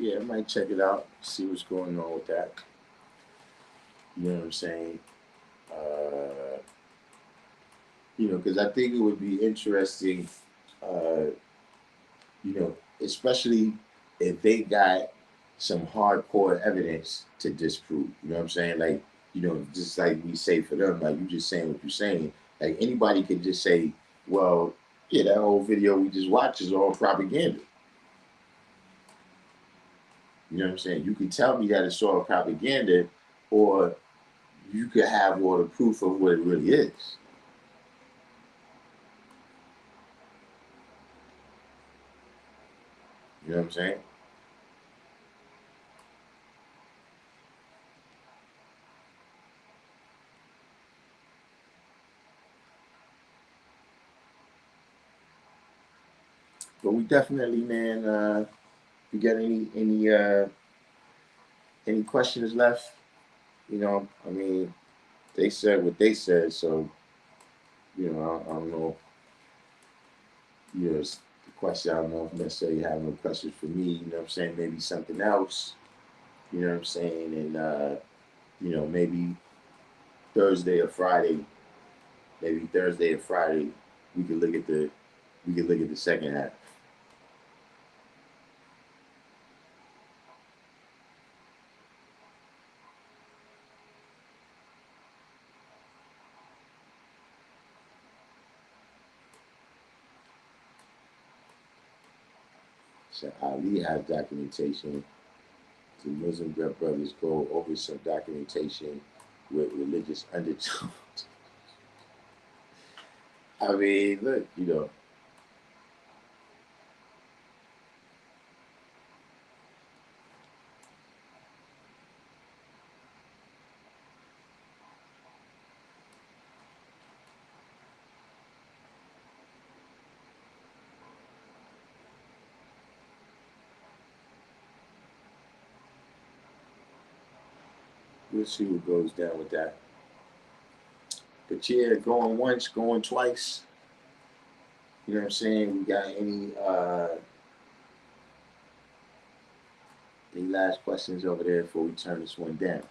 Yeah, I might check it out, see what's going on with that. You know what I'm saying? Uh, you know, because I think it would be interesting, uh, you know, especially if they got some hardcore evidence to disprove. You know what I'm saying? Like, you know, just like we say for them, like you just saying what you're saying. Like anybody could just say, well, yeah, that whole video we just watched is all propaganda. You know what I'm saying? You can tell me that it's all propaganda, or you could have all the proof of what it really is. You know what I'm saying? But we definitely, man. You got any questions left? You know, I mean, they said what they said, so you know, I don't know. You know, it's the question. I don't know if necessarily have no questions for me. You know what I'm saying? Maybe something else. You know what I'm saying? And you know, maybe Thursday or Friday. Maybe Thursday or Friday, we could look at the second half. So Ali has documentation. The Muslim brothers go over some documentation with religious undertones. I mean, look, you know, we'll see what goes down with that. But yeah, going once, going twice. You know what I'm saying? We got any last questions over there before we turn this one down?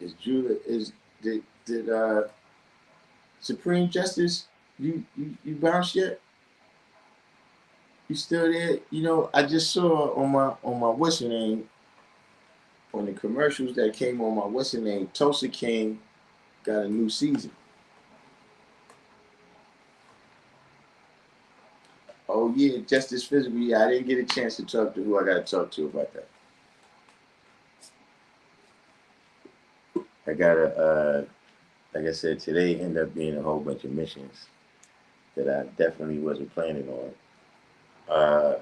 Is Judah is did Supreme Justice you bounced yet? You still there? You know, I just saw on my what's her name on the commercials that came on my what's her name Tulsa King got a new season. Oh yeah, Justice Physical. Yeah, I didn't get a chance to talk to who I got to talk to about that. I got to like I said, today ended up being a whole bunch of missions that I definitely wasn't planning on. Uh,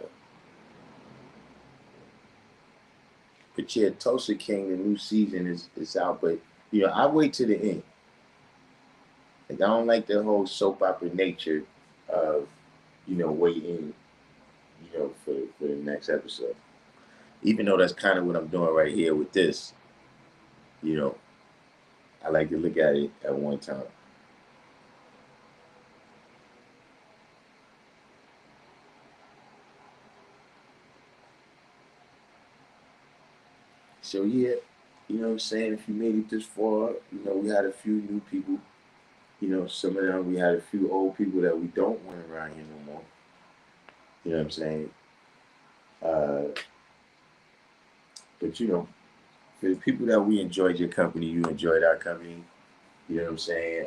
but yeah, Tulsa King, the new season is out, but you know, I wait to the end. Like I don't like the whole soap opera nature of, you know, waiting, you know, for the next episode. Even though that's kind of what I'm doing right here with this, you know, I like to look at it at one time. So yeah, you know what I'm saying? If you made it this far, you know, we had a few new people. You know, some of them we had a few old people that we don't want around here no more. You know what I'm saying? Uh, but you know, for the people that we enjoyed your company, you enjoyed our company. You know what I'm saying?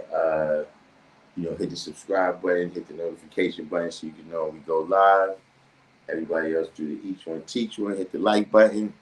You know, hit the subscribe button, hit the notification button so you can know when we go live. Everybody else do the each one teach one, hit the like button.